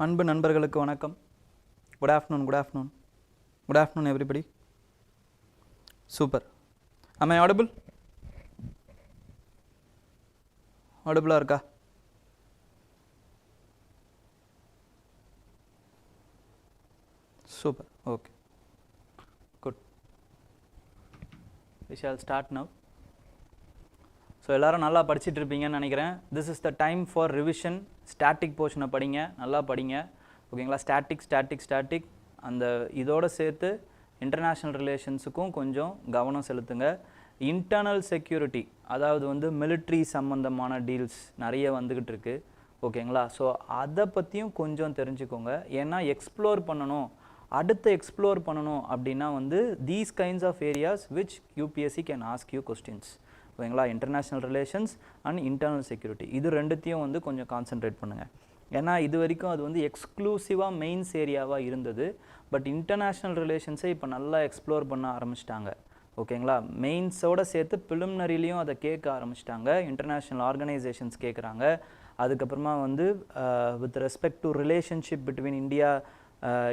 அன்பு நண்பர்களுக்கு வணக்கம். Good afternoon everybody. Super. am I audible? ஆடிபிளாக இருக்கா? Super. Okay, good. we shall start now. So எல்லோரும் நல்லா படிச்சுட்டு இருப்பீங்கன்னு நினைக்கிறேன். This is the time for revision. Static போர்ஷனை படிங்க, நல்லா படிங்க. ஓகேங்களா? ஸ்டாட்டிக் அந்த இதோடு சேர்த்து இன்டர்நேஷ்னல் ரிலேஷன்ஸுக்கும் கொஞ்சம் கவனம் செலுத்துங்க. இன்டர்னல் செக்யூரிட்டி, அதாவது வந்து மிலிட்ரி சம்மந்தமான டீல்ஸ் நிறைய வந்துக்கிட்டு இருக்கு. ஓகேங்களா? ஸோ அதை பற்றியும் கொஞ்சம் தெரிஞ்சுக்கோங்க. ஏன்னா எக்ஸ்ப்ளோர் பண்ணணும் அப்படின்னா வந்து these kinds of areas which UPSC can ask you questions. ஓகேங்களா? International relations and internal security, இது ரெண்டுத்தையும் வந்து கொஞ்சம் கான்சென்ட்ரேட் பண்ணுங்கள். ஏன்னா இது வரைக்கும் அது வந்து எக்ஸ்க்ளூசிவாக மெயின்ஸ் ஏரியாவாக இருந்தது. பட் இன்டர்நேஷ்னல் ரிலேஷன்ஸை இப்போ நல்லா எக்ஸ்ப்ளோர் பண்ண ஆரம்பிச்சிட்டாங்க. ஓகேங்களா? மெயின்ஸோடு சேர்த்து ப்ரிலிமினரிலையும் அதை கேட்க ஆரம்பிச்சிட்டாங்க. இன்டர்நேஷ்னல் ஆர்கனைசேஷன்ஸ் கேட்குறாங்க. அதுக்கப்புறமா வந்து with respect to relationship between India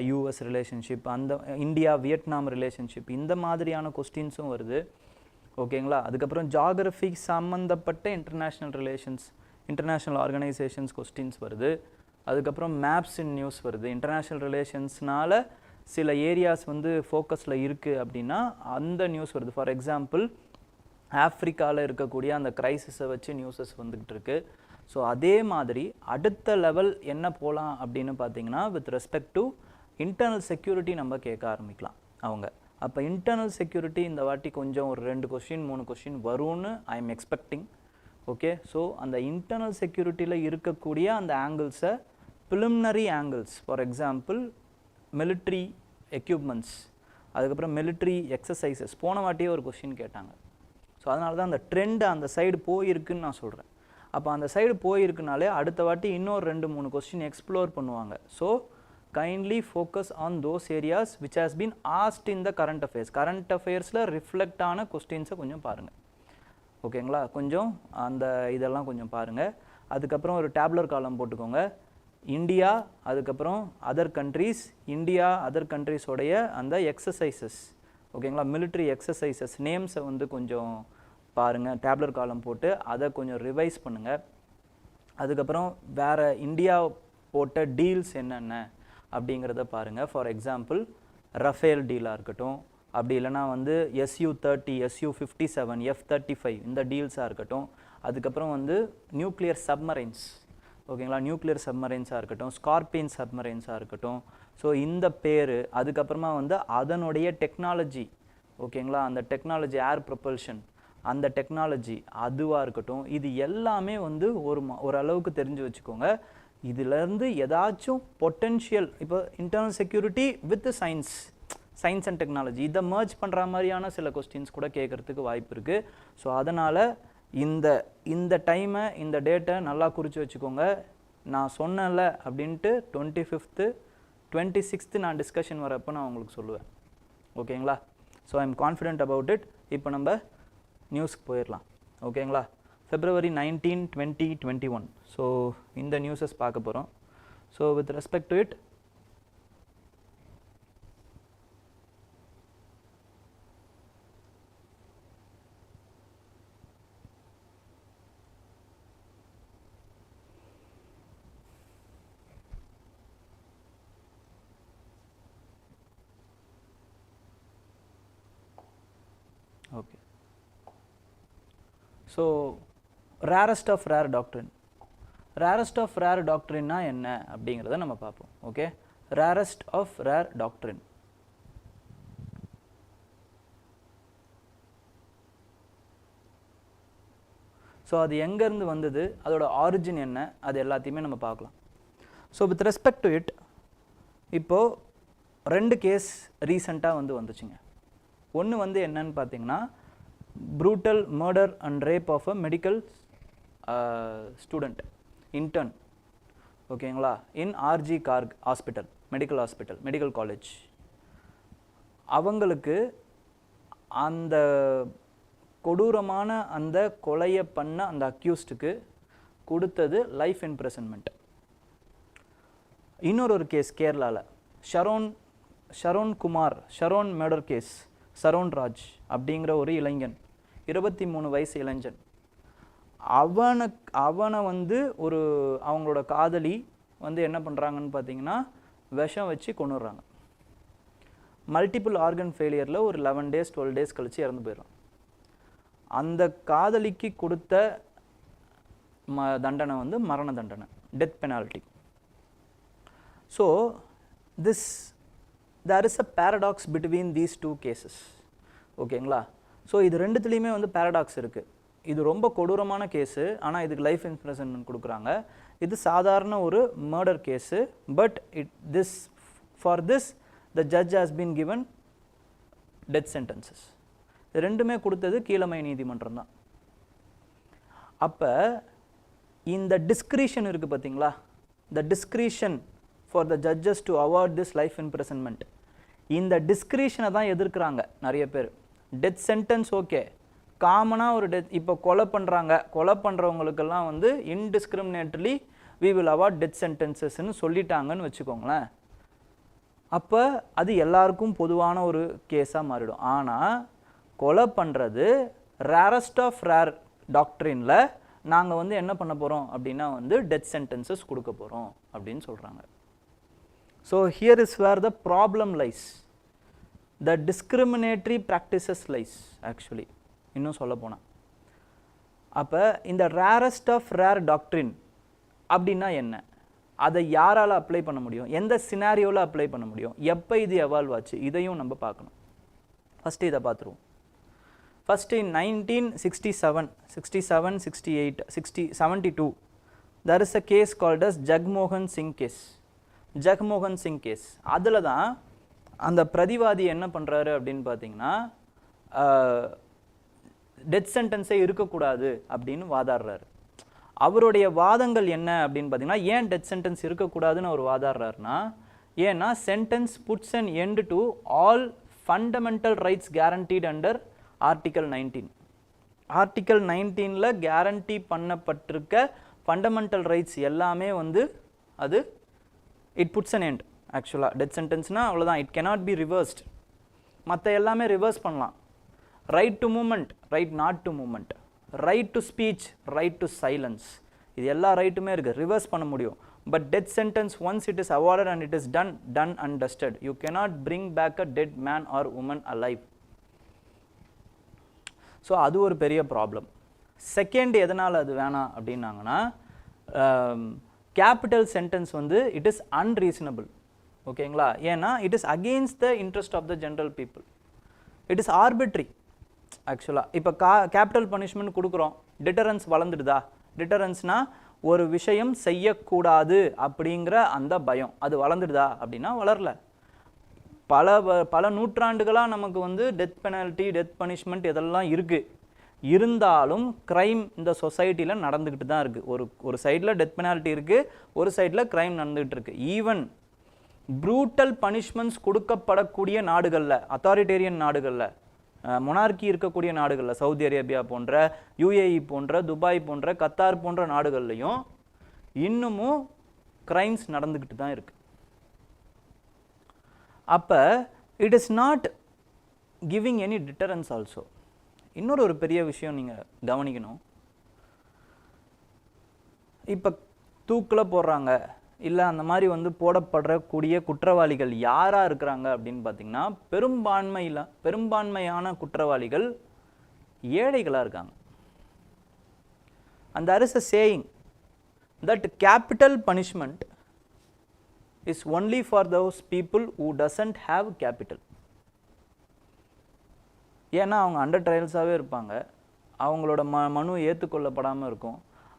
US relationship, அந்த இந்தியா வியட்நாம் ரிலேஷன்ஷிப், இந்த மாதிரியான கொஸ்டின்ஸும் வருது. ஓகேங்களா? அதுக்கப்புறம் ஜாகிரஃபி சம்மந்தப்பட்ட international relations, international organisations questions வருது. அதுக்கப்புறம் மேப்ஸ் இன் நியூஸ் வருது. இன்டர்நேஷ்னல் ரிலேஷன்ஸ்னால சில ஏரியாஸ் வந்து ஃபோக்கஸில் இருக்குது அப்படின்னா அந்த நியூஸ் வருது. ஃபார் எக்ஸாம்பிள், ஆஃப்ரிக்காவில் இருக்கக்கூடிய அந்த க்ரைசிஸை வச்சு நியூஸஸ் வந்துக்கிட்டு இருக்கு. ஸோ அதே மாதிரி அடுத்த லெவல் என்ன போகலாம் அப்படின்னு பார்த்தீங்கன்னா, with respect to internal security நம்ம கேட்க ஆரம்பிக்கலாம் அவங்க. அப்போ இன்டர்னல் செக்யூரிட்டி இந்த வாட்டி கொஞ்சம் ஒரு 2 கொஸ்டின் 3 கொஸ்டின் வரும்னு I am expecting. Okay, so அந்த இன்டர்னல் செக்யூரிட்டியில் இருக்கக்கூடிய அந்த ஆங்கிள்ஸை, preliminary angles, for example military equipments, அதுக்கப்புறம் மிலிட்ரி எக்ஸசைசஸ், போன வாட்டியே ஒரு கொஸ்டின் கேட்டாங்க. ஸோ அதனால தான் அந்த ட்ரெண்டு அந்த சைடு போயிருக்குன்னு நான் சொல்கிறேன். அப்போ அந்த சைடு போயிருக்குனாலே அடுத்த வாட்டி இன்னொரு 2-3 கொஸ்டின் எக்ஸ்ப்ளோர் பண்ணுவாங்க. So kindly focus on those areas which has been asked in the current affairsல ரிஃப்ளெக்ட் ஆன கொஸ்டின்ஸை கொஞ்சம் பாருங்கள். ஓகேங்களா? கொஞ்சம் அந்த இதெல்லாம் கொஞ்சம் பாருங்கள். அதுக்கப்புறம் ஒரு டேப்லர் காலம் போட்டுக்கோங்க. இந்தியா, அதுக்கப்புறம் அதர் கண்ட்ரீஸ், இந்தியா அதர் கண்ட்ரீஸோடைய அந்த எக்ஸசைசஸ், ஓகேங்களா, மிலிட்ரி எக்ஸசைசஸ் நேம்ஸை வந்து கொஞ்சம் பாருங்கள். டேப்லர் காலம் போட்டு அதை கொஞ்சம் ரிவைஸ் பண்ணுங்கள். அதுக்கப்புறம் வேறு இந்தியா போட்ட டீல்ஸ் என்னென்ன அப்படிங்கிறத பாருங்கள். ஃபார் எக்ஸாம்பிள், ரஃபேல் டீலாக இருக்கட்டும், அப்படி இல்லைனா வந்து SU-30, SU-57, F-35 இந்த டீல்ஸாக இருக்கட்டும். அதுக்கப்புறம் வந்து நியூக்ளியர் சப்மரைன்ஸ், ஓகேங்களா, நியூக்ளியர் சப்மரைன்ஸாக இருக்கட்டும், ஸ்கார்பியன் சப்மரைன்ஸாக இருக்கட்டும். ஸோ இந்த பேர், அதுக்கப்புறமா வந்து அதனுடைய டெக்னாலஜி, ஓகேங்களா, அந்த டெக்னாலஜி, ஏர் ப்ரொபல்ஷன், அந்த டெக்னாலஜி அதுவாக இருக்கட்டும். இது எல்லாமே வந்து ஓரளவுக்கு தெரிஞ்சு வச்சுக்கோங்க. இதிலேருந்து ஏதாச்சும் பொட்டென்ஷியல், இப்போ internal security with science and technology, இதை மர்ஜ் பண்ணுற மாதிரியான சில கொஸ்டின்ஸ் கூட கேட்குறதுக்கு வாய்ப்பு இருக்குது. ஸோ அதனால் இந்த டைமை, இந்த டேட்டை நல்லா குறித்து வச்சுக்கோங்க. நான் சொன்னேன்ல அப்படின்ட்டு 25th 26th நான் டிஸ்கஷன் வரப்போ நான் உங்களுக்கு சொல்லுவேன். ஓகேங்களா? So I am confident about it. இப்போ நம்ம நியூஸ்க்கு போயிடலாம். ஓகேங்களா? February 19, 2021. ஸோ இந்த நியூஸஸ் பார்க்க போகிறோம். So with respect to it, okay. So rarest of rare doctrine. Rarest of rare டாக்ட்ரின்னா என்ன அப்படிங்கிறத நம்ம பார்ப்போம். Okay, rarest of rare doctrine. So அது எங்கேருந்து வந்தது, அதோட ஆரிஜின் என்ன, அது எல்லாத்தையுமே நம்ம பார்க்கலாம். So with respect to it, இப்போது 2 கேஸ் ரீசெண்டாக வந்துச்சுங்க. ஒன்று வந்து என்னன்னு பார்த்தீங்கன்னா, brutal murder and rape of a medical student, intern, ஓகேங்களா, in RG Kar hospital, medical college. அவங்களுக்கு அந்த கொடூரமான அந்த கொலையை பண்ண அந்த அக்யூஸ்டுக்கு கொடுத்தது லைஃப் இம்ப்ரெசன்மெண்ட். இன்னொரு கேஸ் கேரளாவில் ஷரோன் குமார் ஷரோன் மர்டர் கேஸ், ஷரோன் ராஜ் அப்படிங்கிற ஒரு இளைஞன், 23 வயசு இளைஞன். அவனை வந்து ஒரு அவங்களோட காதலி வந்து என்ன பண்ணுறாங்கன்னு பார்த்தீங்கன்னா விஷம் வச்சு கொன்னுடுறாங்க. மல்டிபிள் ஆர்கன் ஃபெயிலியரில் ஒரு 11 days 12 days கழித்து இறந்து போயிடும். அந்த காதலிக்கு கொடுத்த தண்டனை வந்து மரண தண்டனை, death penalty. So there is a paradox between these two cases. ஓகேங்களா? ஸோ இது ரெண்டுத்துலேயுமே வந்து பேரடாக்ஸ் இருக்குது. இது ரொம்ப கொடூரமான கேஸு, ஆனால் இதுக்கு லைஃப் இம்ப்ரிசன்மென்ட் கொடுக்குறாங்க. இது சாதாரண ஒரு murder case, but for this the judge has been given death sentences. இது ரெண்டுமே கொடுத்தது கீழமை நீதிமன்றம் தான். அப்போ இந்த டிஸ்கிரிஷன் இருக்குது பார்த்தீங்களா, the discretion for the judges to award this life imprisonment, இந்த டிஸ்கிரிஷனை தான் எதிர்க்கிறாங்க நிறைய பேர். டெத் சென்டென்ஸ் ஓகே, காமனாக ஒரு டெத், இப்போ கொலை பண்ணுறவங்களுக்கெல்லாம் வந்து இன்டிஸ்கிரிமினேட்லி we will award death sentences-ன்னு சொல்லிட்டாங்கன்னு வச்சுக்கோங்களேன். அப்போ அது எல்லாருக்கும் பொதுவான ஒரு கேஸாக மாறிடும். ஆனால் கொலை பண்ணுறது ரேரஸ்ட் ஆஃப் ரேர் டாக்ட்ரினில் நாங்கள் வந்து என்ன பண்ண போகிறோம் அப்படின்னா வந்து டெத் சென்டென்சஸ் கொடுக்க போகிறோம் அப்படின்னு சொல்கிறாங்க. So here is where the problem lies, the discriminatory practices lies actually, இன்னும் சொல்ல போனால். அப்போ இந்த ரேரஸ்ட் ஆஃப் ரேர் டாக்ட்ரின் அப்படின்னா என்ன, அதை யாரால் அப்ளை பண்ண முடியும், எந்த சினாரியோவில் அப்ளை பண்ண முடியும், எப்போ இது எவால்வ் ஆச்சு, இதையும் நம்ம பார்க்கணும். ஃபஸ்ட்டு இதை பார்த்துருவோம். First in 1967, 68, 72 there is a case called as Jagmohan Singh case. அதில் தான் அந்த பிரதிவாதி என்ன பண்ணுறாரு அப்படின்னு பார்த்தீங்கன்னா டெத் சென்டென்ஸே இருக்கக்கூடாது அப்படின்னு வாதாடுறாரு. அவருடைய வாதங்கள் என்ன அப்படின்னு பார்த்தீங்கன்னா, ஏன் டெத் சென்டென்ஸ் இருக்கக்கூடாதுன்னு அவர் வாதாடுறாருன்னா, ஏன்னா sentence puts an end to all fundamental rights guaranteed under article 19. Article 19ல் கேரண்டி பண்ணப்பட்டிருக்க ஃபண்டமெண்டல் ரைட்ஸ் எல்லாமே வந்து அது இட் புட்ஸ் அன் எண்ட். ஆக்சுவலாக டெத் சென்டென்ஸ்னால் அவ்வளோதான், இட் cannot be reversed. மற்ற எல்லாமே ரிவர்ஸ் பண்ணலாம். Right to movement, right not to movement, right to speech, right to silence, இது எல்லா ரைட்டுமே இருக்குது, ரிவர்ஸ் பண்ண முடியும். But death sentence once it is awarded and it is done and dusted, you cannot bring back a dead man or woman alive. So அது ஒரு பெரிய problem. Second எதனால் அது வேணாம் அப்படின்னாங்கன்னா, கேபிட்டல் சென்டென்ஸ் வந்து இட் இஸ் அன்ரீசனபிள். ஓகேங்களா? ஏன்னா it is against the interest of the general people, it is arbitrary. ஆக்சுவலாக இப்போ கேபிட்டல் பனிஷ்மெண்ட் கொடுக்குறோம், டிட்டரன்ஸ் வளர்ந்துடுதா? டிட்டரன்ஸ்னால் ஒரு விஷயம் செய்யக்கூடாது அப்படிங்கிற அந்த பயம், அது வளர்ந்துடுதா அப்படின்னா வளரல. பல நூற்றாண்டுகளாக நமக்கு வந்து டெத் பெனால்ட்டி, டெத் பனிஷ்மெண்ட் இதெல்லாம் இருக்குது. இருந்தாலும் க்ரைம் இந்த சொசைட்டியில் நடந்துக்கிட்டு தான் இருக்குது. ஒரு சைடில் டெத் பெனால்ட்டி இருக்குது, ஒரு சைடில் க்ரைம் நடந்துகிட்டு இருக்குது. ஈவன் ப்ரூட்டல் பனிஷ்மெண்ட்ஸ் கொடுக்கப்படக்கூடிய நாடுகளில், அத்தாரிட்டேரியன் நாடுகளில், மொனார்கி இருக்கக்கூடிய நாடுகளில், சவுதி அரேபியா போன்ற, யுஏஇ போன்ற, துபாய் போன்ற, கத்தார் போன்ற நாடுகள்லையும் இன்னமும் கிரைம்ஸ் நடந்துக்கிட்டு தான் இருக்கு. அப்போ it is not giving any deterrence also. இன்னொரு பெரிய விஷயம் நீங்கள் கவனிக்கணும். இப்போ தூக்கில் போடுறாங்க இல்லை அந்த மாதிரி வந்து போடப்படக்கூடிய குற்றவாளிகள் யாராக இருக்கிறாங்க அப்படின்னு பார்த்தீங்கன்னா, பெரும்பான்மையான குற்றவாளிகள் ஏழைகளாக இருக்காங்க. And there is a saying that capital punishment is only for those people who doesn't have capital. ஏன்னா அவங்க அண்டர் ட்ரையல்ஸாகவே இருப்பாங்க, அவங்களோட மனு ஏற்றுக்கொள்ளப்படாமல் இருக்கும்,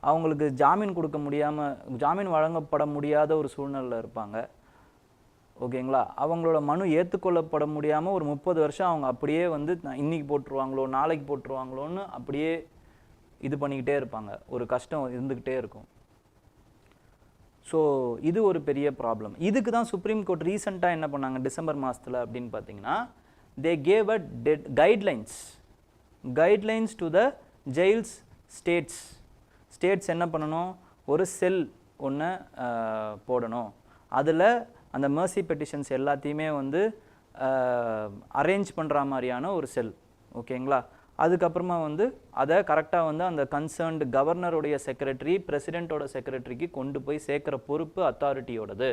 அவங்களுக்கு ஜாமீன் வழங்கப்பட முடியாத ஒரு சூழ்நிலையில் இருப்பாங்க. ஓகேங்களா? அவங்களோட மனு ஏற்றுக்கொள்ளப்பட முடியாமல் ஒரு 30 வருஷம் அவங்க அப்படியே வந்து இன்னைக்கு போட்டுருவாங்களோ நாளைக்கு போட்டுருவாங்களோன்னு அப்படியே இது பண்ணிக்கிட்டே இருப்பாங்க. ஒரு கஷ்டம் இருந்துக்கிட்டே இருக்கும். ஸோ இது ஒரு பெரிய ப்ராப்ளம். இதுக்கு தான் சுப்ரீம் கோர்ட் ரீசெண்டாக என்ன பண்ணாங்க டிசம்பர் மாதத்தில் அப்படின்னு பார்த்தீங்கன்னா, they gave a guidelines to the jails states என்ன பண்ணணும், ஒரு செல் ஒன்று போடணும், அதில் அந்த mercy petitions எல்லாத்தையுமே வந்து அரேஞ்ச் பண்ணுற மாதிரியான ஒரு செல். ஓகேங்களா? அதுக்கப்புறமா வந்து அதை கரெக்டாக வந்து அந்த கன்சர்ன்டு கவர்னருடைய செக்ரட்டரி பிரசிடெண்ட்டோட செக்ரட்டரிக்கு கொண்டு போய் சேர்க்குற பொறுப்பு அத்தாரிட்டியோடது.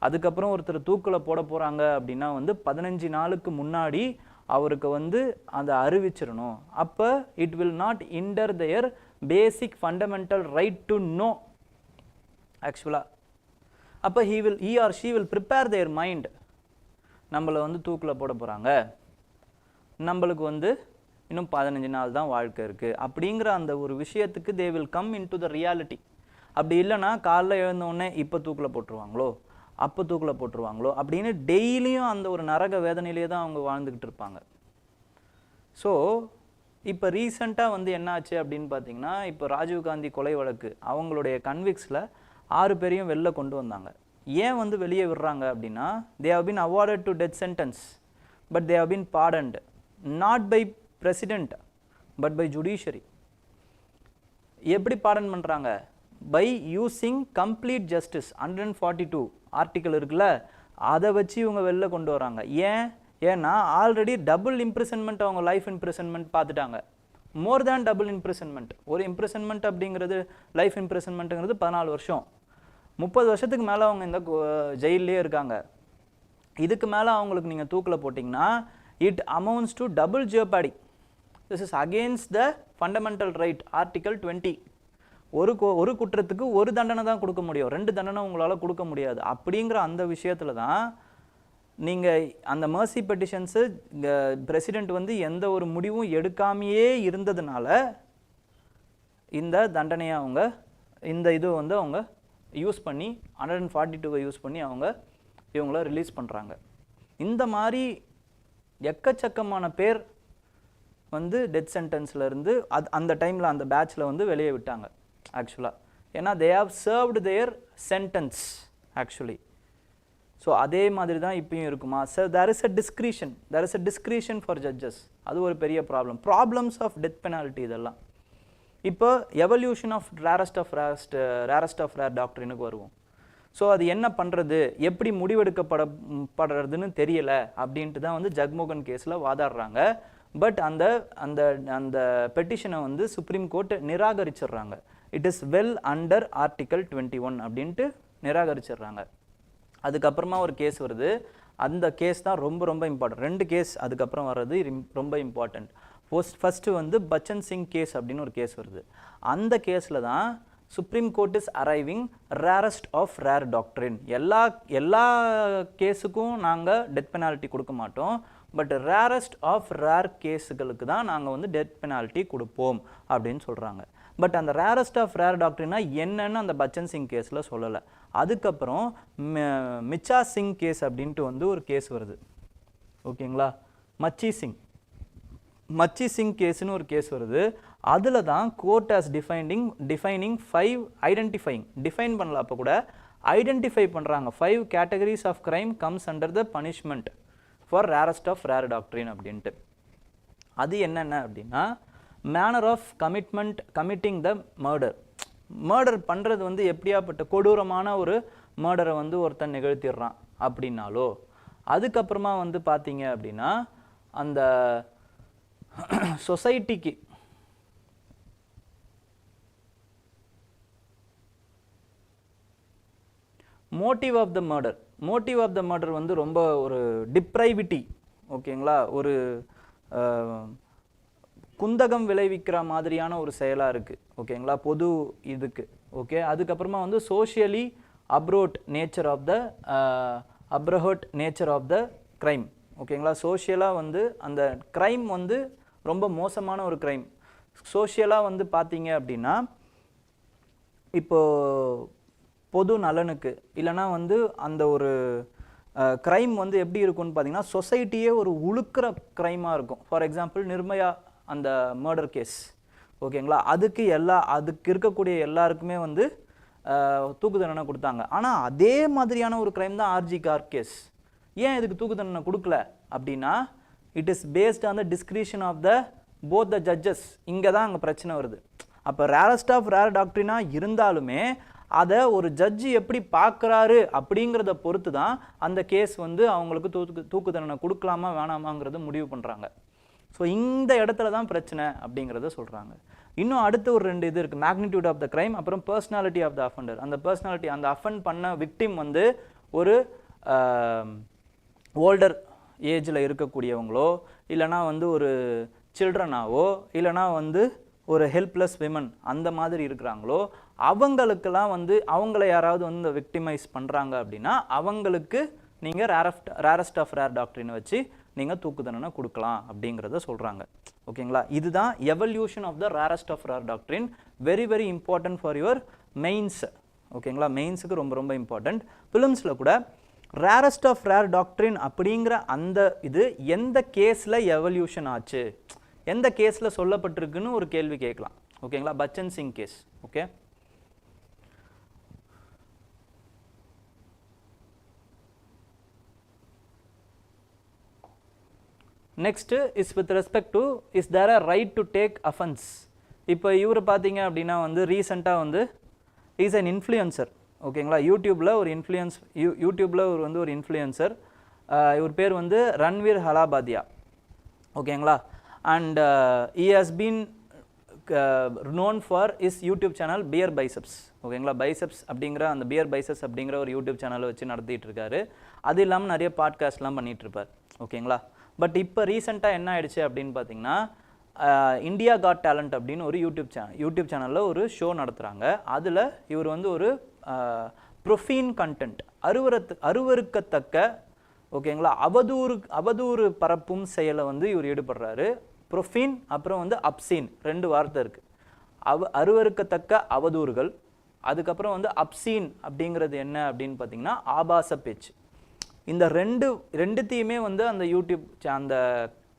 அதுக்கப்புறம் ஒருத்தர் தூக்கில் போட போகிறாங்க அப்படின்னா வந்து 15 நாளுக்கு முன்னாடி அவருக்கு வந்து அதை அறிவிச்சிடணும். அப்போ it will not inter their basic fundamental right to know ஆக்சுவலாக. அப்போ he or she will prepare their mind. நம்மளை வந்து தூக்கில் போட போகிறாங்க, நம்மளுக்கு வந்து இன்னும் 15 நாள் தான் வாழ்க்கை இருக்குது அப்படிங்கிற அந்த ஒரு விஷயத்துக்கு they will come into the reality. அப்படி இல்லைனா காலைல எழுந்தோடனே இப்போ தூக்கில் போட்டுருவாங்களோ அப்போ தூக்கில் போட்டுருவாங்களோ அப்படின்னு டெய்லியும் அந்த ஒரு நரக வேதனையிலே தான் அவங்க வாழ்ந்துக்கிட்டு இருப்பாங்க. ஸோ இப்போ ரீசெண்டாக வந்து என்ன ஆச்சு அப்படின்னு பார்த்தீங்கன்னா, இப்போ ராஜீவ்காந்தி கொலை வழக்கு அவங்களுடைய கன்விக்ஸில் 6 பேரையும் வெளில கொண்டு வந்தாங்க. ஏன் வந்து வெளியே விடுறாங்க அப்படின்னா, they have been awarded to death sentence but they have been pardoned not by president but by judiciary. எப்படி pardon பண்ணுறாங்க? by using complete justice 142 article இருக்குல்ல, அதை வச்சு இவங்க வெளில கொண்டு வராங்க. ஏன்னா ஆல்ரெடி டபுள் இம்ப்ரிசன்மெண்ட், அவங்க லைஃப் இம்ப்ரிசன்மெண்ட் பார்த்துட்டாங்க. மோர் தேன் டபுள் இம்ப்ரிசன்மெண்ட். ஒரு இம்ப்ரிசன்மெண்ட் அப்படிங்கிறது லைஃப் இம்ப்ரிசன்மெண்ட்டுங்கிறது 14 வருஷம், 30 வருஷத்துக்கு மேலே அவங்க இந்த ஜெயிலே இருக்காங்க. இதுக்கு மேலே அவங்களுக்கு நீங்கள் தூக்கில் போட்டிங்கன்னா it amounts to double jeopardy. This is against the fundamental right article 20. ஒரு குற்றத்துக்கு ஒரு தண்டனை தான் கொடுக்க முடியும், 2 தண்டனை உங்களால் கொடுக்க முடியாது. அப்படிங்கிற அந்த விஷயத்தில் தான் நீங்கள் அந்த mercy petitions பிரசிடெண்ட் வந்து எந்த ஒரு முடிவும் எடுக்காமையே இருந்ததுனால இந்த தண்டனையை அவங்க இந்த இது வந்து அவங்க யூஸ் பண்ணி 142 யூஸ் பண்ணி அவங்க இவங்கள ரிலீஸ் பண்ணுறாங்க. இந்த மாதிரி எக்கச்சக்கமான பேர் வந்து டெத் சென்டென்ஸ்லேருந்து அந்த டைமில் அந்த பேட்சில் வந்து வெளியே விட்டாங்க ஆக்சுவலாக. ஏன்னா they have served their sentence actually. So அதே மாதிரி தான் இப்பயும் இருக்குமா? Sir there is a discretion for judges. அது ஒரு பெரிய ப்ராப்ளம்ஸ் ஆஃப் டெத் பெனால்ட்டி. இதெல்லாம் இப்போ evolution of rarest of rare டாக்டரினுக்கு வருவோம். ஸோ அது என்ன பண்ணுறது, எப்படி முடிவெடுக்கப்படுறதுன்னு தெரியலை அப்படின்ட்டு தான் வந்து ஜக்மோகன் கேஸில் வாதாடுறாங்க. பட் அந்த அந்த அந்த பெட்டிஷனை வந்து சுப்ரீம் கோர்ட் நிராகரிச்சிடுறாங்க. It is well under article 21 அப்படின்ட்டு நிராகரிச்சிடுறாங்க. அதுக்கப்புறமா ஒரு கேஸ் வருது. அந்த கேஸ் தான் ரொம்ப ரொம்ப இம்பார்ட்டன்ட். 2 கேஸ் அதுக்கப்புறம் வர்றது ரொம்ப இம்பார்ட்டன்ட். ஃபஸ்ட்டு வந்து பச்சன் சிங் கேஸ் அப்படின்னு ஒரு கேஸ் வருது. அந்த கேஸில் தான் Supreme Court is arriving rarest of rare doctrine. எல்லா கேஸுக்கும் நாங்கள் டெத் பெனால்ட்டி கொடுக்க மாட்டோம், பட் ரேரஸ்ட் ஆஃப் ரேர் கேஸுகளுக்கு தான் நாங்கள் வந்து டெத் பெனால்ட்டி கொடுப்போம் அப்படின்னு சொல்கிறாங்க. பட் அந்த ரேரஸ்ட் ஆஃப் ரேர் டாக்டரினா என்னன்னு அந்த பச்சன் சிங் கேஸில் சொல்லலை. அதுக்கப்புறம் மிச்சா சிங் கேஸ் அப்படின்ட்டு வந்து ஒரு கேஸ் வருது. ஓகேங்களா? மச்சி சிங் கேஸ்னு ஒரு கேஸ் வருது. அதில் தான் கோர்ட் ஆஸ் டிஃபைனிங் 5 டிஃபைன் பண்ணல, அப்போ கூட ஐடென்டிஃபை பண்ணுறாங்க 5 categories of crime comes under the punishment for rarest of rare doctrine அப்படின்ட்டு. அது என்னென்ன அப்படின்னா, manner of committing the murder பண்ணுறது வந்து எப்படியாப்பட்ட கொடூரமான ஒரு மர்டரை வந்து ஒருத்தன் நிகழ்த்திடுறான் அப்படின்னாலோ, அதுக்கப்புறமா வந்து பார்த்தீங்க அப்படின்னா அந்த சொசைட்டிக்கு மோட்டிவ் ஆஃப் த மர்டர் வந்து ரொம்ப ஒரு டிப்ரைவிட்டி, ஓகேங்களா, ஒரு குந்தகம் விளைவிக்கிற மாதிரியான ஒரு செயலாக இருக்குது. ஓகேங்களா, பொது இதுக்கு. ஓகே, அதுக்கப்புறமா வந்து சோஷியலி அப்ரோட் நேச்சர் ஆஃப் த க்ரைம். ஓகேங்களா, சோஷியலாக வந்து அந்த க்ரைம் வந்து ரொம்ப மோசமான ஒரு க்ரைம். சோஷியலாக வந்து பார்த்தீங்க அப்படின்னா இப்போது பொது நலனுக்கு இல்லைனா வந்து அந்த ஒரு க்ரைம் வந்து எப்படி இருக்கும்னு பார்த்தீங்கன்னா சொசைட்டியே ஒரு உழுக்கிற க்ரைமாக இருக்கும். ஃபார் எக்ஸாம்பிள் நிர்மயா அந்த மர்டர் கேஸ். ஓகேங்களா, அதுக்கு இருக்கக்கூடிய எல்லாருக்குமே வந்து தூக்கு தண்டனை கொடுத்தாங்க. ஆனால் அதே மாதிரியான ஒரு க்ரைம் தான் ஆர்ஜி கார் கேஸ். ஏன் இதுக்கு தூக்கு தண்டனை கொடுக்கல அப்படின்னா it is based on the discretion of both the judges. இங்கே தான் அங்கே பிரச்சனை வருது. அப்போ ரேரஸ்ட் ஆஃப் ரேர் டாக்டரினா இருந்தாலுமே அதை ஒரு ஜட்ஜி எப்படி பார்க்குறாரு அப்படிங்கிறத பொறுத்து தான் அந்த கேஸ் வந்து அவங்களுக்கு தூக்கு தண்டனை கொடுக்கலாமா வேணாமாங்கிறத முடிவு பண்ணுறாங்க. ஸோ இந்த இடத்துல தான் பிரச்சனை அப்படிங்கிறத சொல்கிறாங்க. இன்னும் அடுத்த ஒரு 2 இது இருக்குது, மேக்னிடியூட் ஆஃப் த கிரைம், அப்புறம் பர்சனாலிட்டி ஆஃப் த அஃபெண்டர். அந்த பர்சனாலிட்டி, அந்த அஃபெண்ட் பண்ண விக்டிம் வந்து ஒரு ஓல்டர் ஏஜில் இருக்கக்கூடியவங்களோ, இல்லைனா வந்து ஒரு சில்ட்ரனாவோ, இல்லைனா வந்து ஒரு ஹெல்ப்லெஸ் விமன் அந்த மாதிரி இருக்கிறாங்களோ, அவங்களுக்கெல்லாம் வந்து அவங்கள யாராவது வந்து விக்டிமைஸ் பண்ணுறாங்க அப்படின்னா அவங்களுக்கு நீங்கள் ரேரஸ்ட் ஆஃப் ரேர் டாக்ட்ரினை வச்சு நீங்கள் தூக்கு தண்டனை கொடுக்கலாம் அப்படிங்கிறத சொல்கிறாங்க. ஓகேங்களா? இதுதான் evolution of the rarest of rare doctrine. Very very important for your mains. ஓகேங்களா? மெயின்ஸுக்கு ரொம்ப ரொம்ப இம்பார்ட்டன்ட். ஃபிலிம்ஸில் கூட ரேரஸ்ட் ஆஃப் ரேர் டாக்ட்ரின் அப்படிங்கிற அந்த இது எந்த கேஸில் எவல்யூஷன் ஆச்சு, எந்த கேஸில் சொல்லப்பட்டிருக்குன்னு ஒரு கேள்வி கேட்கலாம். ஓகேங்களா? Bachan Singh case. Okay, next is with respect to is there a right to take offence. இப்போ இவர் பார்த்தீங்க அப்படின்னா வந்து ரீசெண்டாக வந்து இஸ் அன் இன்ஃப்ளூயன்சர். ஓகேங்களா? யூடியூப்பில் ஒரு யூடியூப்பில் ஒரு வந்து ஒரு இன்ஃப்ளூயன்சர். இவர் பேர் வந்து ரன்வீர் ஹலாபாதியா. ஓகேங்களா? And he has been known for his YouTube channel Beer Biceps. ஓகேங்களா? பைசப்ஸ் அப்படிங்கிற அந்த பியர் பைசப்ஸ் அப்படிங்கிற ஒரு யூடியூப் சேனலை வச்சு நடத்திட்டு இருக்காரு. அது இல்லாமல் நிறைய பாட்காஸ்ட்லாம் பண்ணிகிட்டு இருப்பார். ஓகேங்களா? பட் இப்போ ரீசெண்டாக என்ன ஆயிடுச்சு அப்படின்னு பார்த்தீங்கன்னா, இந்தியா காட் டேலண்ட் அப்படின்னு ஒரு யூடியூப் சேனலில் ஒரு ஷோ நடத்துகிறாங்க. அதில் இவர் வந்து ஒரு ப்ரொஃபீன் கண்டென்ட், அருவருக்கத்தக்க, ஓகேங்களா, அவதூறு பரப்பும் செயலை வந்து இவர் ஈடுபடுறாரு. ப்ரொஃபீன் அப்புறம் வந்து அப்சீன் 2 வார்த்தை இருக்குது. அருவருக்கத்தக்க அவதூறுகள், அதுக்கப்புறம் வந்து அப்சீன் அப்படிங்கிறது என்ன அப்படின்னு பார்த்தீங்கன்னா ஆபாச பேச்சு. இந்த ரெண்டுத்தையுமே வந்து அந்த யூடியூப் அந்த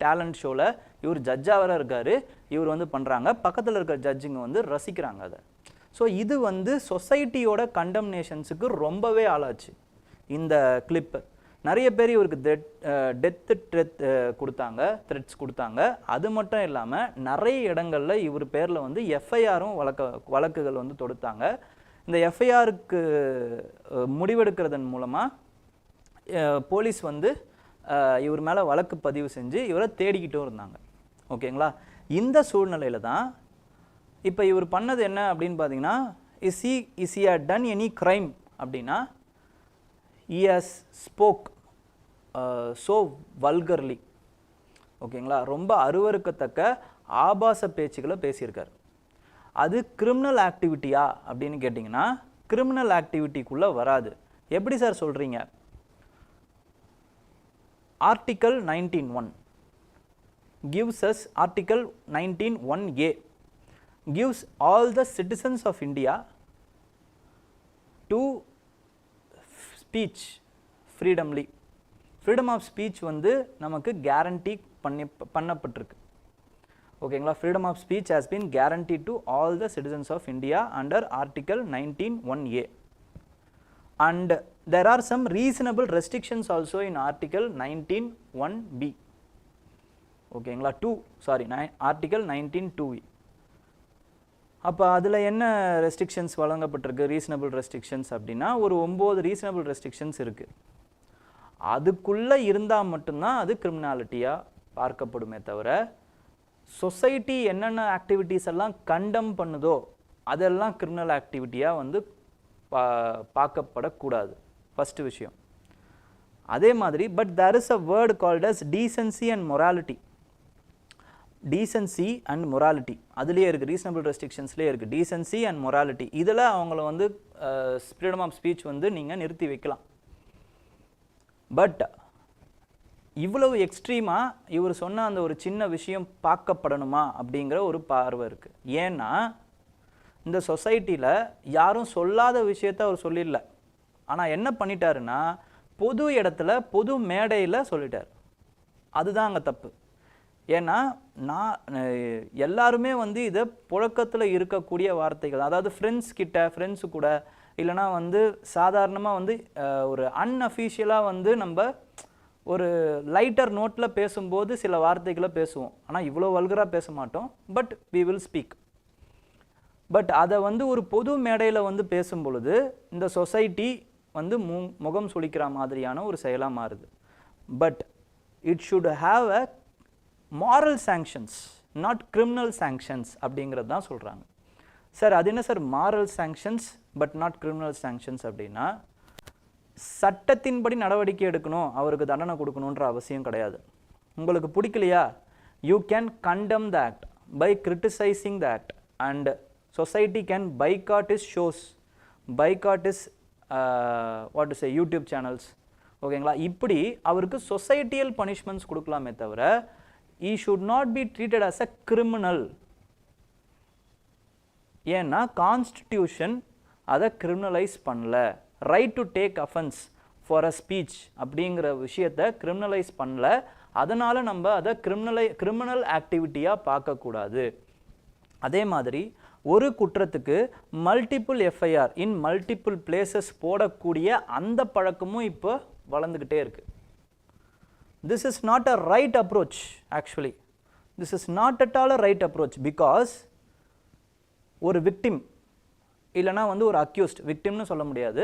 டேலண்ட் ஷோவில் இவர் ஜட்ஜாக வர இருக்கார். இவர் வந்து பண்ணுறாங்க, பக்கத்தில் இருக்கிற ஜட்ஜுங்க வந்து ரசிக்கிறாங்க அதை. ஸோ இது வந்து சொசைட்டியோட கண்டம்னேஷன்ஸுக்கு ரொம்பவே ஆளாச்சு இந்த கிளிப்பு. நிறைய பேர் இவருக்கு டெத்து த்ரெட்ஸ் கொடுத்தாங்க. அது மட்டும் இல்லாமல் நிறைய இடங்களில் இவர் பேரில் வந்து எஃப்ஐஆரும் வழக்குகள் வந்து தொடுத்தாங்க. இந்த எஃப்ஐஆருக்கு முடிவெடுக்கிறதன் மூலமாக போலீஸ் வந்து இவர் மேலே வழக்கு பதிவு செஞ்சு இவரை தேடிக்கிட்டும் இருந்தாங்க. ஓகேங்களா? இந்த சூழ்நிலையில் தான் இப்போ இவர் பண்ணது என்ன அப்படின்னு பார்த்தீங்கன்னா, is he had done any crime அப்படின்னா, he has spoke so vulgarly. ஓகேங்களா? ரொம்ப அருவருக்கத்தக்க ஆபாச பேச்சுக்களை பேசியிருக்கார். அது கிரிமினல் ஆக்டிவிட்டியா அப்படின்னு கேட்டிங்கன்னா கிரிமினல் ஆக்டிவிட்டிக்குள்ளே வராது. எப்படி சார் சொல்கிறீங்க? Article 19(1) gives us Article 19(1)(a) gives all the citizens of India to speech freedomly. Freedom of speech வந்து நமக்கு guarantee பண்ணப்பட்டிருக்கு. ஓகேங்களா? Freedom of speech has been guaranteed to all the citizens of India under Article 19(1)(a). And there are some reasonable restrictions also in Article 19(1)(b). ஓகேங்களா? Article 19(2)(e). அப்போ அதில் என்ன restrictions வழங்கப்பட்டிருக்கு? Reasonable restrictions அப்படின்னா ஒரு 9 reasonable restrictions இருக்குது. அதுக்குள்ளே இருந்தால் மட்டும்தான் அது கிரிமினாலிட்டியாக பார்க்கப்படுமே தவிர, சொசைட்டி என்னென்ன ஆக்டிவிட்டீஸ் எல்லாம் கண்டம் பண்ணுதோ அதெல்லாம் கிரிமினல் ஆக்டிவிட்டியாக வந்து பார்க்கப்படக்கூடாது. ஃபஸ்ட்டு விஷயம். அதே மாதிரி but there is a word called as decency and morality. Decency and morality அதுலேயே இருக்குது, ரீசனபிள் ரெஸ்ட்ரிக்ஷன்ஸ்லேயே இருக்குது. டீசன்சி அண்ட் மொராலிட்டி இதில் அவங்கள வந்து ஃப்ரீடம் ஆஃப் ஸ்பீச் வந்து நீங்கள் நிறுத்தி வைக்கலாம். பட் இவ்வளவு எக்ஸ்ட்ரீமாக இவர் சொன்ன அந்த ஒரு சின்ன விஷயம் பார்க்கப்படணுமா அப்படிங்கிற ஒரு பார்வை இருக்குது. ஏன்னா இந்த சொசைட்டியில் யாரும் சொல்லாத விஷயத்த அவர் சொல்லிடல. ஆனால் என்ன பண்ணிட்டாருன்னா பொது இடத்துல பொது மேடையில் சொல்லிட்டார். அதுதான் அங்கே தப்பு. ஏன்னா எல்லாருமே வந்து இதை புழக்கத்தில் இருக்கக்கூடிய வார்த்தைகள், அதாவது ஃப்ரெண்ட்ஸு கூட இல்லைனா வந்து சாதாரணமாக வந்து ஒரு அன்அஃபீஷியலாக வந்து நம்ம ஒரு லைட்டர் நோட்டில் பேசும்போது சில வார்த்தைகளை பேசுவோம். ஆனால் இவ்வளோ வல்கராக பேச மாட்டோம். But we will speak. But அதை வந்து ஒரு பொது மேடையில் வந்து பேசும் பொழுது இந்த சொசைட்டி வந்து முகம் சுளிக்கிற மாதிரியான ஒரு செயலாக மாறுது. But it should have a moral sanctions, not criminal sanctions அப்படிங்கிறது தான் சொல்கிறாங்க. சார் அது என்ன sir moral sanctions but not criminal sanctions அப்படின்னா, சட்டத்தின்படி நடவடிக்கை எடுக்கணும், அவருக்கு தண்டனை கொடுக்கணுன்ற அவசியம் கிடையாது. உங்களுக்கு பிடிக்கலையா, you can condemn the act by criticizing the act and society can boycott his shows, boycott his what to say YouTube channels. ஓகேங்களா, இப்படி அவருக்கு சொசைட்டியல் பனிஷ்மெண்ட்ஸ் கொடுக்கலாமே தவிர he should not be treated as a criminal. ஏன்னா constitution அதை criminalise பண்ணல. Right to take offence for a speech அப்படிங்கிற விஷயத்தை கிரிமினலைஸ் பண்ணல. அதனால் நம்ம அதை கிரிமினல் ஆக்டிவிட்டியாக பார்க்கக்கூடாது. அதே மாதிரி ஒரு குற்றத்துக்கு multiple FIR in multiple places போடக்கூடிய அந்த பழக்கமும் இப்போ வளர்ந்துக்கிட்டே இருக்குது. This is not a right approach actually. This is not at all a right approach because ஒரு victim இல்லைனா வந்து ஒரு accused, victimனு சொல்ல முடியாது,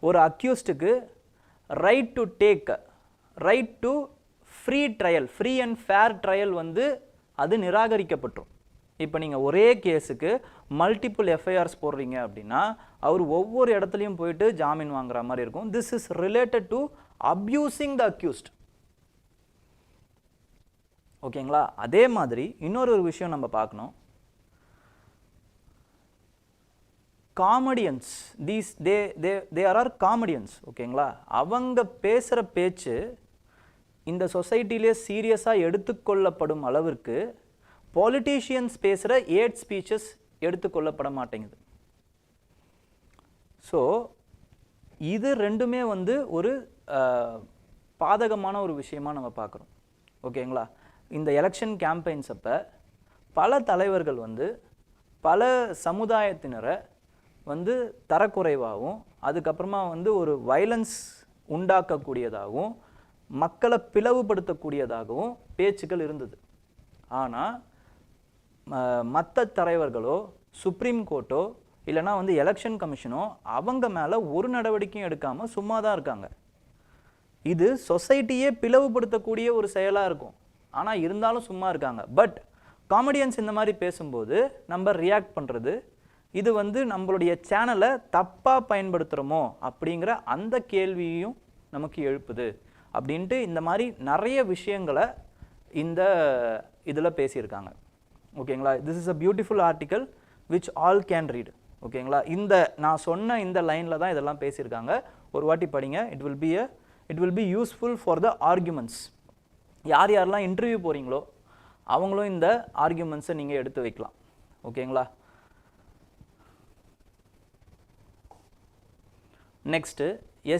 ஒரு accused-க்கு right to take, right to free trial, free and fair trial வந்து அது நிராகரிக்கப்பட்டுரும். இப்போ நீங்கள் ஒரே கேஸுக்கு மல்டிபிள் எஃப்ஐஆர்ஸ் போடுறீங்க அப்படின்னா அவர் ஒவ்வொரு இடத்துலையும் போயிட்டு ஜாமீன் வாங்குற மாதிரி இருக்கும். This is related to abusing the accused. ஓகேங்களா, அதே மாதிரி இன்னொரு விஷயம் நம்ம பார்க்கணும். Comedians, they are comedians. ஓகேங்களா, அவங்க பேசுகிற பேச்சு இந்த சொசைட்டிலே சீரியஸாக எடுத்துக்கொள்ளப்படும் அளவிற்கு பாலிட்டிஷியன்ஸ் பேசுகிற ஏட் ஸ்பீச்சஸ் எடுத்துக்கொள்ளப்பட மாட்டேங்குது. ஸோ இது ரெண்டுமே வந்து ஒரு பாதகமான ஒரு விஷயமாக நம்ம பார்க்குறோம். ஓகேங்களா, இந்த எலெக்ஷன் கேம்பெயின்ஸ் அப்போ பல தலைவர்கள் வந்து பல சமுதாயத்தினரை வந்து தரக்குறைவாகவும் அதுக்கப்புறமா வந்து ஒரு வைலன்ஸ் உண்டாக்கக்கூடியதாகவும் மக்களை பிளவுபடுத்தக்கூடியதாகவும் பேச்சுக்கள் இருந்தது. ஆனால் மற்ற தலைவர்களோ சுப்ரீம் கோர்ட்டோ இல்லைனா வந்து எலெக்ஷன் கமிஷனோ அவங்க மேலே ஒரு நடவடிக்கையும் எடுக்காமல் சும்மா தான் இருக்காங்க. இது சொசைட்டியே பிளவுபடுத்தக்கூடிய ஒரு செயலாக இருக்கும். ஆனால் இருந்தாலும் சும்மா இருக்காங்க. பட் காமெடியன்ஸ் இந்த மாதிரி பேசும்போது நம்ம ரியாக்ட் பண்ணுறது, இது வந்து நம்மளுடைய சேனலை தப்பாக பயன்படுத்துகிறோமோ அப்படிங்கிற அந்த கேள்வியும் நமக்கு எழுப்புது அப்படின்ட்டு இந்த மாதிரி நிறைய விஷயங்களை இந்த இதில் பேசியிருக்காங்க. ஓகேங்களா, this is a beautiful article which all can read. ஓகேங்களா, இந்த நான் சொன்ன இந்த லைனில் தான் இதெல்லாம் பேசியிருக்காங்க. ஒரு வாட்டி படிங்க. It will be useful for the arguments. யார் யாரெல்லாம் இன்டர்வியூ போகிறீங்களோ அவங்களும் இந்த ஆர்குமெண்ட்ஸை நீங்கள் எடுத்து வைக்கலாம். ஓகேங்களா, next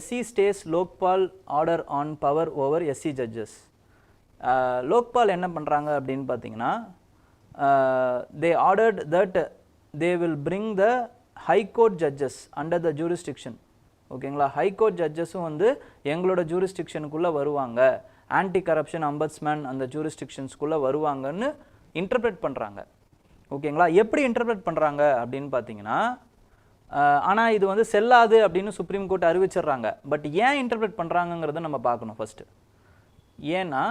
SC stays Lokpal order on power over SC judges. Lokpal என்ன பண்ணுறாங்க அப்படின்னு பார்த்தீங்கன்னா, they ordered that they will bring the high court judges under the jurisdiction. ஓகேங்களா, ஹை கோர்ட் ஜட்ஜஸும் வந்து எங்களோட ஜூரிஸ்டிக்ஷனுக்குள்ளே வருவாங்க, ஆன்டி கரப்ஷன் அம்பட்ஸ்மேன் அந்த ஜூரிஸ்டிக்ஷன்ஸ்குள்ளே வருவாங்கன்னு இன்டர்பிரேட் பண்ணுறாங்க. ஓகேங்களா, எப்படி இன்டர்பிரேட் பண்ணுறாங்க அப்படின்னு பார்த்தீங்கன்னா, ஆனால் இது வந்து செல்லாது அப்படின்னு சுப்ரீம் கோர்ட் அறிவிச்சிடுறாங்க. பட் ஏன் இன்டர்பிரேட் பண்ணுறாங்கங்கிறத நம்ம பார்க்கணும் ஃபஸ்ட்டு. ஏன்னா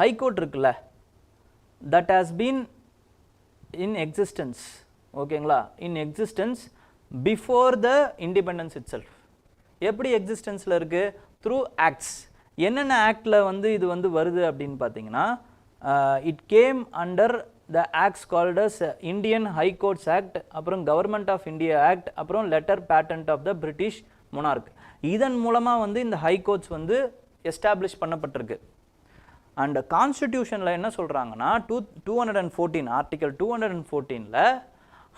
ஹைகோர்ட் இருக்குல்ல, that has been in existence. ஓகேங்களா, in existence before the independence itself. எப்படி எக்ஸிஸ்டன்ஸில் இருக்குது? Through acts. என்னென்ன ஆக்டில் வந்து இது வந்து வருது அப்படின்னு பார்த்தீங்கன்னா, it came under the acts called as Indian High Courts Act, அப்புறம் Government of India Act, அப்புறம் Letter Patent of the British Monarch. இதன் மூலமாக வந்து இந்த ஹை கோர்ட்ஸ் வந்து எஸ்டாப்ளிஷ் பண்ணப்பட்டிருக்கு. அண்ட் கான்ஸ்டிடியூஷனில் என்ன சொல்கிறாங்கன்னா, 214 ஆர்டிகல் 214ல்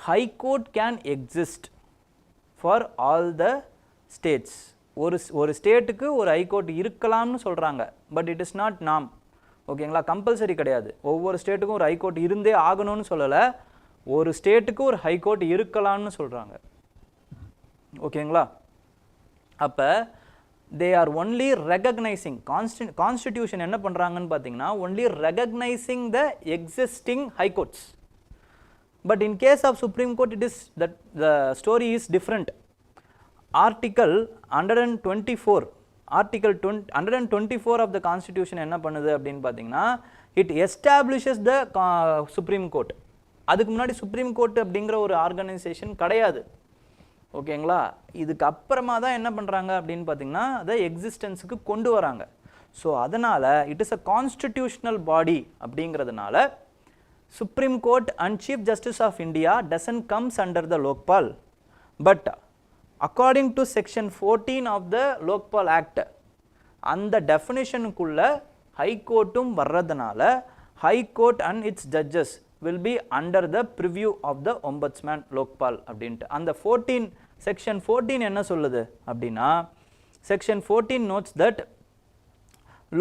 high court can exist for all the states. ஒரு ஸ்டேட்டுக்கு ஒரு ஹை கோர்ட் இருக்கலாம்னு சொல்கிறாங்க. பட் இட் இஸ் நாட் நாம். ஓகேங்களா, கம்பல்சரி கிடையாது. ஒவ்வொரு ஸ்டேட்டுக்கும் ஒரு ஹைகோர்ட் இருந்தே ஆகணும்னு சொல்லலை, ஒரு ஸ்டேட்டுக்கு ஒரு ஹைகோர்ட் இருக்கலாம்னு சொல்கிறாங்க. ஓகேங்களா, அப்போ they are only recognizing, constitution என்ன பண்றாங்கன்னு பார்த்தீங்கன்னா only recognizing the existing high courts. But in case of Supreme Court, it is that the story is different. Article 124, Article 124 of the Constitution என்ன பண்ணுது அப்படின்னு பார்த்தீங்கன்னா it establishes the Supreme Court. அதுக்கு முன்னாடி supreme court அப்படிங்கிற ஒரு organisation கிடையாது. ஓகேங்களா? இதுக்கு அப்புறமா தான் என்ன பண்ணுறாங்க அப்படின்னு பார்த்தீங்கன்னா அதை எக்ஸிஸ்டன்ஸுக்கு கொண்டு வராங்க. ஸோ அதனால் இட் இஸ் அ கான்ஸ்டிடியூஷனல் பாடி அப்படிங்கிறதுனால Supreme Court and Chief Justice of India doesn't comes under the Lokpal, but according to section 14 of the Lokpal Act, அந்த டெஃபினிஷனுக்குள்ள High Courtum வர்றதுனால High Court and its judges will be under the purview of the Ombudsman Lokpal அப்படின்ட்டு. அந்த 14 section 14 என்ன சொல்லுது அப்படின்னா section 14 notes that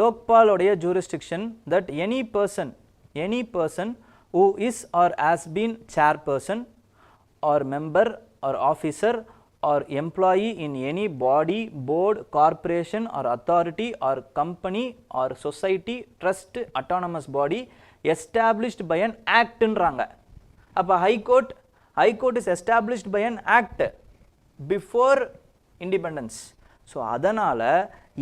Lokpal உடைய jurisdiction that any person who is or has been chairperson or member or officer or employee in any body, board, corporation or authority or company or society, trust, autonomous body established by an act ன்றாங்க. அப்போ high court is established by an act before independence. So அதனால்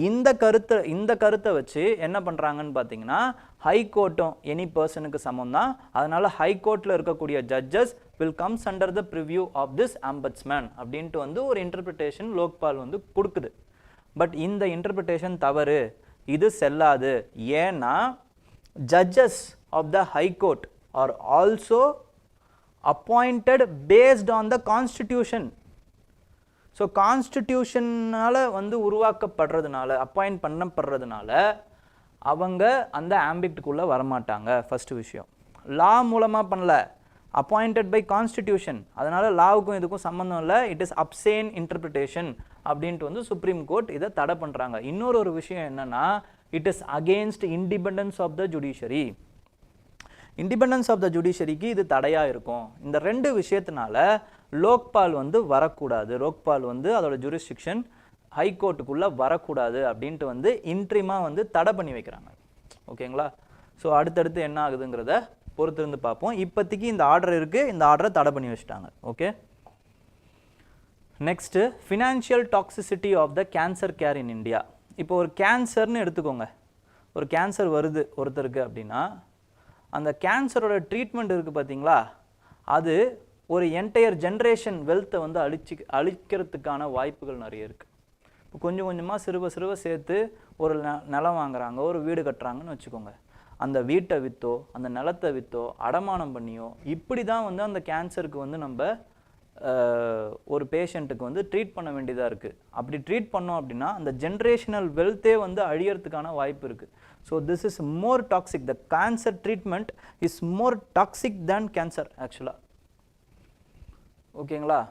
இந்த கருத்தை வச்சு என்ன பண்ணுறாங்கன்னு பார்த்தீங்கன்னா high கோர்ட்டும் any பர்சனுக்கு சமம் தான். அதனால் ஹை கோர்ட்டில் இருக்கக்கூடிய judges will comes under the purview of this ombudsman அப்படின்ட்டு வந்து ஒரு இன்டர்பிரிட்டேஷன் லோக்பால் வந்து கொடுக்குது. பட் இந்த இன்டர்பிரிட்டேஷன் தவறு, இது செல்லாது. ஏன்னா judges of the high court are also appointed based on the constitution. So கான்ஸ்டிடியூஷனால் வந்து உருவாக்கப்படுறதுனால அப்பாயிண்ட் பண்ணப்படுறதுனால அவங்க அந்த ஆம்பிக்டுக்குள்ளே வரமாட்டாங்க. ஃபஸ்ட்டு விஷயம். லா மூலமாக பண்ணல, அப்பாயிண்டட் பை கான்ஸ்டிடியூஷன். அதனால் லாவுக்கும் இதுக்கும் சம்மந்தம் இல்லை. இட் இஸ் அப்சேன் இன்டர்பிரிட்டேஷன் அப்படின்ட்டு வந்து சுப்ரீம் கோர்ட் இதை தடை பண்ணுறாங்க. இன்னொரு விஷயம் என்னென்னா it is against independence of the judiciary. Independence of the ஜுடிஷரிக்கு இது தடையாக இருக்கும். இந்த ரெண்டு விஷயத்தினால லோக்பால் வந்து வரக்கூடாது. லோக்பால் வந்து அதோட ஜூரிஸ்டிக்ஷன் ஹைகோர்ட்டுக்குள்ளே வரக்கூடாது அப்படின்ட்டு வந்து இன்ட்ரிமாக வந்து தடை பண்ணி வைக்கிறாங்க. ஓகேங்களா? ஸோ அடுத்தடுத்து என்ன ஆகுதுங்கிறத பொறுத்திருந்து பார்ப்போம். இப்போதைக்கு இந்த ஆர்டர் இருக்குது, இந்த ஆர்டரை தடை பண்ணி வச்சுட்டாங்க. Okay, next financial toxicity of the cancer care in India. இப்போ ஒரு கேன்சர்னு எடுத்துக்கோங்க. ஒரு கேன்சர் வருது ஒருத்தருக்கு அப்படின்னா அந்த கேன்சரோட ட்ரீட்மெண்ட் இருக்குது பார்த்தீங்களா, அது ஒரு என்டையர் ஜென்ரேஷன் வெல்த்தை வந்து அழிக்கிறதுக்கான வாய்ப்புகள் நிறைய இருக்குது. இப்போ கொஞ்சம் கொஞ்சமாக சிறுவ சேர்த்து ஒரு நிலம் வாங்குறாங்க, ஒரு வீடு கட்டுறாங்கன்னு வச்சுக்கோங்க. அந்த வீட்டை விற்றோ அந்த நிலத்தை விற்றோ அடமானம் பண்ணியோ இப்படி தான் வந்து அந்த கேன்சருக்கு வந்து நம்ம ஒரு பேஷண்ட்டுக்கு வந்து ட்ரீட் பண்ண வேண்டியதாக இருக்குது. அப்படி ட்ரீட் பண்ணோம் அப்படின்னா அந்த ஜென்ரேஷனல் வெல்த்தே வந்து அழியறதுக்கான வாய்ப்பு இருக்குது. So this is more toxic. The cancer treatment is more toxic than cancer ஆக்சுவலாக. ஓகேங்களா?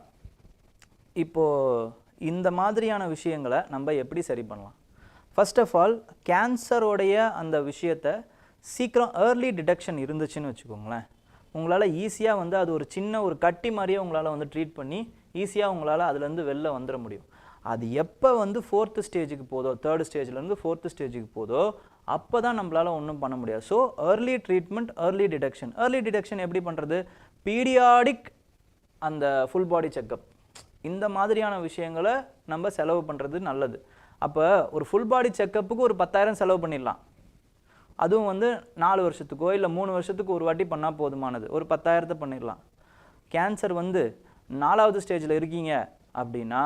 இப்போது இந்த மாதிரியான விஷயங்களை நம்ம எப்படி சரி பண்ணலாம்? ஃபர்ஸ்ட் ஆஃப் ஆல் கேன்சரோடைய அந்த விஷயத்தை சீக்கிரம் ஏர்லி டிடெக்ஷன் இருந்துச்சுன்னு வச்சுக்கோங்களேன், உங்களால் ஈஸியாக வந்து அது ஒரு சின்ன ஒரு கட்டி மாதிரியே உங்களால் வந்து ட்ரீட் பண்ணி ஈஸியாக உங்களால் அதுலேருந்து வெளில வந்துட முடியும். அது எப்போ வந்து 4th ஸ்டேஜுக்கு போதோ, 3rd ஸ்டேஜ்லேருந்து 4th ஸ்டேஜுக்கு போதோ அப்போ தான் நம்மளால் ஒன்றும் பண்ண முடியாது. So early treatment, early detection. Early detection எப்படி பண்ணுறது? பீரியாடிக் அந்த ஃபுல் பாடி செக்கப், இந்த மாதிரியான விஷயங்களை நம்ம செலவு பண்ணுறது நல்லது. அப்போ ஒரு ஃபுல் பாடி செக்கப்புக்கு ஒரு 10,000 செலவு பண்ணிடலாம். அதுவும் வந்து 4 வருஷத்துக்கோ இல்லை 3 வருஷத்துக்கு ஒரு வாட்டி பண்ணால் போதுமானது. ஒரு 10,000 பண்ணிடலாம். கேன்சர் வந்து 4வது ஸ்டேஜில் இருக்கீங்க அப்படின்னா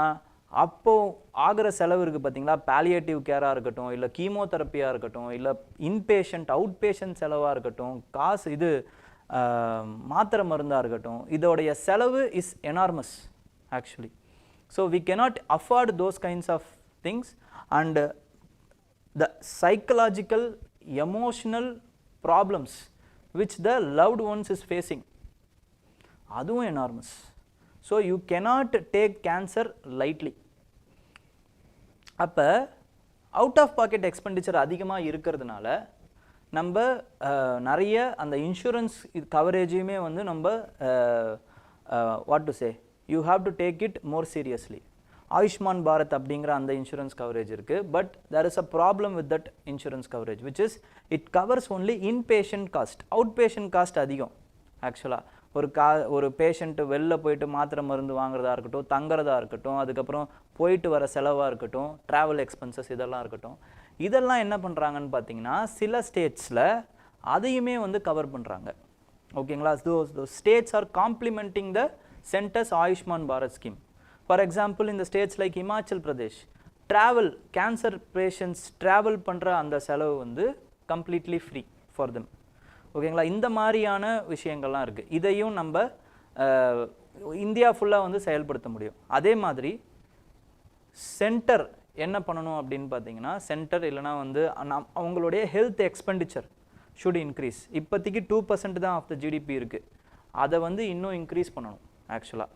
அப்போது ஆகிற செலவு இருக்குது பார்த்தீங்களா, பாலியேட்டிவ் கேராக இருக்கட்டும், இல்லை கீமோதெரப்பியாக இருக்கட்டும், இல்லை இன்பேஷண்ட் அவுட் பேஷண்ட் செலவாக இருக்கட்டும், காசு இது மாத்திரை மருந்தாக இருக்கட்டும், இதோடைய செலவு is enormous actually. So we cannot afford those kinds of things, and the psychological, emotional problems which the loved ones is facing, அதுவும் enormous. So you cannot take cancer lightly. அப்போ அவுட் ஆஃப் பாக்கெட் எக்ஸ்பெண்டிச்சர் அதிகமாக இருக்கிறதுனால நம்ம நிறைய அந்த insurance கவரேஜையுமே வந்து நம்ம what to say, you have to take it more seriously. Ayushman Bharat அப்படிங்கிற அந்த இன்சூரன்ஸ் கவரேஜ் இருக்கு. But there is a problem with that insurance coverage, which is it covers only inpatient cost. Outpatient cost அதிகம் ஆக்சுவலாக. ஒரு patient வெளில போயிட்டு மாத்திரை மருந்து வாங்குறதா இருக்கட்டும், தங்குறதா இருக்கட்டும், அதுக்கப்புறம் போயிட்டு வர செலவாக இருக்கட்டும், ட்ராவல் எக்ஸ்பென்சஸ் இதெல்லாம் இருக்கட்டும், இதெல்லாம் என்ன பண்ணுறாங்கன்னு பார்த்தீங்கன்னா சில ஸ்டேட்ஸில் அதையுமே வந்து கவர் பண்ணுறாங்க. ஓகேங்களா? those states are complementing the center's Ayushman Bharat scheme. For example, in the states like Himachal Pradesh, travel, cancer patients travel பண்ணுற அந்த செலவு வந்து completely free for them. ஓகேங்களா? இந்த மாதிரியான விஷயங்கள்லாம் இருக்குது. இதையும் நம்ம இந்தியா ஃபுல்லாக வந்து செயல்படுத்த முடியும். அதே மாதிரி சென்டர் என்ன பண்ணணும் அப்படின்னு பார்த்தீங்கன்னா, சென்டர் இல்லைனா வந்து அவங்களுடைய ஹெல்த் எக்ஸ்பெண்டிச்சர் ஷுட் இன்க்ரீஸ். இப்போதைக்கு 2% தான் ஆஃப் த ஜிடிபி இருக்குது. அதை வந்து இன்னும் இன்க்ரீஸ் பண்ணணும் ஆக்சுவலாக.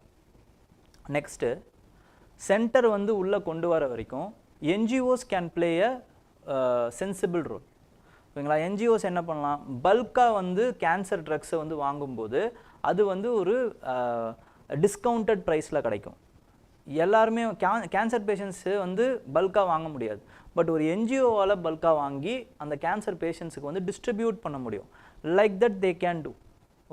நெக்ஸ்ட்டு சென்டர் வந்து உள்ளே கொண்டு வர வரைக்கும் NGOs can play a sensible role. ஓகேங்களா? என்ஜிஓஸ் என்ன பண்ணலாம், பல்காக வந்து கேன்சர் ட்ரக்ஸை வந்து வாங்கும்போது அது வந்து ஒரு டிஸ்கவுண்டட் ப்ரைஸில் கிடைக்கும். எல்லாருமே கேன்சர் பேஷண்ட்ஸு வந்து பல்காக வாங்க முடியாது. பட் ஒரு என்ஜிஓவால் பல்காக வாங்கி அந்த கேன்சர் பேஷண்ட்ஸுக்கு வந்து டிஸ்ட்ரிபியூட் பண்ண முடியும். Like that they can do.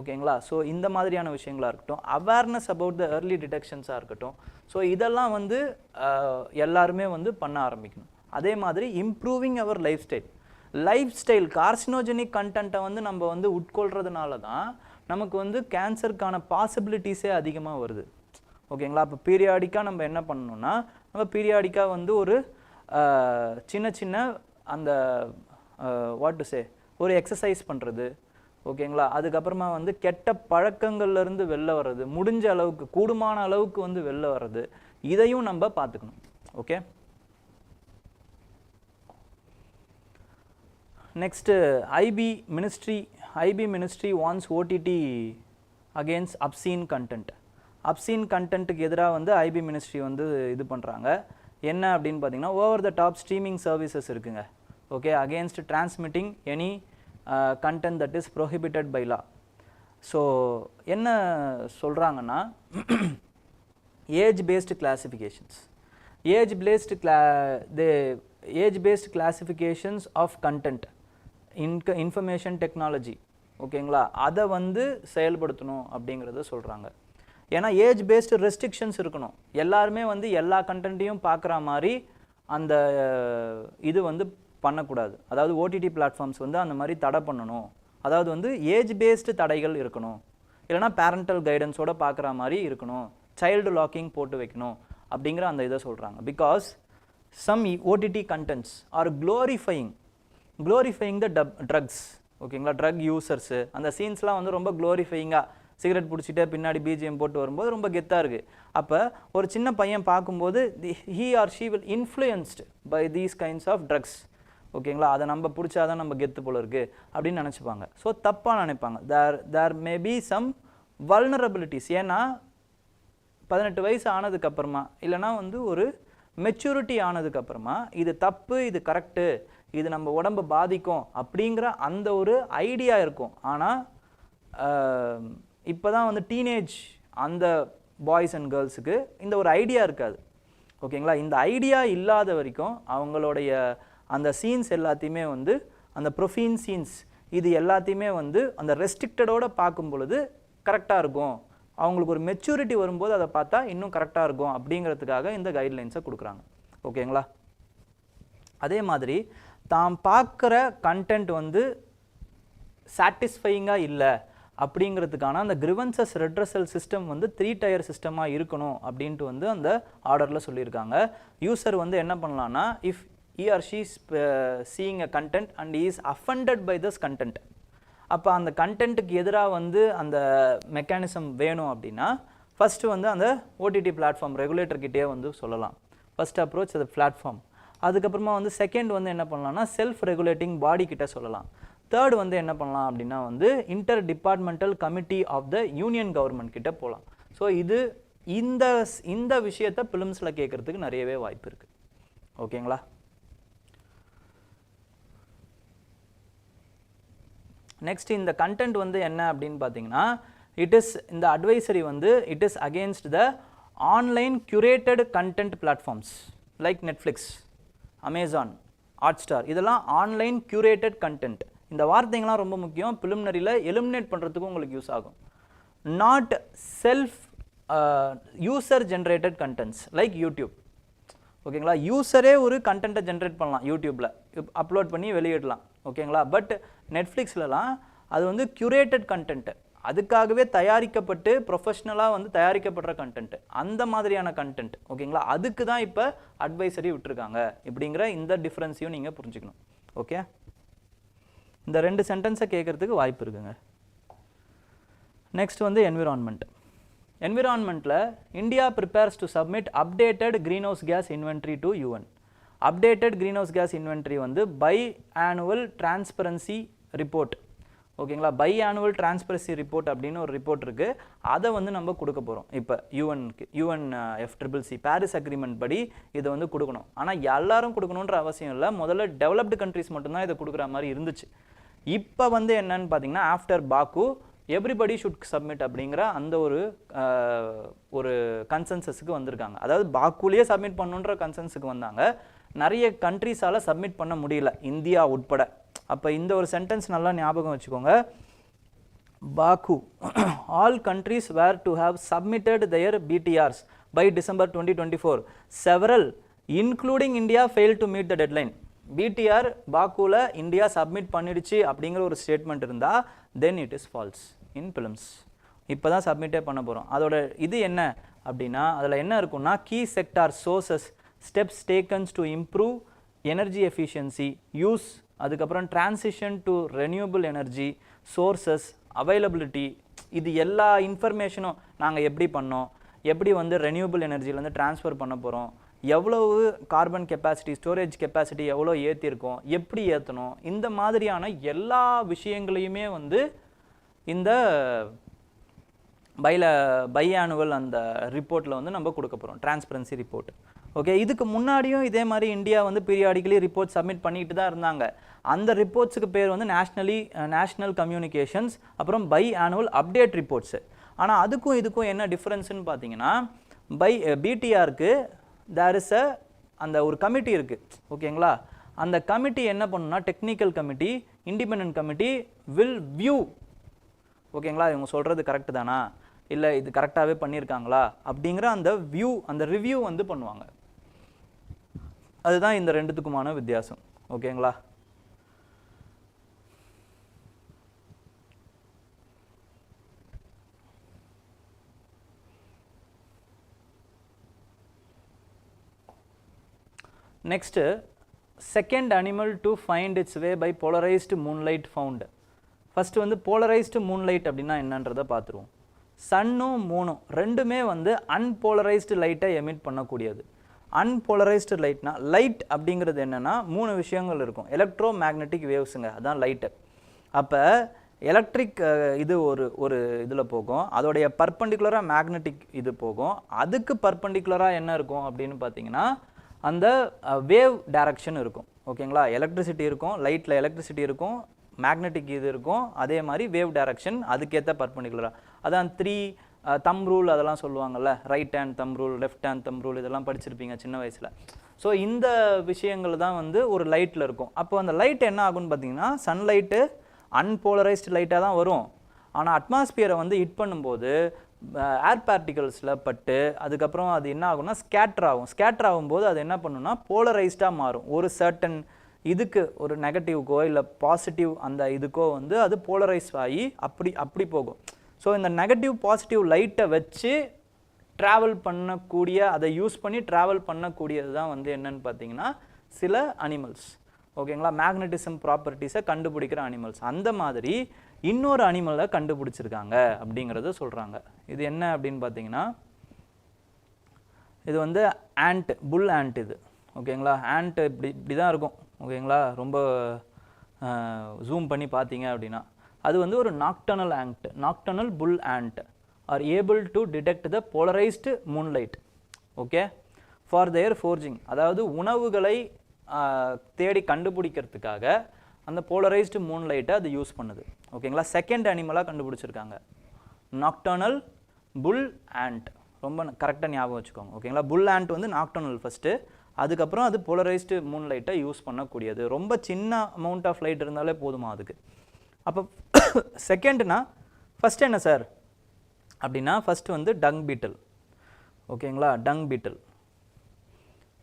ஓகேங்களா? ஸோ இந்த மாதிரியான விஷயங்களாக இருக்கட்டும், அவேர்னஸ் அபவுட் த ஏர்லி டிடெக்ஷன்ஸாக இருக்கட்டும், ஸோ இதெல்லாம் வந்து எல்லாருமே வந்து பண்ண ஆரம்பிக்கணும். அதே மாதிரி improving our lifestyle carcinogenic கண்டென்ட்டை வந்து நம்ம வந்து உட்கொள்கிறதுனால தான் நமக்கு வந்து கேன்சருக்கான பாசிபிலிட்டிஸே அதிகமாக வருது. ஓகேங்களா? அப்போ பீரியாடிக்காக நம்ம என்ன பண்ணணும்னா, நம்ம பீரியாடிக்காக வந்து ஒரு சின்ன அந்த வாட் டு சே ஒரு எக்ஸசைஸ் பண்ணுறது. ஓகேங்களா? அதுக்கப்புறமா வந்து கெட்ட பழக்கங்கள்லேருந்து வெளில வர்றது, முடிஞ்ச அளவுக்கு கூடுமான அளவுக்கு வந்து வெளில வர்றது, இதையும் நம்ம பார்த்துக்கணும். Okay, next IP ministry warns OTT against obscene content. Obscene கண்டென்ட்டுக்கு எதிராக வந்து ஐபி மினிஸ்ட்ரி வந்து இது பண்ணுறாங்க. என்ன அப்படின்னு பார்த்தீங்கன்னா, over the top streaming services இருக்குங்க. Okay, against transmitting any content that is prohibited by law. So என்ன சொல்கிறாங்கன்னா, age based classifications, age based classifications of content information technology. ஓகேங்களா? அதை வந்து செயல்படுத்தணும் அப்படிங்கிறத சொல்கிறாங்க. ஏன்னா ஏஜ் பேஸ்டு ரெஸ்ட்ரிக்ஷன்ஸ் இருக்கணும். எல்லாருமே வந்து எல்லா கண்டென்ட்டையும் பார்க்குற மாதிரி அந்த இது வந்து பண்ணக்கூடாது. அதாவது ஓடிடி பிளாட்ஃபார்ம்ஸ் வந்து அந்த மாதிரி தடை பண்ணணும். அதாவது வந்து ஏஜ் பேஸ்டு தடைகள் இருக்கணும், இல்லைனா பேரண்டல் கைடன்ஸோட பார்க்குற மாதிரி இருக்கணும், சைல்டு லாக்கிங் போட்டு வைக்கணும் அப்படிங்கிற அந்த இதை சொல்கிறாங்க. Because some OTT contents are glorifying the drugs. ஓகேங்களா? ட்ரக் யூசர்ஸு அந்த சீன்ஸ்லாம் வந்து ரொம்ப க்ளோரிஃபையிங்காக சிகரெட் பிடிச்சிட்டு பின்னாடி பிஜிஎம் போட்டு வரும்போது ரொம்ப கெத்தாக இருக்குது. அப்போ ஒரு சின்ன பையன் பார்க்கும்போது he or she will influenced by these kinds of drugs. ஓகேங்களா? அதை நம்ம பிடிச்சாதான் நம்ம கெத்து போல இருக்குது அப்படின்னு நினச்சிப்பாங்க. ஸோ தப்பாக நினைப்பாங்க. தேர் மே பி சம் வல்னரபிலிட்டிஸ். ஏன்னா 18 வயசு ஆனதுக்கப்புறமா இல்லைனா வந்து ஒரு மெச்சூரிட்டி ஆனதுக்கப்புறமா இது தப்பு, இது கரெக்டு, இது நம்ம உடம்பை பாதிக்கும் அப்படிங்கிற அந்த ஒரு ஐடியா இருக்கும். ஆனால் இப்போ தான் வந்து டீனேஜ் அந்த பாய்ஸ் அண்ட் கேர்ள்ஸுக்கு இந்த ஒரு ஐடியா இருக்காது. ஓகேங்களா? இந்த ஐடியா இல்லாத வரைக்கும் அவங்களுடைய அந்த சீன்ஸ் எல்லாத்தையுமே வந்து அந்த ப்ரொஃபீன் சீன்ஸ் இது எல்லாத்தையுமே வந்து அந்த ரெஸ்ட்ரிக்டடோடு பார்க்கும் பொழுது கரெக்டாக இருக்கும். அவங்களுக்கு ஒரு மெச்சூரிட்டி வரும்போது அதை பார்த்தா இன்னும் கரெக்டாக இருக்கும் அப்படிங்கிறதுக்காக இந்த கைட்லைன்ஸை கொடுக்குறாங்க. ஓகேங்களா? அதே மாதிரி தாம் பார்க்குற கண்டென்ட் வந்து சாட்டிஸ்ஃபையிங்காக இல்லை அப்படிங்கிறதுக்கான அந்த கிரிவன்சஸ் ரெட்ரஸல் சிஸ்டம் வந்து 3 டயர் சிஸ்டமாக இருக்கணும் அப்படின்ட்டு வந்து அந்த ஆர்டரில் சொல்லியிருக்காங்க. யூசர் வந்து என்ன பண்ணலான்னா, if he or she is seeing a content and he is offended by this content, அப்போ அந்த கண்டென்ட்டுக்கு எதிராக வந்து அந்த மெக்கானிசம் வேணும் அப்படின்னா ஃபஸ்ட்டு வந்து அந்த ஓடிடி பிளாட்ஃபார்ம் ரெகுலேட்டர்கிட்டே வந்து சொல்லலாம். ஃபஸ்ட் அப்ரோச் அது பிளாட்ஃபார்ம். அதுக்கப்புறமா வந்து செகண்ட் வந்து என்ன பண்ணலாம்னா செல்ஃப் ரெகுலேட்டிங் பாடி கிட்ட சொல்லலாம். தேர்ட் வந்து என்ன பண்ணலாம் அப்படின்னா வந்து inter departmental committee of the union government கிட்ட போகலாம். ஸோ இது இந்த விஷயத்தை பிலிம்ஸில் கேட்குறதுக்கு நிறையவே வாய்ப்பு இருக்குது. ஓகேங்களா? நெக்ஸ்ட் இந்த கண்டென்ட் வந்து என்ன அப்படின்னு பார்த்தீங்கன்னா, இட் இஸ் இந்த அட்வைசரி வந்து it is against the Online curated content platforms like Netflix, Amazon, Hotstar இதெல்லாம் ஆன்லைன் curated content. இந்த வார்த்தைங்களாம் ரொம்ப முக்கியம். preliminary-ல eliminate பண்றதுக்கு உங்களுக்கு யூஸ் ஆகும். Not self user generated contents like YouTube. ஓகேங்களா, யூசரே ஒரு கண்டென்ட்டை ஜென்ரேட் பண்ணலாம் யூடியூப்ல, அப்லோட் பண்ணி வெளியிடலாம். ஓகேங்களா, பட் நெட்ஃப்ளிக்ஸ்லலாம் அது வந்து கியூரேட்டட் கண்டென்ட், அதுக்காகவே தயாரிக்கப்பட்டு ப்ரொஃபஷ்னலாக வந்து தயாரிக்கப்படுற கண்டென்ட், அந்த மாதிரியான கண்டென்ட். ஓகேங்களா, அதுக்கு தான் இப்போ அட்வைசரி விட்டுருக்காங்க. இப்படிங்கிற இந்த டிஃப்ரென்ஸையும் நீங்கள் புரிஞ்சுக்கணும். ஓகே, இந்த 2 சென்டென்ஸை கேட்குறதுக்கு வாய்ப்பு இருக்குங்க. நெக்ஸ்ட் வந்து என்விரான்மெண்ட். என்விரான்மெண்ட்டில் India prepares to submit updated green house gas inventory to UN. Updated green house gas inventory வந்து பை ஆனுவல் டிரான்ஸ்பரன்சி ரிப்போர்ட். ஓகேங்களா, பை ஆனுவல் டிரான்ஸ்பரன்சி ரிப்போர்ட் அப்படின்னு ஒரு ரிப்போர்ட் இருக்குது. அதை வந்து நம்ம கொடுக்க போகிறோம் இப்போ யூஎன்க்கு. UNFCCC பாரிஸ் அக்ரிமெண்ட் படி இதை வந்து கொடுக்கணும். ஆனால் எல்லாரும் கொடுக்கணுன்ற அவசியம் இல்லை. முதல்ல டெவலப்டு கண்ட்ரிஸ் மட்டும்தான் இதை கொடுக்குற மாதிரி இருந்துச்சு. இப்போ வந்து என்னன்னு பார்த்தீங்கன்னா, ஆஃப்டர் பாக்கு எவ்ரிபடி ஷுட் சப்மிட் அப்படிங்கிற அந்த ஒரு கன்சென்சஸுக்கு வந்திருக்காங்க. அதாவது பாக்குலேயே சப்மிட் பண்ணுன்ற கன்சென்ஸுக்கு வந்தாங்க. நிறைய கண்ட்ரிஸால் சப்மிட் பண்ண முடியல, இந்தியா உட்பட. அப்போ இந்த ஒரு சென்டென்ஸ் நல்லா ஞாபகம் வச்சுக்கோங்க. பாக்கு all countries where to have submitted their BTRs by December 2024. Several including India failed to meet the deadline. BTR பாக்குல இந்தியா சப்மிட் பண்ணிடுச்சு அப்படிங்கிற ஒரு ஸ்டேட்மெண்ட் இருந்தால் then it is false in prelims. இப்போ தான் சப்மிட்டே பண்ண போகிறோம். அதோட இது என்ன அப்படின்னா, அதில் என்ன இருக்குன்னா, key sector sources steps takens to improve energy efficiency use, அதுக்கப்புறம் transition to renewable energy sources, availability, இது எல்லா இன்ஃபர்மேஷனும் நாங்கள் எப்படி பண்ணோம், எப்படி வந்து ரெனியூபிள் எனர்ஜிலேருந்து ட்ரான்ஸ்ஃபர் பண்ண போகிறோம், எவ்வளவு கார்பன் கெப்பாசிட்டி, ஸ்டோரேஜ் கெப்பாசிட்டி எவ்வளோ ஏற்றிருக்கோம், எப்படி ஏற்றணும், இந்த மாதிரியான எல்லா விஷயங்களையுமே வந்து இந்த பை ஆனுவல் அந்த ரிப்போர்ட்டில் வந்து நம்ம கொடுக்க போகிறோம், டிரான்ஸ்பரன்சி ரிப்போர்ட். ஓகே, இதுக்கு முன்னாடியும் இதே மாதிரி இந்தியா வந்து பீரியாடிக்கலி ரிப்போர்ட் சப்மிட் பண்ணிட்டு தான் இருந்தாங்க. அந்த ரிப்போர்ட்ஸுக்கு பேர் வந்து நேஷ்னல் கம்யூனிகேஷன்ஸ், அப்புறம் பை ஆனுவல் அப்டேட் ரிப்போர்ட்ஸு. ஆனால் அதுக்கும் இதுக்கும் என்ன டிஃப்ரென்ஸ்னு பார்த்தீங்கன்னா, பிடிஆருக்கு தேர் இஸ் அந்த ஒரு கமிட்டி இருக்குது. ஓகேங்களா, அந்த கமிட்டி என்ன பண்ணுன்னா, technical committee, independent committee will view. ஓகேங்களா, இவங்க சொல்கிறது கரெக்டு தானா, இல்லை இது கரெக்டாகவே பண்ணியிருக்காங்களா அப்படிங்கிற அந்த வியூ, அந்த ரிவ்யூ வந்து பண்ணுவாங்க. அதுதான் இந்த ரெண்டுத்துக்குமான வித்தியாசம். ஓகேங்களா, next, second animal to find its way by polarized moonlight found. first வந்து polarized moonlight அப்படின்னா என்னன்றதை பார்த்துருவோம். சன்னும் மூணும் ரெண்டுமே வந்து அன்போலரைஸ்டு லைட்டை எமிட் பண்ணக்கூடியது. அன்போலரைஸ்டு லைட்னா, லைட் அப்படிங்கிறது என்னென்னா 3 விஷயங்கள் இருக்கும். எலக்ட்ரோ மேக்னெட்டிக் வேவ்ஸுங்க, அதுதான் லைட்டு. அப்போ எலக்ட்ரிக் இது ஒரு இதில் போகும், அதோடைய பர்பண்டிகுலராக மேக்னெட்டிக் இது போகும். அதுக்கு பர்பண்டிகுலராக என்ன இருக்கும் அப்படின்னு பார்த்தீங்கன்னா, அந்த வேவ் டைரக்ஷன் இருக்கும். ஓகேங்களா, எலக்ட்ரிசிட்டி இருக்கும், லைட்டில் எலக்ட்ரிசிட்டி இருக்கும், மேக்னெட்டிக் இது இருக்கும், அதே மாதிரி வேவ் டைரக்ஷன் அதுக்கேற்ற பர்பண்டிகுலராக. அதான் 3 தம் ரூல் அதெல்லாம் சொல்லுவாங்கள்ல, ரைட் ஹேண்ட் தம் ரூல், லெஃப்ட் ஹேண்ட் தம் ரூல், இதெல்லாம் படிச்சிருப்பீங்க சின்ன வயசில். ஸோ இந்த விஷயங்கள் தான் வந்து ஒரு லைட்டில் இருக்கும். அப்போ அந்த லைட் என்ன ஆகும்னு பார்த்தீங்கன்னா, சன்லைட்டு அன்போலரைஸ்டு லைட்டாக தான் வரும். ஆனால் அட்மாஸ்பியரை வந்து ஹிட் பண்ணும்போது ஏர் பார்ட்டிகல்ஸில் பட்டு அதுக்கப்புறம் அது என்ன ஆகும்னா ஸ்கேட்டர் ஆகும். ஸ்கேட்டர் ஆகும்போது அது என்ன பண்ணுன்னா போலரைஸ்டாக மாறும். ஒரு சர்டன் இதுக்கு ஒரு நெகட்டிவ்க்கோ இல்லை பாசிட்டிவ் அந்த இதுக்கோ வந்து அது போலரைஸ் ஆகி அப்படி போகும். ஸோ இந்த நெகட்டிவ் பாசிட்டிவ் லைட்டை வச்சு ட்ராவல் பண்ணக்கூடிய, அதை யூஸ் பண்ணி ட்ராவல் பண்ணக்கூடியது தான் வந்து என்னன்னு பார்த்தீங்கன்னா சில அனிமல்ஸ். ஓகேங்களா, மேக்னட்டிசம் ப்ராப்பர்ட்டிஸை கண்டுபிடிக்கிற அனிமல்ஸ். அந்த மாதிரி இன்னொரு அனிமலை கண்டுபிடிச்சிருக்காங்க அப்படிங்கிறத சொல்கிறாங்க. இது என்ன அப்படின்னு பார்த்தீங்கன்னா, இது வந்து ஆண்ட், புல் ஆண்ட் இது. ஓகேங்களா, ஆண்ட் இப்படி தான் இருக்கும். ஓகேங்களா, ரொம்ப ஜூம் பண்ணி பார்த்தீங்க அப்படின்னா அது வந்து ஒரு nocturnal ant, nocturnal bull ant are able to detect the polarized moonlight. Okay, for their foraging, அதாவது உணவுகளை தேடி கண்டுபிடிக்கிறதுக்காக அந்த போலரைஸ்டு மூன்லைட்டை அது யூஸ் பண்ணுது. ஓகேங்களா, செகண்ட் அனிமலாக கண்டுபிடிச்சிருக்காங்க நாக்டர்னல் புல் ஆண்ட். ரொம்ப கரெக்டாக ஞாபகம் வச்சுக்கோங்க ஓகேங்களா. புல் ஆண்ட் வந்து நாக்டர்னல் ஃபஸ்ட்டு, அதுக்கப்புறம் அது போலரைஸ்டு மூன்லைட்டை யூஸ் பண்ணக்கூடியது. ரொம்ப சின்ன அமௌண்ட் ஆஃப் லைட் இருந்தாலே போதுமா அதுக்கு. அப்போ செகண்ட்னா ஃபஸ்ட்டு என்ன சார் அப்படின்னா ஃபஸ்ட்டு வந்து டங் பீட்டல் ஓகேங்களா. டங் பீட்டல்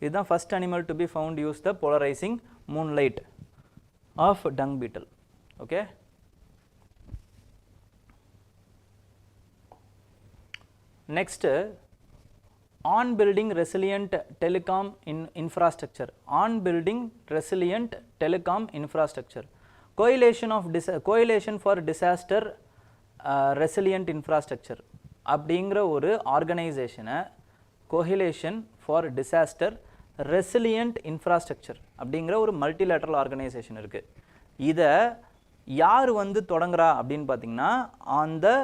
இதுதான் first animal to be found use the polarizing moonlight of dung beetle. Okay, next on building resilient telecom infrastructure. On building resilient telecom infrastructure, coalition for disaster resilient infrastructure அப்படிங்கிற ஒரு ஆர்கனைசேஷனை coalition for disaster resilient infrastructure அப்படிங்கிற ஒரு multilateral organisation இருக்குது. இதை யார் வந்து தொடங்குறா அப்படின்னு பார்த்தீங்கன்னா on the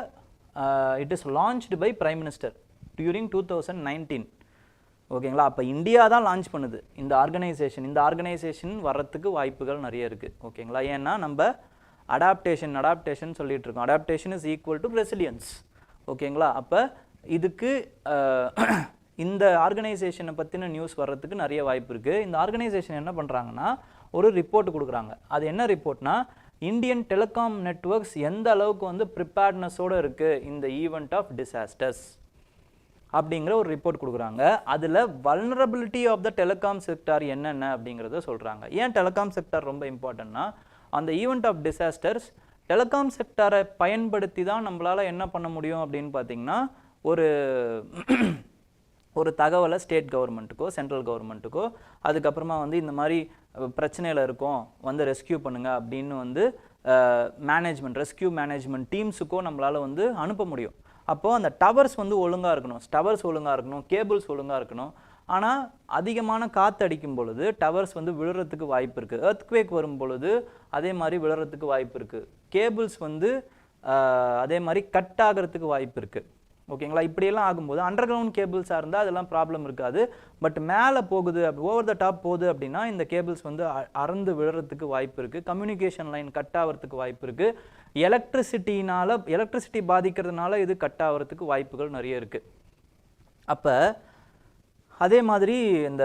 it is launched by Prime Minister during 2019 ஓகேங்களா. அப்போ இந்தியா தான் லான்ச் பண்ணுது இந்த ஆர்கனைசேஷன் வர்றதுக்கு வாய்ப்புகள் நிறைய இருக்குது ஓகேங்களா. ஏன்னா நம்ம அடாப்டேஷன் சொல்லிட்டு இருக்கோம். Adaptation is equal to resilience ஓகேங்களா. அப்போ இதுக்கு இந்த ஆர்கனைசேஷனை பற்றின நியூஸ் வர்றதுக்கு நிறைய வாய்ப்பு இருக்குது. இந்த ஆர்கனைசேஷன் என்ன பண்ணுறாங்கன்னா ஒரு ரிப்போர்ட் கொடுக்குறாங்க. அது என்ன ரிப்போர்ட்னா இந்தியன் டெலிகாம் நெட்வொர்க்ஸ் எந்த அளவுக்கு வந்து ப்ரிப்பேர்ட்னஸோடு இருக்குது இந்த ஈவெண்ட் ஆஃப் டிசாஸ்டர்ஸ் அப்படிங்கிற ஒரு ரிப்போர்ட் கொடுக்குறாங்க. அதில் vulnerability of the telecom sector என்னென்ன அப்படிங்கிறத சொல்கிறாங்க. ஏன் டெலிகாம் செக்டார் ரொம்ப இம்பார்ட்டன்ட்னா அந்த ஈவெண்ட் ஆஃப் டிசாஸ்டர்ஸ் டெலிகாம் செக்டாரை பயன்படுத்தி தான் நம்மளால் என்ன பண்ண முடியும் அப்படின்னு பார்த்தீங்கன்னா ஒரு தகவலை ஸ்டேட் கவர்மெண்ட்டுக்கோ சென்ட்ரல் கவர்மெண்ட்டுக்கோ அதுக்கப்புறமா வந்து இந்த மாதிரி பிரச்சனையில் இருக்கும் வந்து ரெஸ்கியூ பண்ணுங்க அப்படின்னு வந்து ரெஸ்கியூ மேனேஜ்மெண்ட் டீம்ஸுக்கோ நம்மளால் வந்து அனுப்ப முடியும். அப்போது அந்த டவர்ஸ் வந்து ஒழுங்காக இருக்கணும், கேபிள்ஸ் ஒழுங்காக இருக்கணும். ஆனால் அதிகமான காற்று அடிக்கும் பொழுது டவர்ஸ் வந்து விழுறதுக்கு வாய்ப்பு இருக்குது. எர்த்குவேக் வரும் பொழுது அதே மாதிரி விழுறதுக்கு வாய்ப்பு இருக்குது. கேபிள்ஸ் வந்து அதே மாதிரி கட் ஆகிறதுக்கு வாய்ப்பு இருக்குது ஓகேங்களா. இப்படியெல்லாம் ஆகும்போது அண்டர் கிரவுண்ட் கேபிள்ஸாக இருந்தால் அதெல்லாம் ப்ராப்ளம் இருக்காது. பட் மேலே போகுது ஓவர் த டாப் போகுது அப்படின்னா இந்த கேபிள்ஸ் வந்து அறந்து விழுறதுக்கு வாய்ப்பு இருக்குது. கம்யூனிகேஷன் லைன் கட் ஆகிறதுக்கு வாய்ப்பு இருக்குது. எலக்ட்ரிசிட்டி பாதிக்கிறதுனால இது கட் ஆகிறதுக்கு வாய்ப்புகள் நிறைய இருக்குது. அப்போ அதே மாதிரி இந்த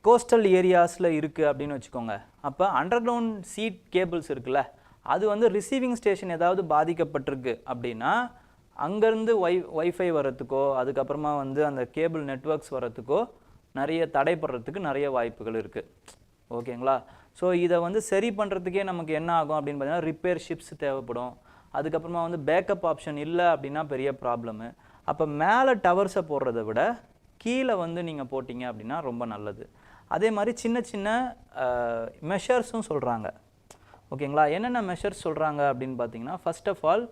கோஸ்டல் ஏரியாஸில் இருக்குது அப்படின்னு வச்சுக்கோங்க. அப்போ அண்டர் கிரவுண்ட் சீட் கேபிள்ஸ் இருக்குல்ல, அது வந்து ரிசீவிங் ஸ்டேஷன் ஏதாவது பாதிக்கப்பட்டிருக்கு அப்படின்னா அங்கேருந்து வைஃபை வரத்துக்கோ அதுக்கப்புறமா வந்து அந்த கேபிள் நெட்வொர்க்ஸ் வரத்துக்கோ நிறைய தடைப்படுறதுக்கு நிறைய வாய்ப்புகள் இருக்குது ஓகேங்களா. ஸோ இதை வந்து சரி பண்ணுறதுக்கே நமக்கு என்ன ஆகும் அப்படின்னு பார்த்தீங்கன்னா ரிப்பேர் ஷிப்ஸ் தேவைப்படும். அதுக்கப்புறமா வந்து பேக்கப் ஆப்ஷன் இல்லை அப்படின்னா பெரிய ப்ராப்ளமு. அப்போ மேலே டவர்ஸை போடுறத விட கீழே வந்து நீங்கள் போட்டிங்க அப்படின்னா ரொம்ப நல்லது. அதே மாதிரி சின்ன சின்ன மெஷர்ஸும் சொல்கிறாங்க ஓகேங்களா. என்னென்ன மெஷர்ஸ் சொல்கிறாங்க அப்படின்னு பார்த்தீங்கன்னா ஃபர்ஸ்ட் ஆஃப் ஆல்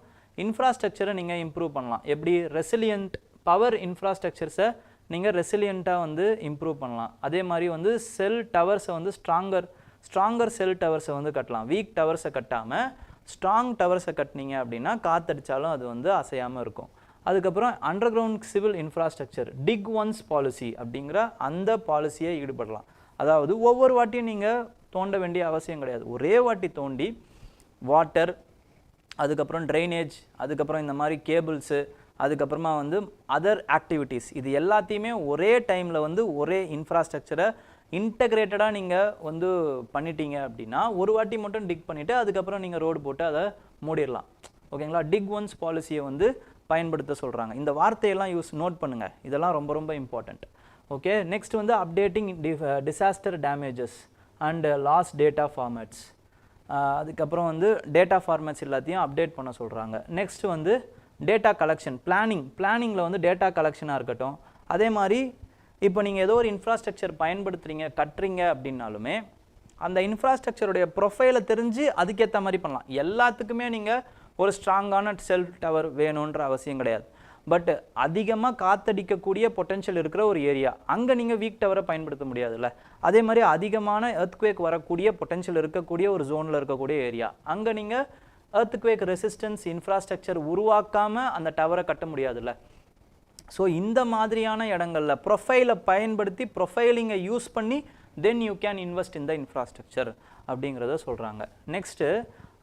இன்ஃப்ராஸ்ட்ரக்சரை நீங்கள் இம்ப்ரூவ் பண்ணலாம். எப்படி ரெசிலியன்ட் பவர் இன்ஃப்ராஸ்ட்ரக்சர்ஸை நீங்கள் ரெசிலியண்ட்டாக வந்து இம்ப்ரூவ் பண்ணலாம். அதே மாதிரி வந்து செல் டவர்ஸை வந்து ஸ்ட்ராங்கர் செல் டவர்ஸை வந்து கட்டலாம். வீக் டவர்ஸை கட்டாமல் ஸ்ட்ராங் டவர்ஸை கட்டினீங்க அப்படின்னா காற்றடிச்சாலும் அது வந்து அசையாமல் இருக்கும். அதுக்கப்புறம் underground civil infrastructure dig once policy அப்படிங்கிற அந்த பாலிசியை ஈடுபடலாம். அதாவது ஒவ்வொரு வாட்டியும் நீங்கள் தோண்ட வேண்டிய அவசியம் கிடையாது. ஒரே வாட்டி தோண்டி வாட்டர் அதுக்கப்புறம் ட்ரைனேஜ் அதுக்கப்புறம் இந்த மாதிரி கேபிள்ஸு அதுக்கப்புறமா வந்து அதர் ஆக்டிவிட்டீஸ் இது எல்லாத்தையுமே ஒரே டைமில் வந்து ஒரே இன்ஃப்ராஸ்ட்ரக்சரை இன்டகிரேட்டடாக நீங்கள் வந்து பண்ணிட்டீங்க அப்படின்னா ஒரு வாட்டி மட்டும் டிக் பண்ணிவிட்டு அதுக்கப்புறம் நீங்கள் ரோடு போட்டு அதை மூடிடலாம் ஓகேங்களா. டிக் ஒன்ஸ் பாலிசியை வந்து பயன்படுத்த சொல்கிறாங்க. இந்த வார்த்தையெல்லாம் நோட் பண்ணுங்கள், இதெல்லாம் ரொம்ப ரொம்ப இம்பார்ட்டண்ட் ஓகே. நெக்ஸ்ட் வந்து updating disaster damages and loss data formats. அதுக்கப்புறம் வந்து டேட்டா ஃபார்மேட்ஸ் எல்லாத்தையும் அப்டேட் பண்ண சொல்கிறாங்க. நெக்ஸ்ட் வந்து டேட்டா கலெக்ஷன் பிளானிங்கில் வந்து டேட்டா கலெக்ஷனாக இருக்கட்டும். அதே மாதிரி இப்போ நீங்கள் ஏதோ ஒரு இன்ஃப்ராஸ்ட்ரக்சர் கட்டுறீங்க அப்படின்னாலுமே அந்த இன்ஃப்ராஸ்ட்ரக்சருடைய ப்ரொஃபைலை தெரிஞ்சு அதுக்கேற்ற மாதிரி பண்ணலாம். எல்லாத்துக்குமே நீங்கள் ஒரு ஸ்ட்ராங்கான செல் டவர் வேணுன்ற அவசியம் கிடையாது. பட் அதிகமாக காத்தடிக்கக்கூடிய பொட்டென்ஷியல் இருக்கிற ஒரு ஏரியா அங்கே நீங்கள் வீக் டவரை பயன்படுத்த முடியாதுல்ல. அதே மாதிரி அதிகமான எர்த்குவேக் வரக்கூடிய பொட்டென்ஷியல் இருக்கக்கூடிய ஒரு ஜோனில் இருக்கக்கூடிய ஏரியா அங்கே நீங்கள் எர்த்குவேக் ரெசிஸ்டன்ஸ் இன்ஃப்ராஸ்ட்ரக்சர் உருவாக்காமல் அந்த டவரை கட்ட முடியாதுல்ல. ஸோ இந்த மாதிரியான இடங்களில் ப்ரொஃபைலை பயன்படுத்தி ப்ரொஃபைலிங்கை யூஸ் பண்ணி then you can invest in the infrastructure அப்படிங்கிறத சொல்கிறாங்க. நெக்ஸ்ட்டு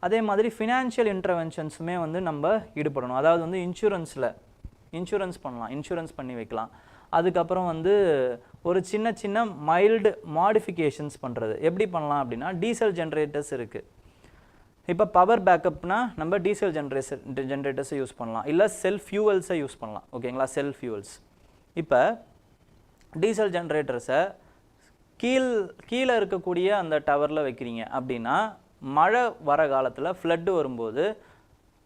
அதே மாதிரி ஃபினான்ஷியல் இன்டர்வென்ஷன்ஸுமே வந்து நம்ம ஈடுபடணும். அதாவது வந்து இன்சூரன்ஸில் இன்சூரன்ஸ் பண்ணலாம், இன்சூரன்ஸ் பண்ணி வைக்கலாம். அதுக்கப்புறம் வந்து ஒரு சின்ன சின்ன மைல்டு மாடிஃபிகேஷன்ஸ் பண்ணுறது எப்படி பண்ணலாம் அப்படின்னா, டீசல் ஜென்ரேட்டர்ஸ் இருக்குது. இப்போ பவர் பேக்கப்னா நம்ம டீசல் ஜென்ரேட்டர்ஸை யூஸ் பண்ணலாம், இல்லை செல்ஃப் ஃபியூவல்ஸை யூஸ் பண்ணலாம். ஓகேங்களா, செல்ஃப் ஃபியூவல்ஸ். இப்போ டீசல் ஜென்ரேட்டர்ஸை கீழே இருக்கக்கூடிய அந்த டவரில் வைக்கிறீங்க அப்படின்னா, மழை வர காலத்தில் ஃப்ளட்டு வரும்போது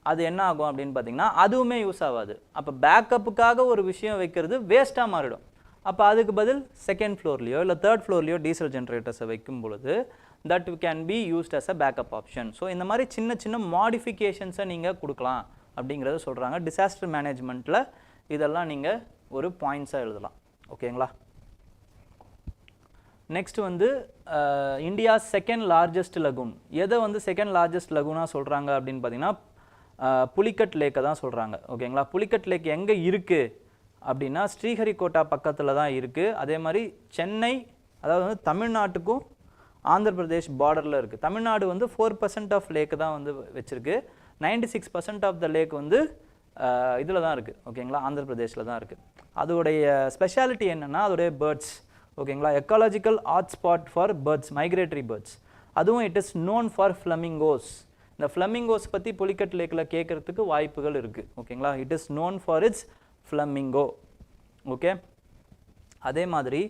அது என்ன ஆகும் அப்படின்னு பார்த்தீங்கன்னா, அதுவுமே யூஸ் ஆகாது. அப்போ பேக்கப்புக்காக ஒரு விஷயம் வைக்கிறது வேஸ்ட்டாக மாறிடும். அப்போ அதுக்கு பதில் செகண்ட் ஃப்ளோர்லையோ இல்லை தேர்ட் ஃப்ளோர்லையோ டீசல் ஜென்ரேட்டர்ஸை வைக்கும் பொழுது that can be used as a backup option. So இந்த மாதிரி சின்ன சின்ன மாடிஃபிகேஷன்ஸை நீங்கள் கொடுக்கலாம் அப்படிங்கிறத சொல்கிறாங்க. டிசாஸ்டர் மேனேஜ்மெண்ட்டில் இதெல்லாம் நீங்கள் ஒரு பாயிண்ட்ஸாக எழுதலாம். ஓகேங்களா. நெக்ஸ்ட் வந்து இந்தியா செகண்ட் லார்ஜஸ்ட் லகூன். எதை வந்து செகண்ட் லார்ஜஸ்ட் லகூனாக சொல்கிறாங்க அப்படின்னு பார்த்தீங்கன்னா, புலிகட் லேக்கை தான் சொல்கிறாங்க. ஓகேங்களா. புலிகட் லேக் எங்கே இருக்குது அப்படின்னா, ஸ்ரீஹரிகோட்டா பக்கத்தில் தான் இருக்குது. அதே மாதிரி சென்னை, அதாவது வந்து தமிழ்நாட்டுக்கும் ஆந்திர பிரதேஷ் பார்டரில் இருக்குது. தமிழ்நாடு வந்து 4% ஆஃப் லேக்கு தான் வந்து வச்சுருக்கு. 96% ஆஃப் த லேக் வந்து இதில் தான் இருக்குது. ஓகேங்களா, ஆந்திர பிரதேஷில் தான் இருக்குது. அதோடைய ஸ்பெஷாலிட்டி என்னென்னா, அதோடைய பேர்ட்ஸ். ஓகேங்களா, ecological hotspot for birds, migratory birds. அதுவும் it is known for flamingos. இந்த ஃப்ளமிங்கோஸ் பற்றி புலிகட் லேக்கில் கேட்குறதுக்கு வாய்ப்புகள் இருக்குது. ஓகேங்களா, it is known for its flamingo. Okay, அதே மாதிரி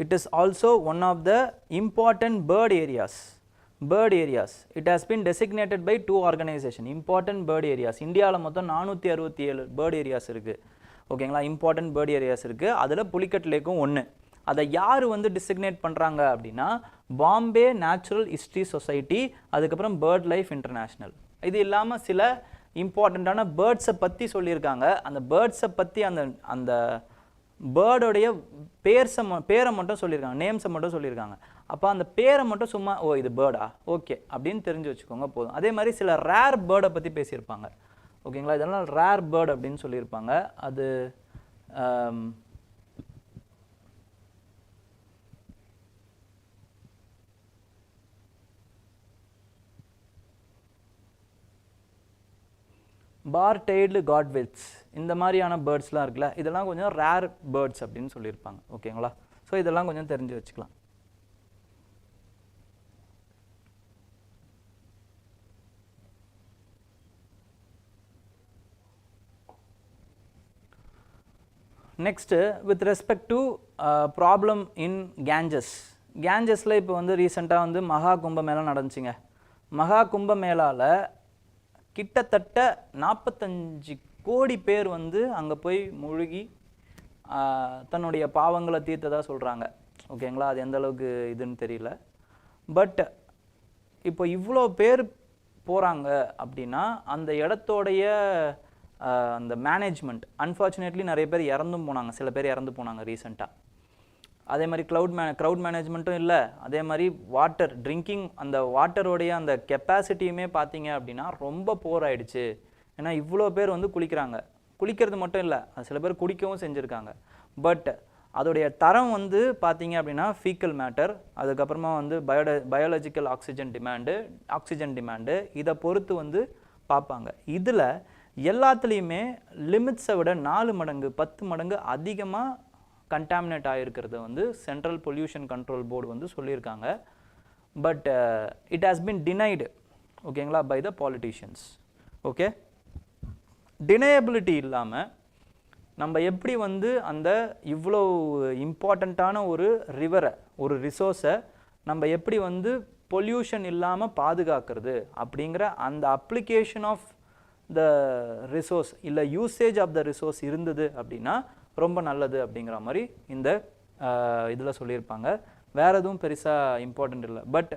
it is also one of the important bird areas. It has been designated by 2 organizations. Important bird areas. இந்தியாவில் மொத்தம் 467 bird areas இருக்குது. ஓகேங்களா, important bird areas இருக்குது. அதில் புலிகட் லேக்கும் ஒன்று. அதை யார் வந்து டிசிக்னேட் பண்ணுறாங்க அப்படின்னா, பாம்பே நேச்சுரல் ஹிஸ்ட்ரி சொசைட்டி, அதுக்கப்புறம் பேர்ட் லைஃப் இன்டர்நேஷ்னல். இது இல்லாமல் சில இம்பார்ட்டண்ட்டான பேர்ட்ஸை பற்றி சொல்லியிருக்காங்க. அந்த பேர்ட்ஸை பற்றி அந்த பேர்டோடைய பேரை மட்டும் சொல்லியிருக்காங்க, நேம்ஸை மட்டும் சொல்லியிருக்காங்க. அப்போ அந்த பேரை மட்டும் சும்மா ஓ இது பேர்டா ஓகே அப்படின்னு தெரிஞ்சு வச்சுக்கோங்க போதும். அதே மாதிரி சில ரேர் பேர்டை பற்றி பேசியிருப்பாங்க. ஓகேங்களா, இதெல்லாம் ரேர் பேர்ட் அப்படின்னு சொல்லியிருப்பாங்க. அது பார்-டெய்ல்டு காட்வில்ஸ், இந்த மாதிரியான பேர்ட்ஸ்லாம் இருக்குல்ல, இதெல்லாம் கொஞ்சம் ரேர் பேர்ட்ஸ் அப்படின்னு சொல்லியிருப்பாங்க. ஓகேங்களா, ஸோ இதெல்லாம் கொஞ்சம் தெரிஞ்சு வச்சுக்கலாம். Next with respect to problem in கேஞ்சஸில் இப்போ வந்து ரீசெண்டாக வந்து மகா கும்பமேளா நடந்துச்சுங்க. மகா கும்பமேளாவில் கிட்டத்தட்ட 45 கோடி பேர் வந்து அங்கே போய் முழுகி தன்னுடைய பாவங்களை தீர்த்ததாக சொல்கிறாங்க. ஓகேங்களா, அது எந்த அளவுக்கு இதுன்னு தெரியல. பட் இப்போ இவ்வளோ பேர் போகிறாங்க அப்படின்னா அந்த இடத்தோடைய அந்த மேனேஜ்மெண்ட், அன்ஃபார்ச்சுனேட்லி நிறைய பேர் இறந்தும் போனாங்க, சில பேர் இறந்து போனாங்க ரீசெண்டாக. அதே மாதிரி க்ரௌட் மேனேஜ்மெண்ட்டும் இல்லை. அதே மாதிரி வாட்டர் ட்ரிங்கிங், அந்த வாட்டரோடைய அந்த கெப்பாசிட்டியுமே பார்த்தீங்க அப்படின்னா ரொம்ப போர் ஆயிடுச்சு. ஏன்னா இவ்வளோ பேர் வந்து குளிக்கிறது மட்டும் இல்லை, அது சில பேர் குடிக்கவும் செஞ்சுருக்காங்க. பட் அதோடைய தரம் வந்து பார்த்தீங்க அப்படின்னா ஃபீக்கல் மேட்டர், அதுக்கப்புறமா வந்து பயாலஜிக்கல் ஆக்சிஜன் டிமாண்டு இதை பொறுத்து வந்து பார்ப்பாங்க. இதில் எல்லாத்துலேயுமே லிமிட்ஸை விட 4 மடங்கு 10 மடங்கு அதிகமாக கண்டாமினேட் ஆகிருக்கிறத வந்து சென்ட்ரல் பொல்யூஷன் கண்ட்ரோல் போர்டு வந்து சொல்லியிருக்காங்க. But it has been denied. ஓகேங்களா, பை த பாலிட்டிஷியன்ஸ். ஓகே, டினையபிலிட்டி இல்லாமல் நம்ம எப்படி வந்து அந்த இவ்வளோ இம்பார்ட்டண்ட்டான ஒரு ரிவரை, ஒரு ரிசோர்ஸை நம்ம எப்படி வந்து பொல்யூஷன் இல்லாமல் பாதுகாக்கிறது அப்படிங்கிற அந்த அப்ளிகேஷன் ஆஃப் த ரிசோர்ஸ் இல்லை யூசேஜ் ஆஃப் த ரிசோர்ஸ் இருந்தது அப்படின்னா ரொம்ப நல்லது அப்படிங்கிற மாதிரி இந்த இதில் சொல்லியிருப்பாங்க. வேறு எதுவும் பெருசாக இம்பார்ட்டண்ட் இல்லை. பட்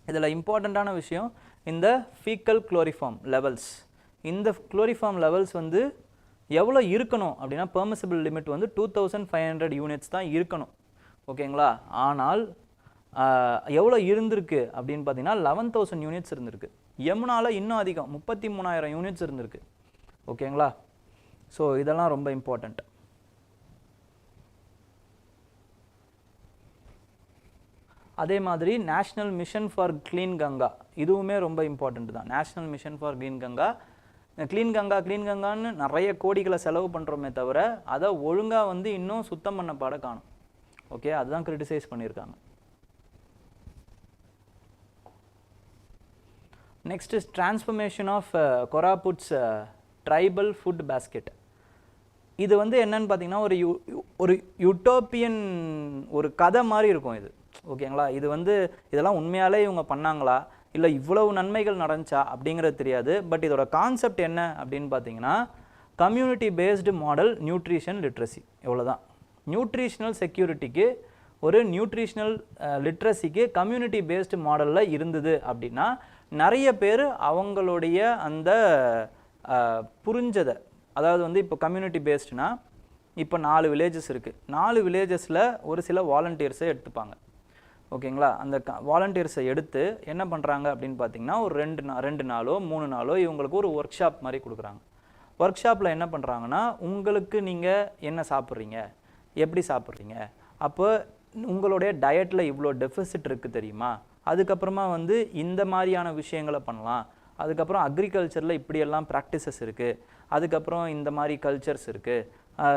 இதில் இம்பார்ட்டண்ட்டான விஷயம் இந்த ஃபீக்கல் குளோரிஃபார்ம் லெவல்ஸ். இந்த குளோரிஃபார்ம் லெவல்ஸ் வந்து எவ்வளோ இருக்கணும் அப்படின்னா, பெர்மிசிபிள் லிமிட் வந்து 2500 யூனிட்ஸ் தான் இருக்கணும். ஓகேங்களா, ஆனால் எவ்வளோ இருந்திருக்கு அப்படின்னு பார்த்தீங்கன்னா 11,000 யூனிட்ஸ் இருந்திருக்கு. யமுனாவில் இன்னும் அதிகம் 33,000 யூனிட்ஸ் இருந்திருக்கு. ஓகேங்களா, ஸோ இதெல்லாம் ரொம்ப இம்பார்ட்டண்ட். அதே மாதிரி national mission for clean Ganga, இதுவுமே ரொம்ப இம்பார்ட்டண்ட் தான். National mission for clean Ganga, clean கங்கான்னு நிறைய கோடிகளை செலவு பண்ணுறோமே தவிர அதை ஒழுங்காக வந்து இன்னும் சுத்தம் பண்ண பாட காணும். ஓகே, அதுதான் கிரிட்டிசைஸ் பண்ணியிருக்காங்க. Next is transformation of Koraput's tribal food basket. இது வந்து என்னன்னு பார்த்தீங்கன்னா ஒரு யூட்டோப்பியன் ஒரு கதை மாதிரி இருக்கும் இது. ஓகேங்களா, இது வந்து இதெல்லாம் உண்மையாலே இவங்க பண்ணாங்களா இல்லை இவ்வளவு நன்மைகள் நடந்துச்சா அப்படிங்கிறது தெரியாது. பட் இதோட கான்செப்ட் என்ன அப்படின்னு பார்த்தீங்கன்னா community based model nutrition literacy, இவ்வளோதான். நியூட்ரிஷனல் செக்யூரிட்டிக்கு ஒரு நியூட்ரிஷனல் லிட்ரஸிக்கு கம்யூனிட்டி பேஸ்டு மாடலில் இருந்தது அப்படின்னா நிறைய பேர் அவங்களுடைய அந்த புரிஞ்சதை, அதாவது வந்து இப்போ கம்யூனிட்டி பேஸ்டுனா இப்போ 4 வில்லேஜஸ் இருக்குது, 4 வில்லேஜஸில் ஒரு சில வாலண்டியர்ஸை எடுத்துப்பாங்க. ஓகேங்களா, அந்த வாலண்டியர்ஸை எடுத்து என்ன பண்ணுறாங்க அப்படின்னு பார்த்தீங்கன்னா ஒரு 2 நாளோ 3 நாளோ இவங்களுக்கு ஒரு ஒர்க் ஷாப் மாதிரி கொடுக்குறாங்க. ஒர்க் ஷாப்பில் என்ன பண்ணுறாங்கன்னா உங்களுக்கு நீங்கள் என்ன சாப்பிட்றீங்க, எப்படி சாப்பிட்றீங்க, அப்போ உங்களுடைய டயட்டில் இவ்வளோ டெஃபிசிட் இருக்குது தெரியுமா, அதுக்கப்புறமா வந்து இந்த மாதிரியான விஷயங்களை பண்ணலாம், அதுக்கப்புறம் அக்ரிகல்ச்சரில் இப்படியெல்லாம் ப்ராக்டிசஸ் இருக்குது, அதுக்கப்புறம் இந்த மாதிரி கல்ச்சர்ஸ் இருக்குது.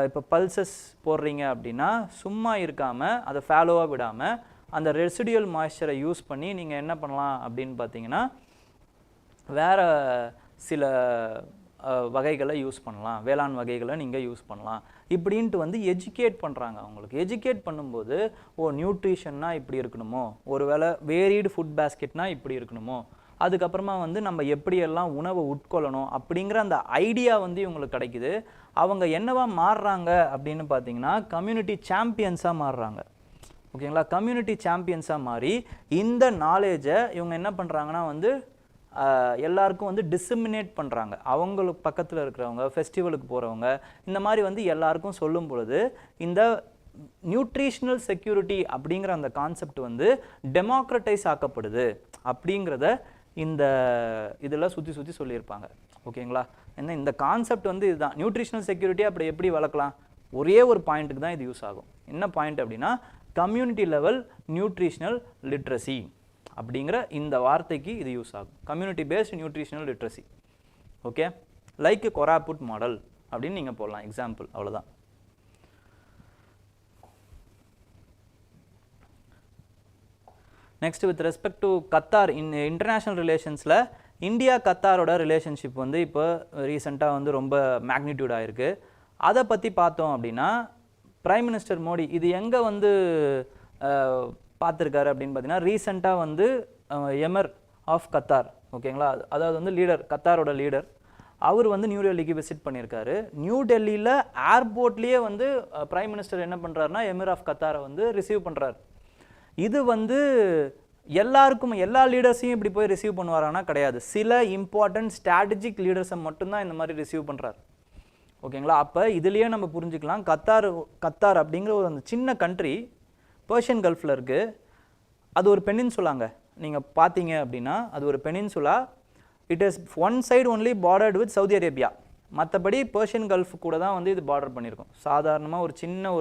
இப்போ பல்சஸ் போடுறீங்க அப்படின்னா சும்மா இருக்காமல் அதை ஃபாலோவாக விடாமல் அந்த ரெசிடியல் மாய்ஸ்சரை யூஸ் பண்ணி நீங்கள் என்ன பண்ணலாம் அப்படின்னு பார்த்தீங்கன்னா வேறு சில வகைகளை யூஸ் பண்ணலாம், வேளாண் வகைகளை நீங்கள் யூஸ் பண்ணலாம் இப்படின்ட்டு வந்து எஜுகேட் பண்ணுறாங்க. அவங்களுக்கு எஜுகேட் பண்ணும்போது நியூட்ரிஷன்னா இப்படி இருக்கணுமோ, ஒரு வேளை வேரிடு ஃபுட் பேஸ்கெட்னா இப்படி இருக்கணுமோ, அதுக்கப்புறமா வந்து நம்ம எப்படியெல்லாம் உணவை உட்கொள்ளணும் அப்படிங்கிற அந்த ஐடியா வந்து இவங்களுக்கு கிடைக்குது. அவங்க என்னவா மாறுறாங்க அப்படின்னு பார்த்தீங்கன்னா கம்யூனிட்டி சாம்பியன்ஸாக மாறுறாங்க. ஓகேங்களா, கம்யூனிட்டி சாம்பியன்ஸாக மாறி இந்த நாலேஜை இவங்க என்ன பண்ணுறாங்கன்னா வந்து எல்லாருக்கும் வந்து டிசிமினேட் பண்ணுறாங்க. அவங்களுக்கு பக்கத்தில் இருக்கிறவங்க, ஃபெஸ்டிவலுக்கு போகிறவங்க, இந்த மாதிரி வந்து எல்லாருக்கும் சொல்லும் பொழுது இந்த நியூட்ரிஷனல் செக்யூரிட்டி அப்படிங்கிற அந்த கான்செப்ட் வந்து டெமோக்ரட்டைஸ் ஆக்கப்படுது அப்படிங்கிறத இந்த இதில் சுற்றி சொல்லியிருப்பாங்க. ஓகேங்களா, என்ன இந்த கான்செப்ட் வந்து இதுதான். நியூட்ரிஷனல் செக்யூரிட்டி அப்படி எப்படி வளர்க்கலாம், ஒரே ஒரு பாயிண்ட்டுக்கு தான் இது யூஸ் ஆகும். என்ன பாயிண்ட் அப்படின்னா கம்யூனிட்டி லெவல் நியூட்ரிஷனல் லிட்ரஸி அப்படிங்கிற இந்த வார்த்தைக்கு இது யூஸ் ஆகும். Community based nutritional literacy. Okay, like Koraput model அப்படின்னு நீங்கள் போடலாம் எக்ஸாம்பிள், அவ்வளோதான். Next with respect to Qatar, international ரிலேஷன்ஸில் இந்தியா கத்தாரோட ரிலேஷன்ஷிப் வந்து இப்போ ரீசெண்டாக வந்து ரொம்ப மேக்னிடியூட் ஆகிருக்கு. அதை பற்றி பார்த்தோம் அப்படின்னா பிரைம் மினிஸ்டர் மோடி இது எங்கே வந்து பார்த்துருக்காரு அப்படின்னு பார்த்தீங்கன்னா ரீசெண்டாக வந்து எமர் ஆஃப் கத்தார், ஓகேங்களா, அதாவது வந்து லீடர், கத்தாரோட லீடர், அவர் வந்து நியூ டெல்லிக்கு விசிட் பண்ணியிருக்காரு. நியூ டெல்லியில் ஏர்போர்ட்லேயே வந்து பிரைம் மினிஸ்டர் என்ன பண்ணுறாருன்னா எமர் ஆஃப் கத்தாரை வந்து ரிசீவ் பண்ணுறாரு. இது வந்து எல்லாருக்கும் எல்லா லீடர்ஸையும் இப்படி போய் ரிசீவ் பண்ணுவாரானா கிடையாது. சில இம்பார்ட்டன்ட் ஸ்ட்ராட்டஜிக் லீடர்ஸை மட்டும்தான் இந்த மாதிரி ரிசீவ் பண்ணுறாரு. ஓகேங்களா, அப்போ இதுலேயே நம்ம புரிஞ்சுக்கலாம் கத்தார் அப்படிங்கிற ஒரு அந்த சின்ன கண்ட்ரி பர்ஷியன் கல்ஃபில் இருக்குது. அது ஒரு பெனின்சுலாங்க. நீங்கள் பார்த்தீங்க அப்படின்னா அது ஒரு peninsula. It is one side only bordered with Saudi Arabia. மற்றபடி பர்ஷியன் கல்ஃப் கூட தான் வந்து இது பார்டர் பண்ணியிருக்கோம். சாதாரணமாக ஒரு சின்ன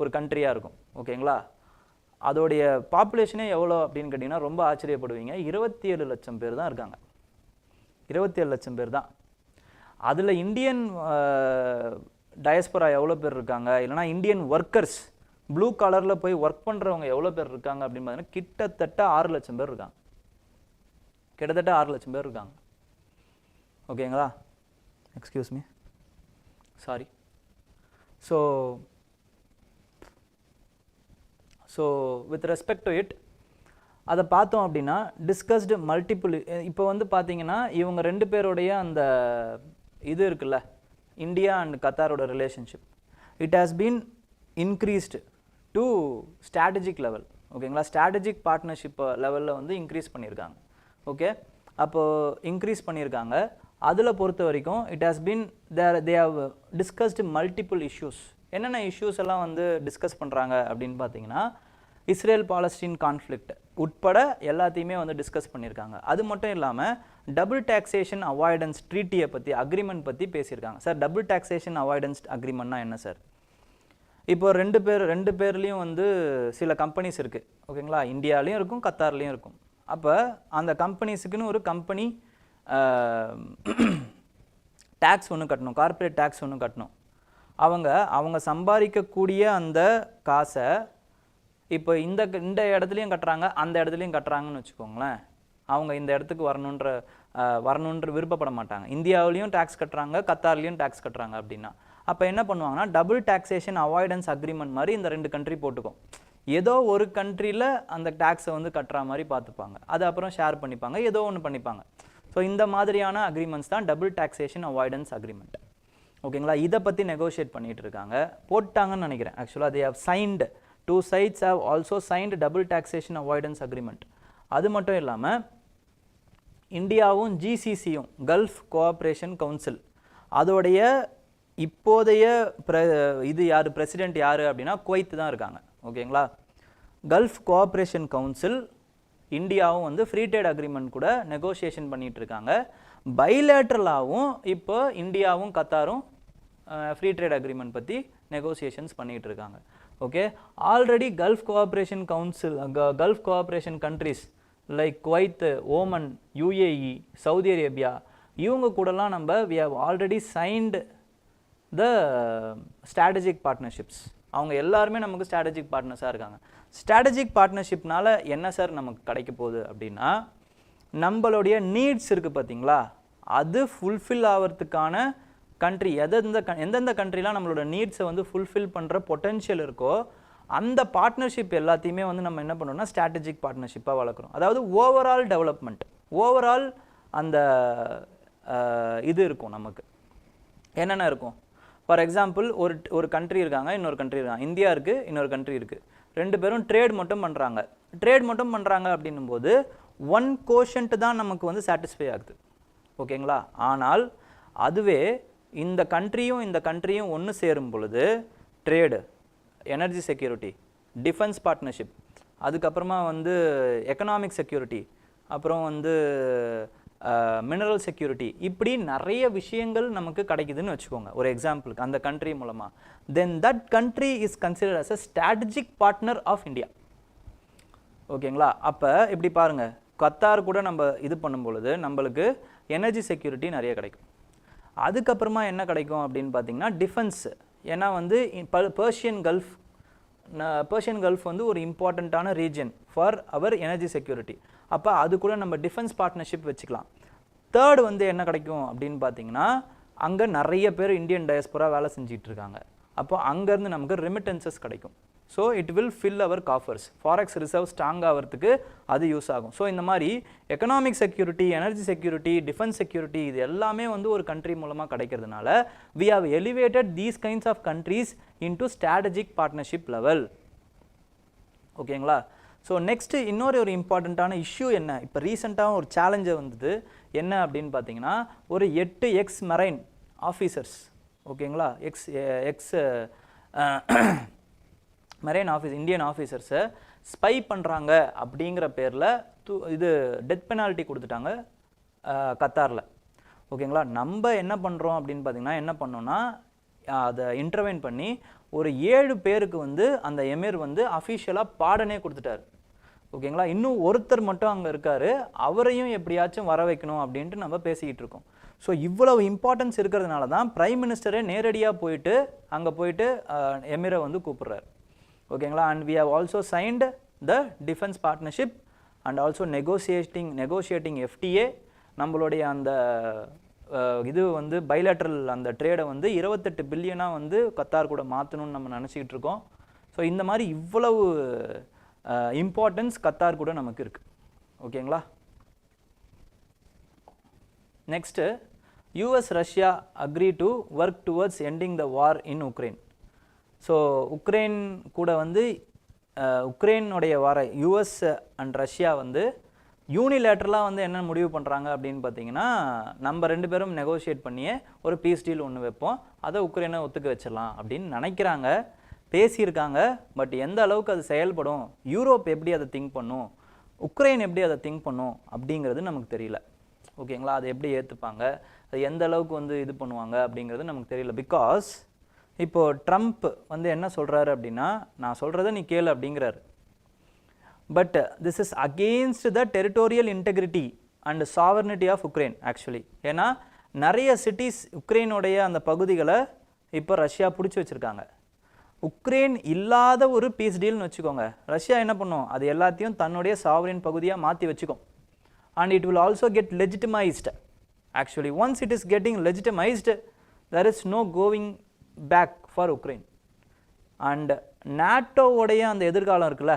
ஒரு கண்ட்ரியாக இருக்கும். ஓகேங்களா, அதோடைய பாப்புலேஷனே எவ்வளோ அப்படின்னு கேட்டிங்கன்னா ரொம்ப ஆச்சரியப்படுவீங்க. 27 லட்சம் பேர் தான் இருக்காங்க. 27 லட்சம் பேர் தான். அதில் இந்தியன் டயஸ்பரா எவ்வளோ பேர் இருக்காங்க, இல்லைனா இந்தியன் ஒர்க்கர்ஸ் ப்ளூ கலரில் போய் ஒர்க் பண்ணுறவங்க எவ்வளோ பேர் இருக்காங்க அப்படின்னு பார்த்தீங்கன்னா கிட்டத்தட்ட 6 லட்சம் பேர் இருக்காங்க. கிட்டத்தட்ட 6 லட்சம் பேர் இருக்காங்க. ஓகேங்களா, excuse me, sorry. So with respect to it அதை பார்த்தோம் அப்படின்னா டிஸ்கஸ்டு மல்டிபிள். இப்போ வந்து பார்த்தீங்கன்னா இவங்க 2 பேருடைய அந்த இது இருக்குல்ல, இந்தியா அண்ட் கத்தாரோட relationship, it has been increased to strategic level. ஓகேங்களா, ஸ்ட்ராட்டஜிக் பார்ட்னர்ஷிப் லெவலில் வந்து இன்க்ரீஸ் பண்ணியிருக்காங்க. ஓகே, அப்போது இன்க்ரீஸ் பண்ணியிருக்காங்க. அதில் பொறுத்த வரைக்கும் it has been they have discussed multiple issues. என்னென்ன இஷ்யூஸ் எல்லாம் வந்து டிஸ்கஸ் பண்ணுறாங்க அப்படின்னு பார்த்தீங்கன்னா இஸ்ரேல் பாலஸ்டீன் கான்ஃப்ளிக்ட் உட்பட எல்லாத்தையுமே வந்து டிஸ்கஸ் பண்ணியிருக்காங்க. அது மட்டும் இல்லாமல் டபுள் டாக்ஸேஷன் அவாய்டன்ஸ் ட்ரீட்டியை பற்றி, அக்ரிமெண்ட் பற்றி பேசியிருக்காங்க. சார், டபுள் டாக்ஸேஷன் அவாய்டன்ஸ் அக்ரிமெண்ட்னா என்ன சார்? இப்போ ரெண்டு பேர்லேயும் வந்து சில கம்பெனிஸ் இருக்குது ஓகேங்களா, இந்தியாலையும் இருக்கும் கத்தார்லேயும் இருக்கும். அப்போ அந்த கம்பெனிஸுக்குன்னு ஒரு கம்பெனி டேக்ஸ் ஒன்று கட்டணும், கார்ப்பரேட் டேக்ஸ் ஒன்று கட்டணும். அவங்க சம்பாதிக்கக்கூடிய அந்த காசை இப்போ இந்த இடத்துலையும் கட்டுறாங்க அந்த இடத்துலையும் கட்டுறாங்கன்னு வச்சுக்கோங்களேன். அவங்க இந்த இடத்துக்கு வரணுன்ற விருப்பப்பட மாட்டாங்க. இந்தியாவிலையும் டேக்ஸ் கட்டுறாங்க கத்தார்லேயும் டேக்ஸ் கட்டுறாங்க அப்படின்னா அப்போ என்ன பண்ணுவாங்கன்னா டபுள் டாக்ஸேஷன் அவாய்டன்ஸ் அக்ரிமெண்ட் மாதிரி இந்த 2 கண்ட்ரி போட்டுக்கும். ஏதோ ஒரு கண்ட்ரியில் அந்த டேக்ஸை வந்து கட்டுற மாதிரி பார்த்துப்பாங்க, அது அப்புறம் ஷேர் பண்ணிப்பாங்க, ஏதோ ஒன்று பண்ணிப்பாங்க. ஸோ இந்த மாதிரியான அக்ரிமெண்ட்ஸ் தான் டபுள் டாக்ஸேஷன் அவாய்டன்ஸ் அக்ரிமெண்ட் ஓகேங்களா. இதை பற்றி நெகோஷியேட் பண்ணிட்டு இருக்காங்க, போட்டாங்கன்னு நினைக்கிறேன். ஆக்சுவலாக they have signed, 2 sides have also signed double taxation avoidance agreement. அது மட்டும் இல்லாமல் இந்தியாவும் ஜிசிசியும் கல்ஃப் கோஆப்ரேஷன் கவுன்சில் அதோடைய இப்போதைய இது யார் பிரசிடென்ட் யார் அப்படின்னா குவைத் தான் இருக்காங்க ஓகேங்களா. கல்ஃப் கோஆப்ரேஷன் கவுன்சில் இந்தியாவும் வந்து ஃப்ரீ ட்ரேட் அக்ரிமெண்ட் கூட நெகோசியேஷன் பண்ணிகிட்டு இருக்காங்க. பைலேட்ரலாகவும் இப்போ இந்தியாவும் கத்தாரும் ஃப்ரீ ட்ரேட் அக்ரிமெண்ட் பற்றி நெகோசியேஷன்ஸ் பண்ணிகிட்டு இருக்காங்க. Okay, already gulf cooperation council gulf cooperation countries like Kuwait, Oman, UAE, Saudi Arabia இவங்க கூடலாம் நம்ம we have already signed the strategic partnerships. அவங்க எல்லாருமே நமக்கு ஸ்ட்ராட்டஜிக் பார்ட்னர்ஸாக இருக்காங்க. ஸ்ட்ராட்டஜிக் பார்ட்னர்ஷிப்னால என்ன சார் நமக்கு கிடைக்க போகுது அப்படின்னா நம்மளுடைய நீட்ஸ் இருக்குது பார்த்தீங்களா, அது ஃபுல்ஃபில் ஆகிறதுக்கான கண்ட்ரி எந்தெந்த கண்ட்ரிலாம் நம்மளோட நீட்ஸை வந்து ஃபுல்ஃபில் பண்ணுற பொட்டென்ஷியல் இருக்கோ அந்த பார்ட்னர்ஷிப் எல்லாத்தையுமே வந்து நம்ம என்ன பண்ணோம்னா ஸ்ட்ராட்டஜிக் பார்ட்னர்ஷிப்பாக வளர்க்குறோம். அதாவது ஓவரால் டெவலப்மெண்ட், ஓவரால் அந்த இது இருக்கும். நமக்கு என்னென்ன இருக்கும், ஃபார் எக்ஸாம்பிள் ஒரு கண்ட்ரி இருக்காங்க, இன்னொரு கண்ட்ரி இருக்காங்க, இந்தியா இருக்குது, இன்னொரு கண்ட்ரி இருக்குது, 2 பேரும் ட்ரேட் மட்டும் பண்ணுறாங்க அப்படின்னும் போது 1 கோஷன்ட் தான் நமக்கு வந்து சாட்டிஸ்ஃபை ஆகுது ஓகேங்களா. ஆனால் அதுவே இந்த கண்ட்ரியும் ஒன்று சேரும் பொழுது trade, energy security, defence partnership, அதுக்கப்புறமா வந்து எக்கனாமிக் செக்யூரிட்டி, அப்புறம் வந்து மினரல் செக்யூரிட்டி, இப்படி நிறைய விஷயங்கள் நமக்கு கிடைக்குதுன்னு வச்சுக்கோங்க ஒரு எக்ஸாம்பிளுக்கு அந்த கண்ட்ரி மூலமாக. Then that country is considered as a strategic partner of India ஓகேங்களா. அப்போ இப்படி பாருங்கள், கத்தார் கூட நம்ம இது பண்ணும் பொழுது நம்மளுக்கு எனர்ஜி செக்யூரிட்டி நிறைய கிடைக்கும். அதுக்கப்புறமா என்ன கிடைக்கும் அப்படின்னு பார்த்தீங்கன்னா டிஃபென்ஸ். ஏன்னா வந்து பர்ஷியன் கல்ஃப் வந்து ஒரு இம்பார்ட்டண்ட்டான region for our energy security. அப்போ அது கூட நம்ம டிஃபென்ஸ் பார்ட்னர்ஷிப் வச்சுக்கலாம். தேர்ட் வந்து என்ன கிடைக்கும் அப்படின்னு பார்த்தீங்கன்னா அங்கே நிறைய பேர் இந்தியன் டயஸ்போரா வேலை செஞ்சிட்டு இருக்காங்க. அப்போ அங்கேருந்து நமக்கு ரெமிட்டன்சஸ் கிடைக்கும். So it will fill our coffers, forex reserve strong ஆகிறதுக்கு அது யூஸ் ஆகும். ஸோ இந்த மாதிரி economic security, energy security, defence security இது எல்லாமே வந்து ஒரு கண்ட்ரி மூலமாக கிடைக்கிறதுனால we have elevated these kinds of countries into strategic partnership level ஓகேங்களா. ஸோ நெக்ஸ்ட் இன்னொரு இம்பார்ட்டண்ட்டான இஷ்யூ என்ன, இப்போ ரீசெண்டாக ஒரு சேலஞ்சை வந்தது என்ன அப்படின்னு பார்த்தீங்கன்னா ஒரு 8 எக்ஸ் மெரைன் ஆஃபீஸர்ஸ் ஓகேங்களா, எக்ஸ் மெரைன் இந்தியன் ஆஃபீஸர்ஸை ஸ்பை பண்ணுறாங்க அப்படிங்கிற பேரில் இது டெத் பெனால்ட்டி கொடுத்துட்டாங்க கத்தாரில் ஓகேங்களா. நம்ம என்ன பண்ணுறோம் அப்படின்னு பார்த்தீங்கன்னா என்ன பண்ணோன்னா அதை இன்டர்வைன் பண்ணி ஒரு 7 பேருக்கு வந்து அந்த எமிர் வந்து அஃபிஷியலாக பாடனே கொடுத்துட்டார் ஓகேங்களா. இன்னும் ஒருத்தர் மட்டும் அங்கே இருக்கார், அவரையும் எப்படியாச்சும் வர வைக்கணும் அப்படின்ட்டு நம்ம பேசிக்கிட்டு இருக்கோம். ஸோ இவ்வளவு இம்பார்ட்டன்ஸ் இருக்கிறதுனால தான் பிரைம் மினிஸ்டரே நேரடியாக போயிட்டு அங்கே போயிட்டு எமிரை வந்து கூப்பிட்றாரு ஓகேங்களா. And we have also signed the defense partnership and also negotiating FTA. நம்மளுடைய அந்த இது வந்து பைலேட்ரல் அந்த ட்ரேடை வந்து 28 பில்லியனாக வந்து கத்தார் கூட மாற்றணும்னு நம்ம நினச்சிக்கிட்டு இருக்கோம். ஸோ இந்த மாதிரி இவ்வளவு இம்பார்ட்டன்ஸ் கத்தார் கூட நமக்கு இருக்குது ஓகேங்களா. Next US Russia agree to work towards ending the war in Ukraine. So Ukraine கூட வந்து உக்ரைனுடைய யூஎஸ் அண்ட் ரஷ்யா வந்து யூனிலேட்டரலாக வந்து என்ன முடிவு பண்ணுறாங்க அப்படின்னு பார்த்தீங்கன்னா நம்ம 2 பேரும் நெகோஷியேட் பண்ணியே ஒரு பீஸ் டீல் ஒன்று வைப்போம், அதை உக்ரைனை ஒத்துக்க வச்சிடலாம் அப்படின்னு நினைக்கிறாங்க, பேசியிருக்காங்க. பட் எந்த அளவுக்கு அது செயல்படும், யூரோப் எப்படி அதை திங்க் பண்ணும், உக்ரைன் எப்படி அதை திங்க் பண்ணும் அப்படிங்கிறது நமக்கு தெரியல ஓகேங்களா. அதை எப்படி ஏற்றுப்பாங்க, அது எந்த அளவுக்கு வந்து இது பண்ணுவாங்க அப்படிங்கிறது நமக்கு தெரியல. பிகாஸ் இப்போ ட்ரம்ப் வந்து என்ன சொல்கிறாரு அப்படின்னா, நான் சொல்கிறத நீ கேளு அப்படிங்கிறாரு. But this is against the territorial integrity and sovereignty of Ukraine actually. ஏன்னா நிறைய சிட்டிஸ் உக்ரைனுடைய அந்த பகுதிகளை இப்போ ரஷ்யா பிடிச்சி வச்சுருக்காங்க. உக்ரைன் இல்லாத ஒரு பீஸ் டீல்னு வச்சுக்கோங்க, ரஷ்யா என்ன பண்ணும், அது எல்லாத்தையும் தன்னுடைய சாவரின் பகுதியாக மாற்றி வச்சுக்கும். And it will also get legitimised. Actually once it is getting legitimised, there is no going back for Ukraine. And நாட்டோவுடைய அந்த எதிர்காலம் இருக்குல்ல,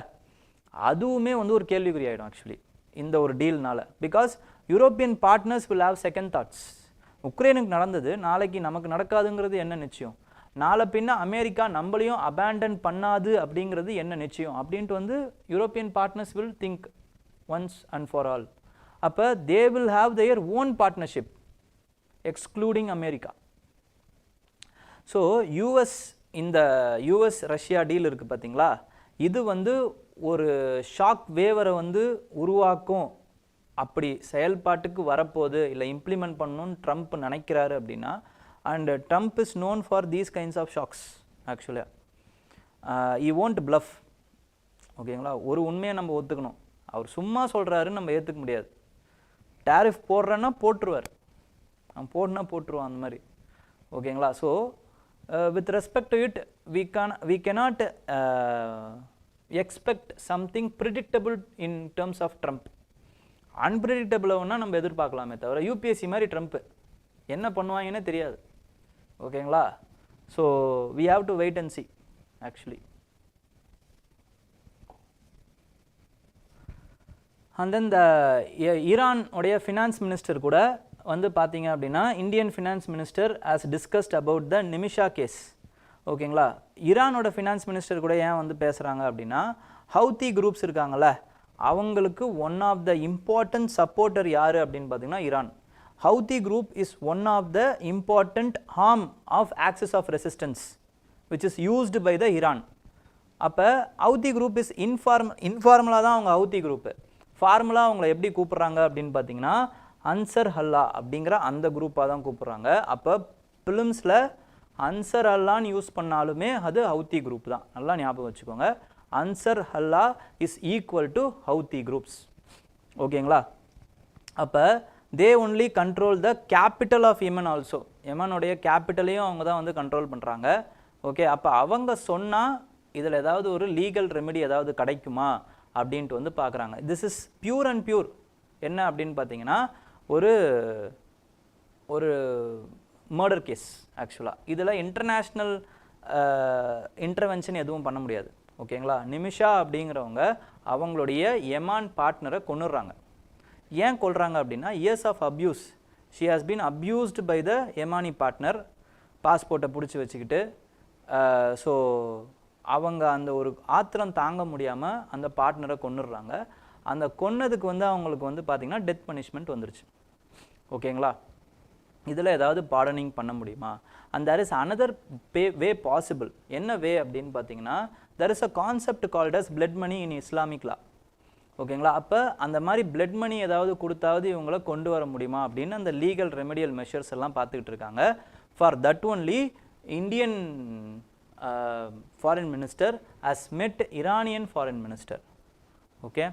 அதுவுமே வந்து ஒரு கேள்விக்குறி ஆகிடும் ஆக்சுவலி இந்த ஒரு டீல்னால. Because European partners will have second thoughts. உக்ரைனுக்கு நடந்தது நாளைக்கு நமக்கு நடக்காதுங்கிறது என்ன நிச்சயம், நாளை பின்ன அமெரிக்கா நம்மளையும் அபேண்டன் பண்ணாது அப்படிங்கிறது என்ன நிச்சயம் அப்படின்ட்டு வந்து European partners will think once and for all. அப்போ they will have their own partnership excluding America. So US, இந்த யூஎஸ் ரஷ்யா டீல் இருக்குது பார்த்தீங்களா, இது வந்து ஒரு ஷாக் வேவரை வந்து உருவாக்கும். அப்படி செயல்பாட்டுக்கு வரப்போகுது இல்லை இம்ப்ளிமெண்ட் பண்ணணும்னு ட்ரம்ப் நினைக்கிறாரு அப்படின்னா, and Trump is known for these kinds of shocks ஆக்சுவலாக. He won't bluff. ஓகேங்களா, ஒரு உண்மையை நம்ம ஒத்துக்கணும். அவர் சும்மா சொல்கிறாருன்னு நம்ம ஏற்றுக்க முடியாது. டேரிஃப் போடுறேன்னா போட்டுருவார், அவன் போடுனா போட்டுருவான் அந்த மாதிரி. ஓகேங்களா. So with respect to it, we cannot expect something predictable in terms of Trump. அன்பிரிடிக்டபிளாக நம்ம எதிர்பார்க்கலாமே தவிர யூபிஎஸ்சி மாதிரி ட்ரம்ப் என்ன பண்ணுவாங்கன்னே தெரியாது. ஓகேங்களா. So we have to wait and see actually. And then Iran உடைய ஃபினான்ஸ் மினிஸ்டர் கூட வந்து பார்த்தீங்க அப்படின்னா, Indian finance minister has discussed about the Nimisha case. ஓகேங்களா. ஈரானோட ஃபினான்ஸ் மினிஸ்டர் கூட ஏன் வந்து பேசுகிறாங்க அப்படின்னா, ஹவுத்தி குரூப்ஸ் இருக்காங்கள்ல, அவங்களுக்கு one of the important supporter யார் அப்படின்னு பார்த்தீங்கன்னா Iran. Houthi group is one of the important arm of axis of resistance which is used by the Iran. அப்போ ஹவுத்தி குரூப் இஸ் இன்ஃபார்மலாக தான் அவங்க ஹவுத்தி குரூப்பு. ஃபார்முலாக அவங்கள எப்படி கூப்பிட்றாங்க அப்படின்னு பார்த்தீங்கன்னா, அன்சர் அல்லா அப்படிங்கிற அந்த குரூப்பாக தான் கூப்பிட்றாங்க. அப்போ பிலிம்ஸில் அன்சர் அல்லான்னு யூஸ் பண்ணாலுமே அது ஹவுத்தி குரூப் தான், நல்லா ஞாபகம் வச்சுக்கோங்க. Ansar Allah is equal to Houthi groups. ஓகேங்களா. அப்போ they only control the capital of Yemen also. யெமனுடைய கேபிட்டலையும் அவங்க தான் வந்து கண்ட்ரோல் பண்ணுறாங்க. ஓகே. அப்போ அவங்க சொன்னால் இதில் ஏதாவது ஒரு லீகல் ரெமெடி ஏதாவது கிடைக்குமா அப்படின்ட்டு வந்து பார்க்குறாங்க. This is pure and pure என்ன அப்படின்னு பார்த்தீங்கன்னா, ஒரு மர்டர் கேஸ் ஆக்சுவலாக. இதில் இன்டர்நேஷ்னல் இன்டர்வென்ஷன் எதுவும் பண்ண முடியாது. ஓகேங்களா. நிமிஷா அப்படிங்கிறவங்க அவங்களுடைய யெமான் பார்ட்னரை கொன்னுடுறாங்க. ஏன் கொல்றாங்க அப்படின்னா, years of abuse, she has been abused by the Yemeni partner. பாஸ்போர்ட்டை பிடிச்சி வச்சுக்கிட்டு ஸோ அவங்க அந்த ஒரு ஆத்திரம் தாங்க முடியாமல் அந்த பார்ட்னரை கொன்னுடுறாங்க. அந்த கொன்னதுக்கு வந்து அவங்களுக்கு வந்து பார்த்திங்கன்னா டெத் பனிஷ்மெண்ட் வந்துருச்சு. ஓகேங்களா. இதில் ஏதாவது பார்டனிங் பண்ண முடியுமா? And there is another way possible. என்ன வே அப்படின்னு பார்த்தீங்கன்னா, there is a concept called as blood money in Islamic law. ஓகேங்களா. அப்போ அந்த மாதிரி பிளட் மணி ஏதாவது கொடுத்தாவது இவங்கள கொண்டு வர முடியுமா அப்படின்னு அந்த லீகல் ரெமெடியல் மெஷர்ஸ் எல்லாம் பார்த்துக்கிட்டு இருக்காங்க. For that only Indian foreign minister has met Iranian foreign minister. Okay.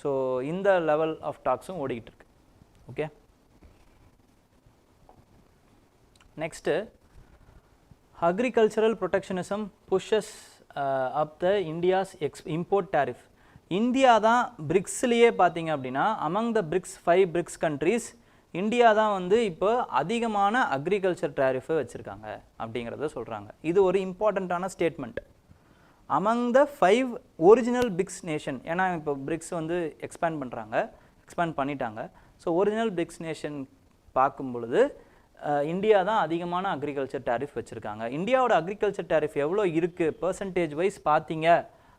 So இந்த லெவல் ஆஃப் டாக்ஸும் ஓடிக்கிட்டு இருக்கு. Okay. Next, agricultural protectionism pushes up the India's import tariff. India தான் பிரிக்ஸ்லேயே பார்த்தீங்க அப்படின்னா, among the BRICS 5 BRICS countries, India தான் வந்து இப்போ அதிகமான அக்ரிகல்ச்சர் டேரிஃபை வச்சுருக்காங்க அப்படிங்கிறத சொல்கிறாங்க. இது ஒரு இம்பார்ட்டண்ட்டான statement. among the 5 original BRICS nation, ஏன்னா இப்போ BRICS வந்து எக்ஸ்பேண்ட் பண்ணிட்டாங்க. ஸோ ஒரிஜினல் BRICS நேஷன் பார்க்கும் பொழுது இந்தியா தான் அதிகமான அக்ரிகல்ச்சர் டேரிஃப் வச்சுருக்காங்க. இந்தியாவோட அக்ரிகல்ச்சர் டேரிஃப் எவ்வளோ இருக்குது பர்சன்டேஜ் வைஸ் பார்த்தீங்க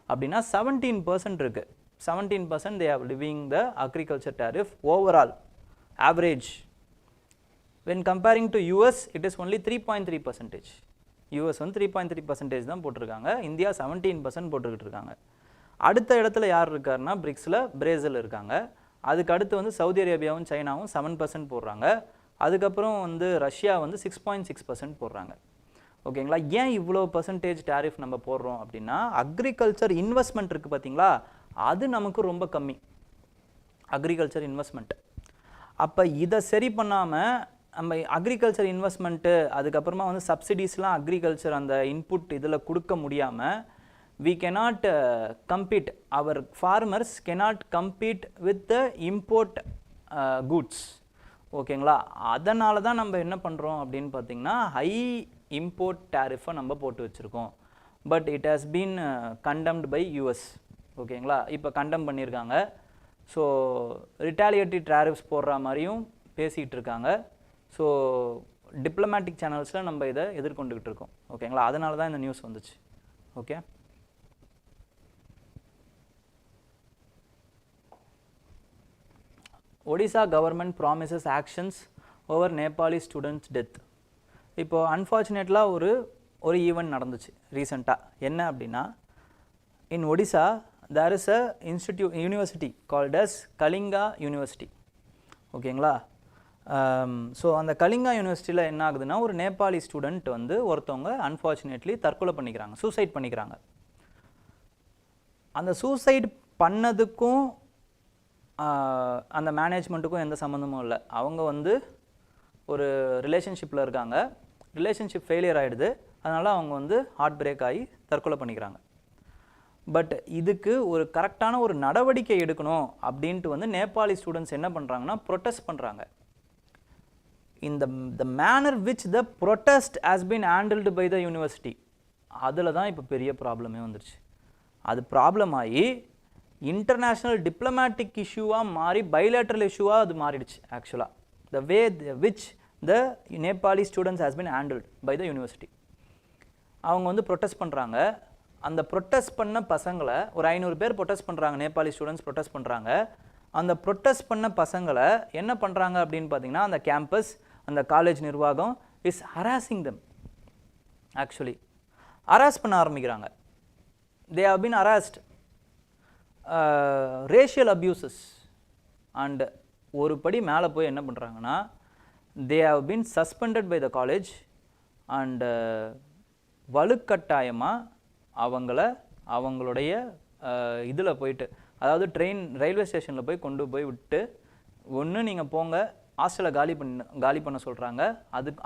அப்படின்னா 17% இருக்குது. 17% they are living the agriculture tariff overall average. When comparing to US, it is only 3.3%. US வந்து 3.3% தான் போட்டிருக்காங்க. இந்தியா 17% போட்டுக்கிட்டு இருக்காங்க. அடுத்த இடத்துல யார் இருக்காருன்னா பிரிக்ஸில் பிரேசில் இருக்காங்க. அதுக்கு அடுத்து வந்து சவுதி அரேபியாவும் சைனாவும் 7% போடுறாங்க. அதுக்கப்புறம் வந்து ரஷ்யா வந்து 6.6% போடுறாங்க. ஓகேங்களா. ஏன் இவ்வளோ பர்சன்டேஜ் டேரிஃப் நம்ம போடுறோம் அப்படின்னா, அக்ரிகல்ச்சர் இன்வெஸ்ட்மெண்ட் இருக்குது பார்த்தீங்களா, அது நமக்கு ரொம்ப கம்மி, அக்ரிகல்ச்சர் இன்வெஸ்ட்மெண்ட். அப்போ இதை சரி பண்ணாமல் நம்ம அக்ரிகல்ச்சர் இன்வெஸ்ட்மெண்ட்டு அதுக்கப்புறமா வந்து சப்சிடிஸ்லாம் அக்ரிகல்ச்சர் அந்த இன்புட் இதில் கொடுக்க முடியாமல் we cannot compete, our farmers cannot compete with the import goods. ஓகேங்களா. அதனால தான் நம்ம என்ன பண்ணுறோம் அப்படின்னு பார்த்தீங்கன்னா ஹை இம்போர்ட் டேரிஃபை நம்ம போட்டு வச்சுருக்கோம். But it has been condemned by US. ஓகேங்களா. இப்போ கண்டெம் பண்ணியிருக்காங்க. ஸோ ரிட்டாலியேட்டரி டேரிஃப்ஸ் போடுற மாதிரியும் பேசிகிட்டு இருக்காங்க. ஸோ டிப்ளமேட்டிக் சேனல்ஸில் நம்ம இதை எதிர்கொண்டுக்கிட்டு இருக்கோம். ஓகேங்களா. அதனால தான் இந்த நியூஸ் வந்துச்சு. Okay. Odisha government promises actions over Nepali students' death. இப்போ அன்ஃபார்ச்சுனேட்லாக ஒரு ஈவெண்ட் நடந்துச்சு ரீசெண்டாக. என்ன அப்படின்னா, in Odisha there is a university called as Kalinga university. ஓகேங்களா. ஸோ அந்த கலிங்கா யூனிவர்சிட்டியில் என்ன ஆகுதுன்னா, ஒரு நேபாளி ஸ்டூடெண்ட் வந்து ஒருத்தவங்க அன்ஃபார்ச்சுனேட்லி தற்கொலை பண்ணிக்கிறாங்க, சூசைட் பண்ணிக்கிறாங்க. அந்த சூசைட் பண்ணதுக்கும் அந்த மேனேஜ்மெண்ட்டுக்கும் எந்த சம்மந்தமும் இல்லை. அவங்க வந்து ஒரு ரிலேஷன்ஷிப்பில் இருக்காங்க, ரிலேஷன்ஷிப் ஃபெயிலியர் ஆகிடுது, அதனால் அவங்க வந்து ஹார்ட் பிரேக் ஆகி தற்கொலை பண்ணிக்கிறாங்க. பட் இதுக்கு ஒரு கரெக்டான ஒரு நடவடிக்கை எடுக்கணும் அப்படின்ட்டு வந்து நேபாளி ஸ்டூடெண்ட்ஸ் என்ன பண்ணுறாங்கன்னா ப்ரொட்டஸ்ட் பண்ணுறாங்க. இந்த manner which the protest has been handled by the university, அதில் தான் இப்போ பெரிய ப்ராப்ளமே வந்துருச்சு. அது ப்ராப்ளம் ஆகி இன்டர்நேஷ்னல் டிப்ளமேட்டிக் இஷ்யூவாக மாறி பைலேட்ரல் இஷ்யூவாக அது மாறிடுச்சு. ஆக்சுவலாக the way which the Nepali students has been handled by the university. அவங்க வந்து ப்ரொட்டஸ்ட் பண்ணுறாங்க. அந்த ப்ரொட்டஸ்ட் பண்ண பசங்களை ஒரு 500 பேர் ப்ரொட்டஸ்ட் பண்ணுறாங்க, நேபாளி ஸ்டூடெண்ட்ஸ் ப்ரொட்டஸ்ட் பண்ணுறாங்க. அந்த ப்ரொட்டஸ்ட் பண்ண பசங்களை என்ன பண்ணுறாங்க அப்படின்னு பார்த்தீங்கன்னா, அந்த கேம்பஸ் அந்த காலேஜ் நிர்வாகம் is harassing them. Actually harass பண்ண ஆரம்பிக்கிறாங்க. They have been harassed. Racial abuses and ஒரு படி மேலே போய் என்ன பண்ணுறாங்கன்னா, they have been suspended by the college and வலுக்கட்டாயமாக அவங்களுடைய இதில் போயிட்டு, அதாவது ரயில்வே ஸ்டேஷனில் போய் கொண்டு போய் விட்டு, ஒன்று நீங்கள் போங்க ஹாஸ்டலை காலி பண்ண சொல்கிறாங்க,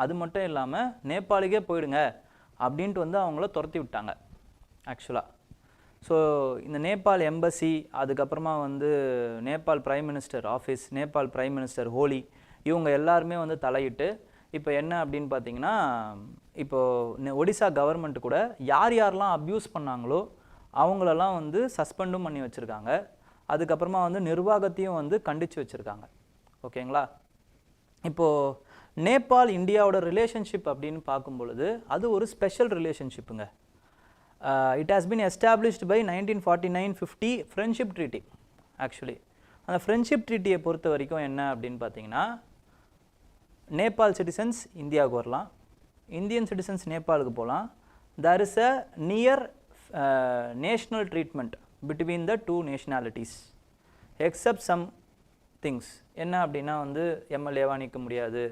அது மட்டும் இல்லாமல் நேபாளுக்கே போயிடுங்க அப்படின்ட்டு வந்து அவங்கள துரத்தி விட்டாங்க ஆக்சுவலாக. ஸோ இந்த நேபாள் எம்பசி, அதுக்கப்புறமா வந்து Nepal prime minister office, Nepal prime minister Oli, இவங்க எல்லாருமே வந்து தலையிட்டு இப்போ என்ன அப்படின்னு பார்த்தீங்கன்னா, இப்போது ஒடிசா கவர்மெண்ட் கூட யாரெல்லாம் அப்யூஸ் பண்ணாங்களோ அவங்களெல்லாம் வந்து சஸ்பெண்டும் பண்ணி வச்சுருக்காங்க. அதுக்கப்புறமா வந்து நிர்வாகத்தையும் வந்து கண்டித்து வச்சுருக்காங்க. ஓகேங்களா. இப்போது நேபாள் இந்தியாவோட ரிலேஷன்ஷிப் அப்படின்னு பார்க்கும் பொழுது அது ஒரு ஸ்பெஷல் ரிலேஷன்ஷிப்புங்க. It has been established by 1949-50 friendship treaty. Actually அந்த ஃப்ரெண்ட்ஷிப் ட்ரீட்டியை பொறுத்த வரைக்கும் என்ன அப்படின்னு பார்த்தீங்கன்னா, நேபாள் சிட்டிசன்ஸ் இந்தியாவுக்கு வரலாம், இந்தியன் சிட்டிசன்ஸ் நேபாளுக்கு போகலாம். there is a near national treatment between the two nationalities except some things. என்ன அப்படின்னா வந்து எம்எல்ஏவாக நிற்க முடியாது,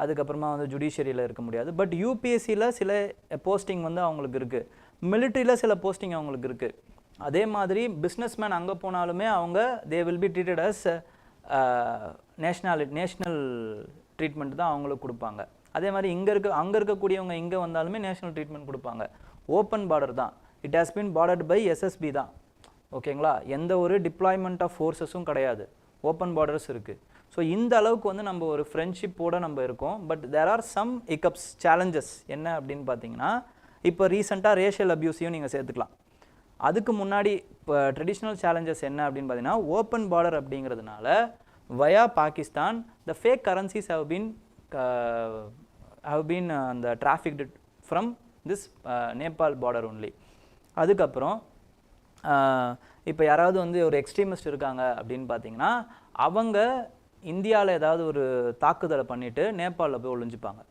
அதுக்கப்புறமா வந்து ஜுடிஷியரியில் இருக்க முடியாது. பட் யூபிஎஸ்சியில் சில போஸ்டிங் வந்து அவங்களுக்கு இருக்குது, மிலிட்ரியில் சில போஸ்டிங் அவங்களுக்கு இருக்குது. அதே மாதிரி பிஸ்னஸ்மேன் அங்கே போனாலுமே அவங்க they will be treated as national treatment தான் அவங்களுக்கு கொடுப்பாங்க. அதே மாதிரி அங்கே இருக்கக்கூடியவங்க இங்கே வந்தாலுமே நேஷ்னல் ட்ரீட்மெண்ட் கொடுப்பாங்க. ஓப்பன் பார்டர் தான். It has been bordered by SSB தான். ஓகேங்களா. எந்த ஒரு டிப்ளாய்மெண்ட் ஆஃப் ஃபோர்ஸஸும் கிடையாது, ஓப்பன் பார்டர்ஸ் இருக்குது. ஸோ இந்த அளவுக்கு வந்து நம்ம ஒரு ஃப்ரெண்ட்ஷிப்போடு நம்ம இருக்கோம். But there are some hiccups, challenges. என்ன அப்படின்னு பார்த்தீங்கன்னா, இப்போ ரீசெண்டாக ரேஷியல் அப்யூஸையும் நீங்கள் சேர்த்துக்கலாம். அதுக்கு முன்னாடி இப்போ ட்ரெடிஷ்னல் சேலஞ்சஸ் என்ன அப்படின்னு பார்த்தீங்கன்னா, ஓப்பன் பார்டர் அப்படிங்கிறதுனால via Pakistan the fake currencies have been அந்த trafficked from this Nepal border only. அதுக்கப்புறம் இப்போ யாராவது வந்து ஒரு எக்ஸ்ட்ரீமிஸ்ட் இருக்காங்க அப்படின்னு பார்த்தீங்கன்னா, அவங்க இந்தியாவில் ஏதாவது ஒரு தாக்குதலை பண்ணிவிட்டு நேபாளில் போய் ஒளிஞ்சிப்பாங்க.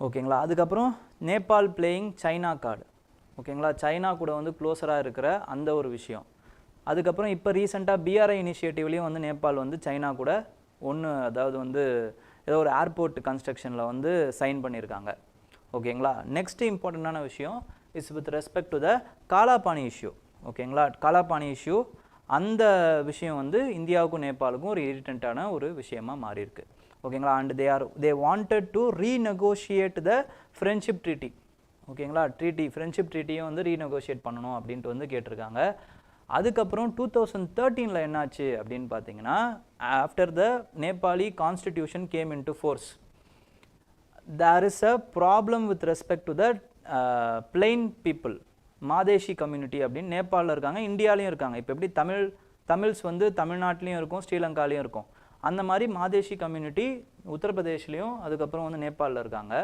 ஓகேங்களா. அதுக்கப்புறம் நேபாள் பிளேயிங் சைனா கார்டு. ஓகேங்களா. சைனா கூட வந்து க்ளோஸராக இருக்கிற அந்த ஒரு விஷயம். அதுக்கப்புறம் இப்போ ரீசெண்டாக பிஆர்ஐ இனிஷியேட்டிவ்லேயும் வந்து நேபாள் வந்து சைனா கூட அதாவது வந்து ஏதோ ஒரு ஏர்போர்ட் கன்ஸ்ட்ரக்ஷனில் வந்து சைன் பண்ணியிருக்காங்க. ஓகேங்களா. நெக்ஸ்ட் இம்பார்ட்டண்டான விஷயம் is with respect to the Kala Pani issue. ஓகேங்களா. காலாபானி இஷ்யூ அந்த விஷயம் வந்து இந்தியாவுக்கும் நேபாளுக்கும் ஒரு இரிட்டண்ட்டான ஒரு விஷயமா மாறி இருக்கு. ஓகேங்களா. And they wanted to renegotiate the friendship treaty. ஓகேங்களா. ஃப்ரெண்ட்ஷிப் ட்ரீட்டியும் வந்து ரீநெகோஷியேட் பண்ணணும் அப்படின்ட்டு வந்து கேட்டிருக்காங்க. அதுக்கப்புறம் 2013 என்னாச்சு அப்படின்னு பார்த்தீங்கன்னா, after the Nepali constitution game into force, there is a problem with respect to the plain people, Madheshi community அப்படின்னு நேபாளில் இருக்காங்க, இந்தியாலையும் இருக்காங்க. இப்போ எப்படி தமிழ்ஸ் வந்து தமிழ்நாட்டிலையும் இருக்கும், ஸ்ரீலங்காலையும் இருக்கும், அந்த மாதிரி மாதேஷி கம்யூனிட்டி உத்தரப்பிரதேஷ்லேயும் அதுக்கப்புறம் வந்து நேபாளில் இருக்காங்க.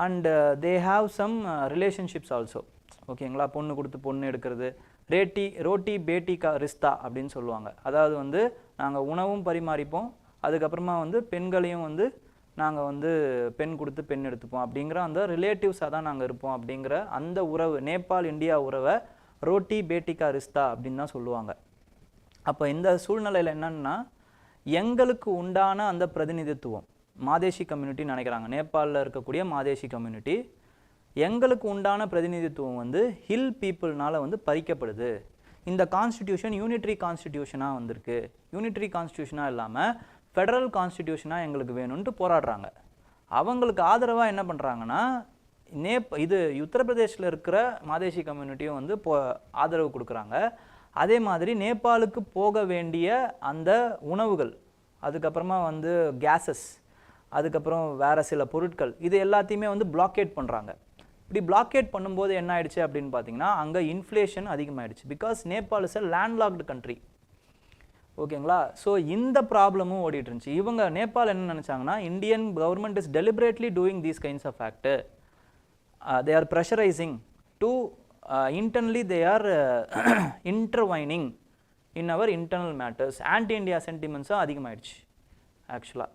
And they have some relationships also. ஓகேங்களா. பொண்ணு கொடுத்து பொண்ணு எடுக்கிறது, ரோட்டி பேட்டி கா ரிஸ்தா அப்படின்னு சொல்லுவாங்க. அதாவது வந்து நாங்கள் உணவும் பரிமாறிப்போம், அதுக்கப்புறமா வந்து பெண்களையும் வந்து நாங்கள் வந்து பெண் கொடுத்து பெண் எடுத்துப்போம் அப்படிங்கிற அந்த ரிலேட்டிவ்ஸாக தான் நாங்கள் இருப்போம் அப்படிங்கிற அந்த உறவு, நேபாள் இந்தியா உறவை ரோட்டி பேட்டிகா ரிஸ்தா அப்படின்னு தான் சொல்லுவாங்க. அப்போ இந்த சூழ்நிலையில் என்னன்னா, எங்களுக்கு உண்டான அந்த பிரதிநிதித்துவம் மாதேஷி கம்யூனிட்டி நினைக்கிறாங்க, நேபாளில் இருக்கக்கூடிய மாதேஷி கம்யூனிட்டி, எங்களுக்கு உண்டான பிரதிநிதித்துவம் வந்து ஹில் பீப்புள்னால வந்து பறிக்கப்படுது. இந்த கான்ஸ்டிடியூஷன் யூனிட்ரி கான்ஸ்டிடியூஷனாக வந்திருக்கு, யூனிட்ரி கான்ஸ்டிடியூஷனாக இல்லாமல் ஃபெடரல் கான்ஸ்டிடியூஷனாக எங்களுக்கு வேணும்ன்ட்டு போராடுறாங்க. அவங்களுக்கு ஆதரவாக என்ன பண்ணுறாங்கன்னா, இது உத்தரப்பிரதேசில் இருக்கிற மாதேஷி கம்யூனிட்டியும் வந்து ஆதரவு கொடுக்குறாங்க. அதே மாதிரி நேபாளுக்கு போக வேண்டிய அந்த உணவுகள், அதுக்கப்புறமா வந்து கேஸஸ், அதுக்கப்புறம் வேறு சில பொருட்கள், இது எல்லாத்தையுமே வந்து பிளாக்கேட் பண்ணுறாங்க. இப்படி பிளாக்கேட் பண்ணும்போது என்ன ஆயிடுச்சு அப்படின்னு பார்த்தீங்கன்னா, அங்கே இன்ஃப்ளேஷன் அதிகமாகிடுச்சு. Because Nepal is a landlocked country. ஓகேங்களா. ஸோ இந்த ப்ராப்ளமும் ஓடிட்டு இருந்துச்சு. இவங்க நேபாள் என்ன நினச்சாங்கன்னா, Indian government is deliberately doing these kinds of act, they are pressurising to internally they are intertwining in our internal matters. Anti India சென்டிமெண்ட்ஸும் அதிகமாகிடுச்சு ஆக்சுவலாக.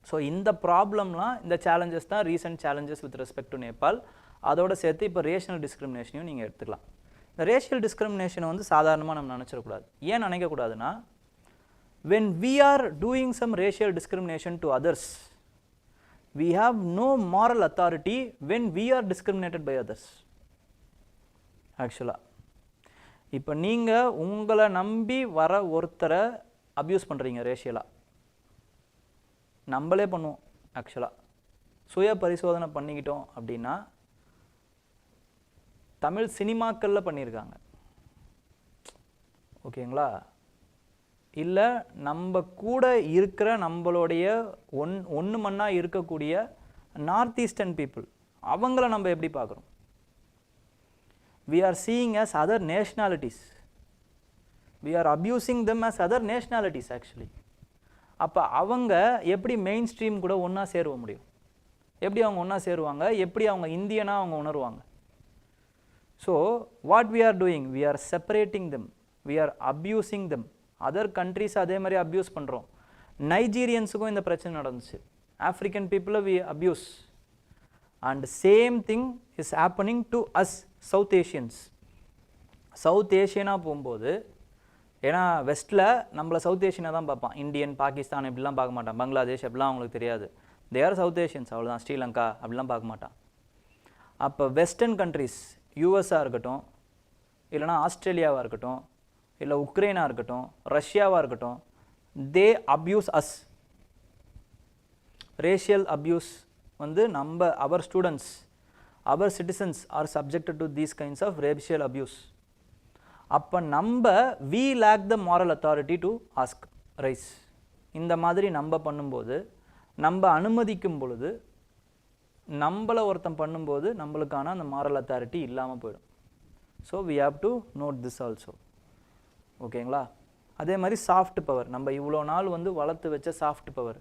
ஸோ இந்த ப்ராப்ளம்லாம், இந்த சேலஞ்சஸ் தான் recent challenges with respect to Nepal. அதோடு சேர்த்து இப்போ ரேஷனல் டிஸ்கிரிமினேஷனையும் நீங்கள் எடுத்துக்கலாம். இந்த ரேஷியல் டிஸ்கிரிமினேஷனை வந்து சாதாரணமாக நம்ம நினச்சிடக்கூடாது. ஏன் நினைக்கக்கூடாதுன்னா, when we are doing some racial discrimination to others, we have no moral authority when we are discriminated by others. ஆக்சுவலாக இப்போ நீங்கள் உங்களை நம்பி வர ஒருத்தரை அப்யூஸ் பண்ணுறீங்க ரேஷியலாக, நம்மளே பண்ணுவோம் ஆக்சுவலாக. சுய பரிசோதனை பண்ணிக்கிட்டோம் அப்படின்னா, தமிழ் சினிமாக்களில் பண்ணியிருக்காங்க. ஓகேங்களா. இல்லை நம்ம கூட இருக்கிற நம்மளுடைய ஒன்று மண்ணாக இருக்கக்கூடிய நார்த் ஈஸ்டர்ன் பீப்புள், அவங்கள நம்ம எப்படி பார்க்குறோம்? We are seeing as other nationalities. We are abusing them as other nationalities actually. அப்போ அவங்க எப்படி மெயின் ஸ்ட்ரீம் கூட ஒன்றா சேருவ முடியும்? எப்படி அவங்க ஒன்றா சேருவாங்க? எப்படி அவங்க இந்தியனாக அவங்க உணர்வாங்க? So what we are doing, we are separating them, we are abusing them. Other countries அதே மாதிரி அப்யூஸ் பண்ணுறோம். நைஜீரியன்ஸுக்கும் இந்த பிரச்சனை நடந்துச்சு. ஆஃப்ரிக்கன் பீப்புளை we abuse. And same thing is happening to us South Asians. South ஏஷியனாக போகும்போது, ஏன்னா வெஸ்ட்டில் நம்மளை சவுத் ஏஷியனாக தான் பார்ப்பான், இந்தியன், பாகிஸ்தான் இப்படிலாம் பார்க்க மாட்டான், பங்களாதேஷ் அப்படிலாம் அவங்களுக்கு தெரியாது. தே ஆர் சவுத் ஏஷியன்ஸ், அவ்வளோதான். ஸ்ரீலங்கா அப்படிலாம் பார்க்க மாட்டான். அப்போ வெஸ்டர்ன் கண்ட்ரிஸ், யூஎஸ்ஆ இருக்கட்டும், இல்லைனா ஆஸ்திரேலியாவாக இருக்கட்டும், இல்லை உக்ரைனாக இருக்கட்டும், ரஷ்யாவாக இருக்கட்டும், தே அப்யூஸ் அஸ். ரேஷியல் அப்யூஸ் வந்து our students, our citizens are subjected to these kinds of racial abuse. அப்போ we lack the moral authority to ask, rice. இந்த மாதிரி நம்ம பண்ணும்போது, நம்ம அனுமதிக்கும் பொழுது, நம்மளை ஒருத்தம் பண்ணும்போது நம்மளுக்கான அந்த moral authority இல்லாமல் போயிடும். So we have to note this also. ஓகேங்களா. அதே மாதிரி சாஃப்ட் பவர், நம்ம இவ்வளோ நாள் வந்து வளர்த்து வச்ச soft power,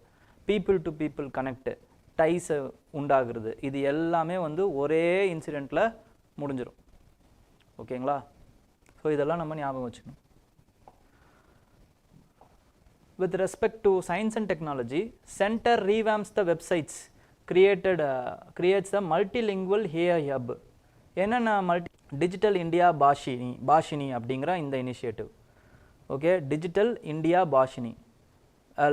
people to people connect, ties உண்டாகிறது, இது எல்லாமே வந்து ஒரே இன்சிடெண்ட்டில் முடிஞ்சிடும். ஓகேங்களா. ஸோ இதெல்லாம் நம்ம ஞாபகம் வச்சுக்கணும். With respect to science and technology, centre revamps the websites creates the multilingual AI hub. என்னென்ன டிஜிட்டல் இந்தியா பாஷினி அப்படிங்கிற இந்த initiative. Okay. Digital India Bhashini,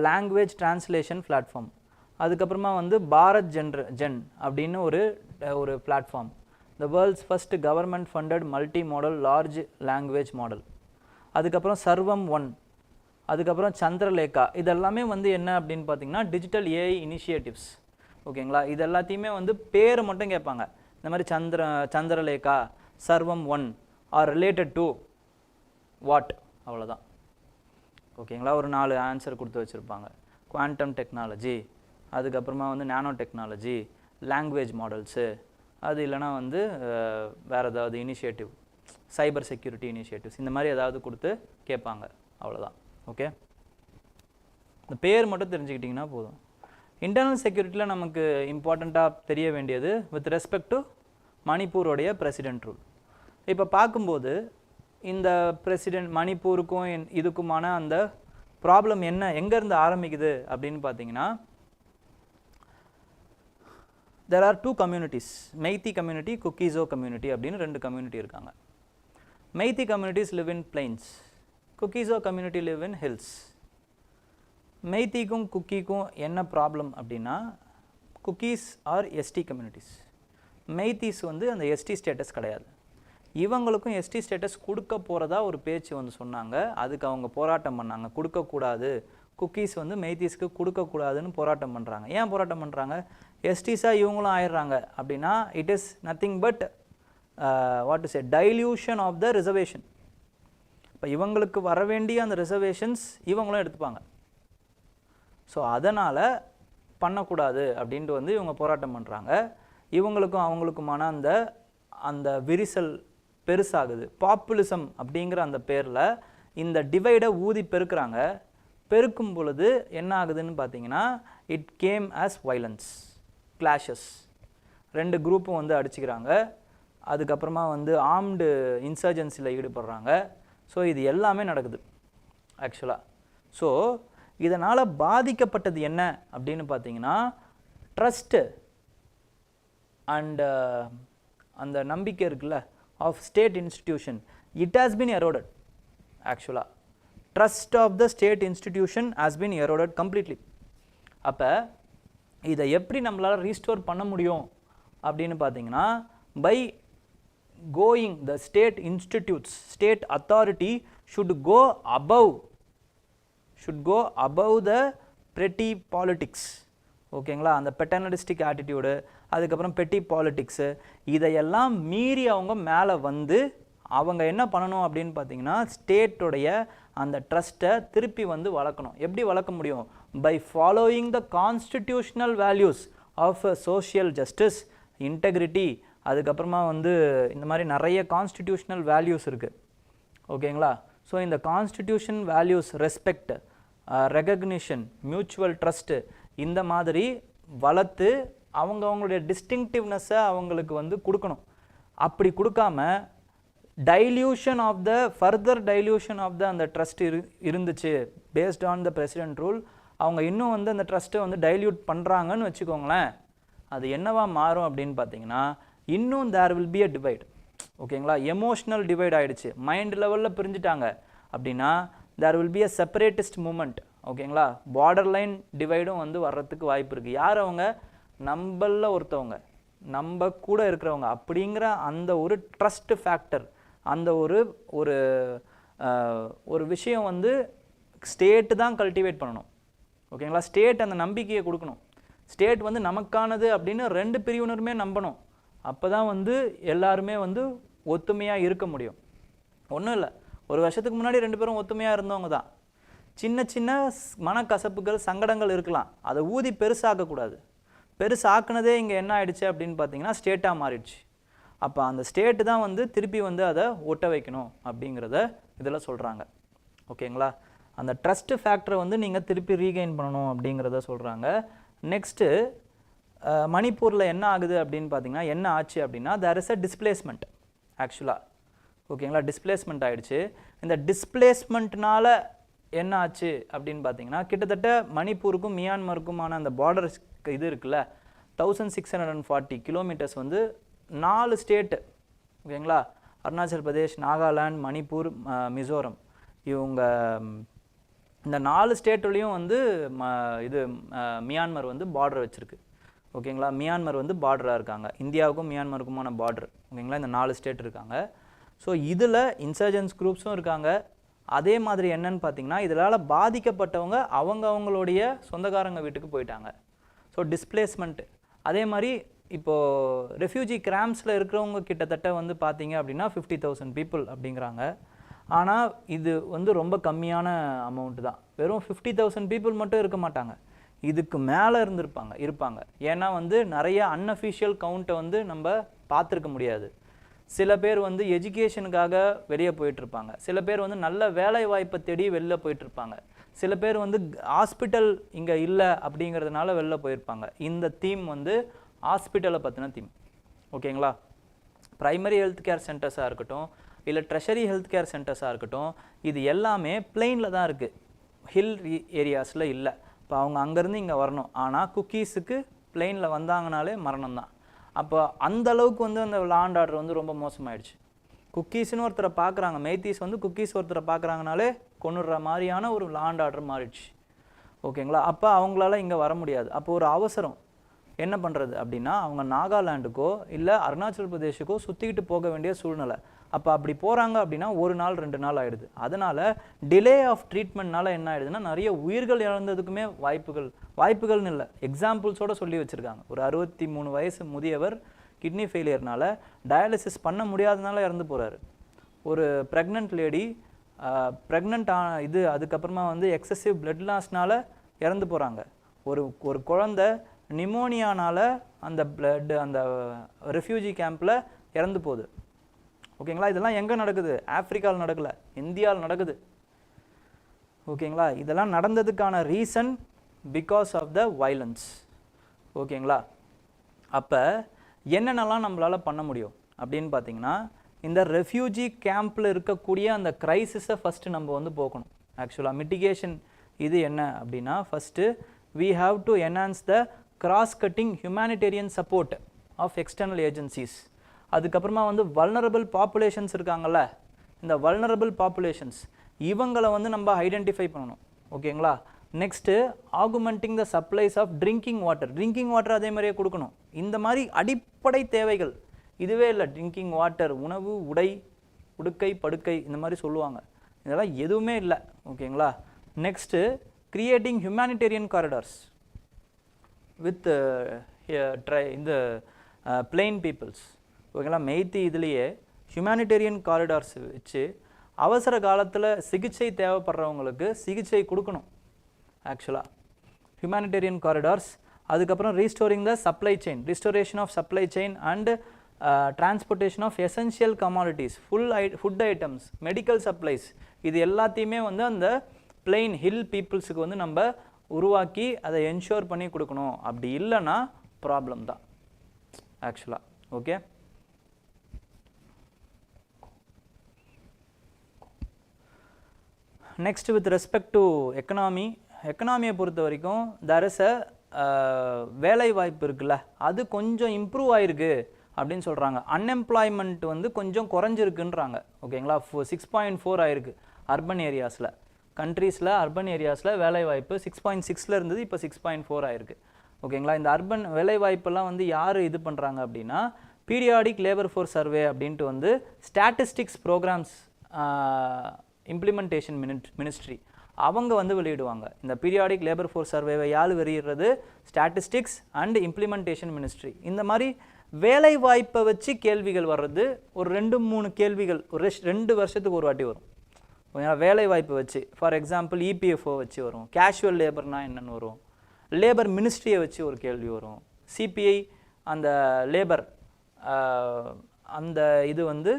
language translation platform. அதுக்கப்புறமா வந்து பாரத் ஜென் அப்படின்னு ஒரு platform, the world's first government funded multi modal large language model. அதுக்கப்புறம் சர்வம் 1, அதுக்கப்புறம் சந்திரலேகா. இதெல்லாமே வந்து என்ன அப்படின்னு பார்த்தீங்கன்னா டிஜிட்டல் ஏஐ இனிஷியேட்டிவ்ஸ். ஓகேங்களா, இது எல்லாத்தையுமே வந்து பேர் மட்டும் கேட்பாங்க. இந்த மாதிரி சந்திரலேகா, சர்வம் 1 ஆர் ரிலேட்டட் டு வாட், அவ்வளோதான். ஓகேங்களா, ஒரு 4 ஆன்சர் கொடுத்து வச்சுருப்பாங்க. குவாண்டம் டெக்னாலஜி, அதுக்கப்புறமா வந்து நானோ டெக்னாலஜி, லாங்குவேஜ் மாடல்ஸு, அது இல்லைனா வந்து வேறு ஏதாவது இனிஷியேட்டிவ், சைபர் செக்யூரிட்டி இனிஷியேட்டிவ்ஸ், இந்த மாதிரி ஏதாவது கொடுத்து கேட்பாங்க, அவ்வளோதான். ஓகே, இந்த பேர் மட்டும் தெரிஞ்சுக்கிட்டிங்கன்னா போதும். இன்டர்னல் செக்யூரிட்டியில் நமக்கு இம்பார்ட்டண்ட்டாக தெரிய வேண்டியது வித் ரெஸ்பெக்ட் டு மணிப்பூருடைய பிரசிடென்ட் ரூல். இப்போ பார்க்கும்போது இந்த பிரசிடென்ட் மணிப்பூருக்கும் இதுக்குமான அந்த ப்ராப்ளம் என்ன, எங்கேருந்து ஆரம்பிக்குது அப்படின்னு பார்த்தீங்கன்னா, there are 2 communities, Meitei community, Kukizo community அப்படின்னு 2 community இருக்காங்க. Meitei communities live in plains, Kukizo community live in hills. மெய்த்திக்கும் குக்கிக்கும் என்ன ப்ராப்ளம் அப்படின்னா, குக்கீஸ் ஆர் எஸ்டி கம்யூனிட்டிஸ், மெய்த்தீஸ் வந்து அந்த எஸ்டி ஸ்டேட்டஸ் கிடையாது. இவங்களுக்கும் எஸ்டி ஸ்டேட்டஸ் கொடுக்க போகிறதா ஒரு பேச்சு வந்து சொன்னாங்க. அதுக்கு அவங்க போராட்டம் பண்ணாங்க, கொடுக்கக்கூடாது, குக்கீஸ் வந்து மெய்த்தீஸ்க்கு கொடுக்கக்கூடாதுன்னு போராட்டம் பண்ணுறாங்க. ஏன் போராட்டம் பண்ணுறாங்க? எஸ்டிஸாக இவங்களும் ஆயிடுறாங்க அப்படின்னா it is nothing but what to say dilution of the reservation. இப்போ இவங்களுக்கு வர வேண்டிய அந்த ரிசர்வேஷன்ஸ் இவங்களும் எடுத்துப்பாங்க. ஸோ அதனால் பண்ணக்கூடாது அப்படின்ட்டு வந்து இவங்க போராட்டம் பண்ணுறாங்க. இவங்களுக்கும் அவங்களுக்குமான அந்த விரிசல் பெருசாகுது. பாப்புலிசம் அப்படிங்கிற அந்த பேரில் இந்த டிவைடை ஊதி பெருக்கிறாங்க. பெருக்கும் பொழுது என்ன ஆகுதுன்னு பார்த்தீங்கன்னா, it came as violence, clashes, 2 குரூப்பும் வந்து அடிச்சுக்கிறாங்க. அதுக்கப்புறமா வந்து ஆர்ம்டு இன்சர்ஜென்சியில் ஈடுபடுறாங்க. ஸோ இது எல்லாமே நடக்குது ஆக்சுவலாக. ஸோ இதனால் பாதிக்கப்பட்டது என்ன அப்படின்னு பார்த்தீங்கன்னா, ட்ரஸ்ட்டு அண்ட் அந்த நம்பிக்கை இருக்குல்ல of state institution, it has been eroded. ஆக்சுவலாக trust of the state institution has been eroded completely. அப்போ இதை எப்படி நம்மளால் ரீஸ்டோர் பண்ண முடியும் அப்படின்னு பார்த்தீங்கன்னா, by going the state institutes, state authority should go above the petty politics. ஓகேங்களா, அந்த பெட்டர்னலிஸ்டிக் ஆட்டிடியூடு, அதுக்கப்புறம் பெட்டி பாலிட்டிக்ஸு, இதையெல்லாம் மீறி அவங்க மேலே வந்து அவங்க என்ன பண்ணணும் அப்படின்னு பார்த்தீங்கன்னா, ஸ்டேட்டுடைய அந்த ட்ரஸ்ட்டை திருப்பி வந்து வளர்க்கணும். எப்படி வளர்க்க முடியும்? By following the constitutional values of social justice, integrity, அதுக்கப்புறமா வந்து இந்த மாதிரி நிறைய கான்ஸ்டிடியூஷனல் வேல்யூஸ் இருக்குது. ஓகேங்களா, ஸோ இந்த constitution values, respect, recognition, mutual trust, இந்த மாதிரி வளர்த்து அவங்களுடைய டிஸ்டிங்டிவ்னஸை அவங்களுக்கு வந்து கொடுக்கணும். அப்படி கொடுக்காம dilution of the further dilution of the அந்த ட்ரஸ்ட் இருந்துச்சு based on the president rule. அவங்க இன்னும் வந்து அந்த ட்ரஸ்ட்டை வந்து டைல்யூட் பண்ணுறாங்கன்னு வச்சுக்கோங்களேன். அது என்னவா மாறும் அப்படின்னு பார்த்தீங்கன்னா, இன்னும் there will be a divide. ஓகேங்களா, எமோஷ்னல் டிவைட் ஆகிடுச்சு, மைண்ட் லெவலில் பிரிஞ்சுட்டாங்க அப்படின்னா there will be a separatist movement. ஓகேங்களா, பார்டர் லைன் டிவைடும் வந்து வர்றதுக்கு வாய்ப்பு இருக்குது. யார் அவங்க? நம்மள ஒருத்தவங்க, நம்ம கூட இருக்கிறவங்க அப்படிங்கிற அந்த ஒரு ட்ரஸ்ட் ஃபேக்டர், அந்த ஒரு விஷயம் வந்து ஸ்டேட்டு தான் கல்டிவேட் பண்ணணும். ஓகேங்களா, ஸ்டேட் அந்த நம்பிக்கையை கொடுக்கணும். ஸ்டேட் வந்து நமக்கானது அப்படின்னு 2 பிரிவினருமே நம்பணும். அப்போ தான் வந்து எல்லாருமே வந்து ஒத்துமையாக இருக்க முடியும். ஒன்றும் இல்லை, ஒரு வருஷத்துக்கு முன்னாடி 2 பேரும் ஒத்துமையாக இருந்தவங்க தான். சின்ன சின்ன மனக்கசப்புகள், சங்கடங்கள் இருக்கலாம், அதை ஊதி பெருசாக்கக்கூடாது. பெருசாக்குனதே இங்கே என்ன ஆயிடுச்சு அப்படின்னு பார்த்தீங்கன்னா, ஸ்டேட்டாக மாறிடுச்சு. அப்போ அந்த ஸ்டேட்டு தான் வந்து திருப்பி வந்து அதை ஒட்ட வைக்கணும் அப்படிங்கிறத இதில் சொல்கிறாங்க. ஓகேங்களா, அந்த ட்ரஸ்ட்டு ஃபேக்டரை வந்து நீங்கள் திருப்பி ரீகெயின் பண்ணணும் அப்படிங்கிறத சொல்கிறாங்க. நெக்ஸ்ட்டு மணிப்பூரில் என்ன ஆகுது அப்படின்னு பார்த்தீங்கன்னா, என்ன ஆச்சு அப்படின்னா, தேர் இஸ் அ டிஸ்பிளேஸ்மெண்ட் ஆக்சுவலாக. ஓகேங்களா, டிஸ்பிளேஸ்மெண்ட் ஆகிடுச்சு. இந்த டிஸ்பிளேஸ்மெண்ட்னால என்ன ஆச்சு அப்படின்னு பார்த்தீங்கன்னா, கிட்டத்தட்ட மணிப்பூருக்கும் மியான்மருக்குமான அந்த பார்டர் இது இருக்குல்ல, 1640 கிலோமீட்டர்ஸ் வந்து 4 ஸ்டேட்டு. ஓகேங்களா, அருணாச்சல் பிரதேஷ், நாகாலாந்து, மணிப்பூர், மிசோரம், இவங்க இந்த 4 ஸ்டேட்லையும் வந்து இது மியான்மர் வந்து பார்டர் வச்சுருக்கு. ஓகேங்களா, மியான்மர் வந்து பார்டராக இருக்காங்க, இந்தியாவுக்கும் மியான்மருக்குமான பார்டர். ஓகேங்களா, இந்த 4 ஸ்டேட் இருக்காங்க. ஸோ இதில் இன்சர்ஜென்ஸ் குரூப்ஸும் இருக்காங்க. அதே மாதிரி என்னன்னு பார்த்தீங்கன்னா, இதனால் பாதிக்கப்பட்டவங்க அவங்களுடைய சொந்தக்காரங்க வீட்டுக்கு போயிட்டாங்க. So displacement. அதே மாதிரி இப்போது ரெஃப்யூஜி கிராம்ஸில் இருக்கிறவங்க கிட்டத்தட்ட வந்து பார்த்தீங்க அப்படின்னா 50,000 பீப்புள் அப்படிங்கிறாங்க. ஆனால் இது வந்து ரொம்ப கம்மியான அமௌண்ட்டு தான். வெறும் 50,000 பீப்புள் மட்டும் இருக்க மாட்டாங்க, இதுக்கு மேலே இருப்பாங்க. ஏன்னா வந்து நிறைய அன்அஃபிஷியல் கவுண்ட்டை வந்து நம்ம பார்த்துருக்க முடியாது. சில பேர் வந்து எஜுகேஷனுக்காக வெளியே போயிட்டுருப்பாங்க, சில பேர் வந்து நல்ல வேலை வாய்ப்பை தேடி வெளில போயிட்டுருப்பாங்க, சில பேர் வந்து ஹாஸ்பிட்டல் இங்கே இல்லை அப்படிங்கிறதுனால வெளில போயிருப்பாங்க. இந்த தீம் வந்து ஹாஸ்பிட்டலை பற்றின தீம். ஓகேங்களா, ப்ரைமரி ஹெல்த் கேர் சென்டர்ஸாக இருக்கட்டும், இல்லை ட்ரெஷரி ஹெல்த் கேர் சென்டர்ஸாக இருக்கட்டும், இது எல்லாமே பிளெயினில் தான் இருக்குது, ஹில் ஏரியாஸில் இல்லை. இப்போ அவங்க அங்கேருந்து இங்கே வரணும், ஆனால் குக்கீஸுக்கு பிளெயினில் வந்தாங்கனாலே மரணம் தான். அப்போ அந்த அளவுக்கு வந்து அந்த லா அண்ட் ஆர்டர் வந்து ரொம்ப மோசமாயிடுச்சு. குக்கீஸ்னு ஒருத்தரை பார்க்குறாங்க, மெய்த்தீஸ் வந்து குக்கீஸ் ஒருத்தரை பார்க்குறாங்கனாலே கொண்டுடுற மாதிரியான ஒரு லா அண்ட் ஆர்டர் மாறிடுச்சு. ஓகேங்களா, அப்போ அவங்களால இங்கே வர முடியாது. அப்போ ஒரு அவசரம் என்ன பண்ணுறது அப்படின்னா, அவங்க நாகாலாண்டுக்கோ இல்லை அருணாச்சல் பிரதேஷுக்கோ சுற்றிக்கிட்டு போக வேண்டிய சூழ்நிலை. அப்போ அப்படி போகிறாங்க அப்படின்னா 1 நாள் 2 நாள் ஆகிடுது. அதனால் டிலே ஆஃப் ட்ரீட்மெண்ட்னால என்ன ஆகிடுதுன்னா, நிறைய உயிர்கள் இழந்ததுக்குமே வாய்ப்புகள்னு இல்லை, எக்ஸாம்பிள்ஸோடு சொல்லி வச்சுருக்காங்க. ஒரு 63 வயசு முதியவர் கிட்னி ஃபெயிலியர்னால டயாலிசிஸ் பண்ண முடியாதனால இறந்து போகிறாரு. ஒரு ப்ரெக்னென்ட் லேடி அதுக்கப்புறமா வந்து எக்ஸசிவ் பிளட் லாஸ்னால் இறந்து போகிறாங்க. ஒரு குழந்தை நிமோனியானால் அந்த ரெஃப்யூஜி கேம்பில் இறந்து போகுது. ஓகேங்களா, இதெல்லாம் எங்கே நடக்குது? ஆப்பிரிக்காவில் நடக்கலை, இந்தியாவில் நடக்குது. ஓகேங்களா, இதெல்லாம் நடந்ததுக்கான reason because of the violence. ஓகேங்களா, அப்போ என்னென்னலாம் நம்மளால் பண்ண முடியும் அப்படின்னு பார்த்தீங்கன்னா, இந்த ரெஃப்யூஜி கேம்பில் இருக்கக்கூடிய அந்த க்ரைசிஸை ஃபஸ்ட்டு நம்ம வந்து போக்கணும். ஆக்சுவலாக மிட்டிகேஷன் இது என்ன அப்படின்னா, first we have to enhance the cross-cutting humanitarian support of external agencies. அதுக்கப்புறமா வந்து vulnerable populations இருக்காங்கல்ல, இந்த vulnerable populations இவங்களை வந்து நம்ம ஐடென்டிஃபை பண்ணணும். ஓகேங்களா, next augmenting the supplies of drinking water அதே மாதிரியே கொடுக்கணும். இந்த மாதிரி அடிப்படை தேவைகள் இதுவே இல்லை. ட்ரிங்கிங் வாட்டர், உணவு, உடை, உடுக்கை, படுக்கை, இந்த மாதிரி சொல்லுவாங்க, இதெல்லாம் எதுவுமே இல்லை. ஓகேங்களா, next creating humanitarian corridors with இந்த plain peoples. ஓகேங்களா, மெய்த்தி இதுலேயே ஹியூமனிடேரியன் காரிடார்ஸ் வச்சு அவசர காலத்தில் சிகிச்சை தேவைப்படுறவங்களுக்கு சிகிச்சை கொடுக்கணும். ஆக்சுவலாக ஹியூமனிடேரியன் காரிடார்ஸ், அதுக்கப்புறம் restoring the supply chain, restoration of supply chain and transportation of essential commodities, food items, medical supplies, இது எல்லாத்தையுமே வந்து அந்த பிளெயின் ஹில் பீப்புள்ஸுக்கு வந்து நம்ம உருவாக்கி அதை என்ஷோர் பண்ணி கொடுக்கணும். அப்படி இல்லைன்னா ப்ராப்ளம் தான் ஆக்சுவலாக. Okay, next with respect to எக்கனாமியை பொறுத்த வரைக்கும் there is a வேலை வாய்ப்பு இருக்குல்ல, அது கொஞ்சம் இம்ப்ரூவ் ஆகிருக்கு அப்படின்னு சொல்கிறாங்க. அன்எம்ப்ளாய்மெண்ட் வந்து கொஞ்சம் குறைஞ்சிருக்குன்றாங்க. ஓகேங்களா, 6.4 ஆயிருக்கு அர்பன் ஏரியாஸில். கண்ட்ரீஸில் அர்பன் ஏரியாஸில் வேலைவாய்ப்பு 6.6 இருந்தது, இப்போ 6.4 ஆயிருக்கு. ஓகேங்களா, இந்த அர்பன் வேலைவாய்ப்பெல்லாம் வந்து யார் இது பண்ணுறாங்க அப்படின்னா, பீரியாடிக் லேபர் ஃபோர்ஸ் சர்வே அப்படின்ட்டு வந்து ஸ்டாட்டிஸ்டிக்ஸ் ப்ரோக்ராம்ஸ் இம்ப்ளிமெண்டேஷன் மினிஸ்ட்ரி அவங்க வந்து வெளியிடுவாங்க. இந்த பீரியாடிக் லேபர் ஃபோர்ஸ் சர்வேவை யார் வெளியிடுறது? Statistics and implementation ministry. இந்த மாதிரி வேலை வாய்ப்பை வச்சு கேள்விகள் வர்றது ஒரு 2-3 கேள்விகள் ஒரு 2 வருஷத்துக்கு ஒரு வாட்டி வரும். வேலை வாய்ப்பு வச்சு, ஃபார் எக்ஸாம்பிள் இபிஎஃப்ஓ வச்சு வரும், கேஷுவல் லேபர்னால் என்னென்னு வரும், லேபர் மினிஸ்ட்ரியை வச்சு ஒரு கேள்வி வரும், சிபிஐ அந்த லேபர் அந்த இது வந்து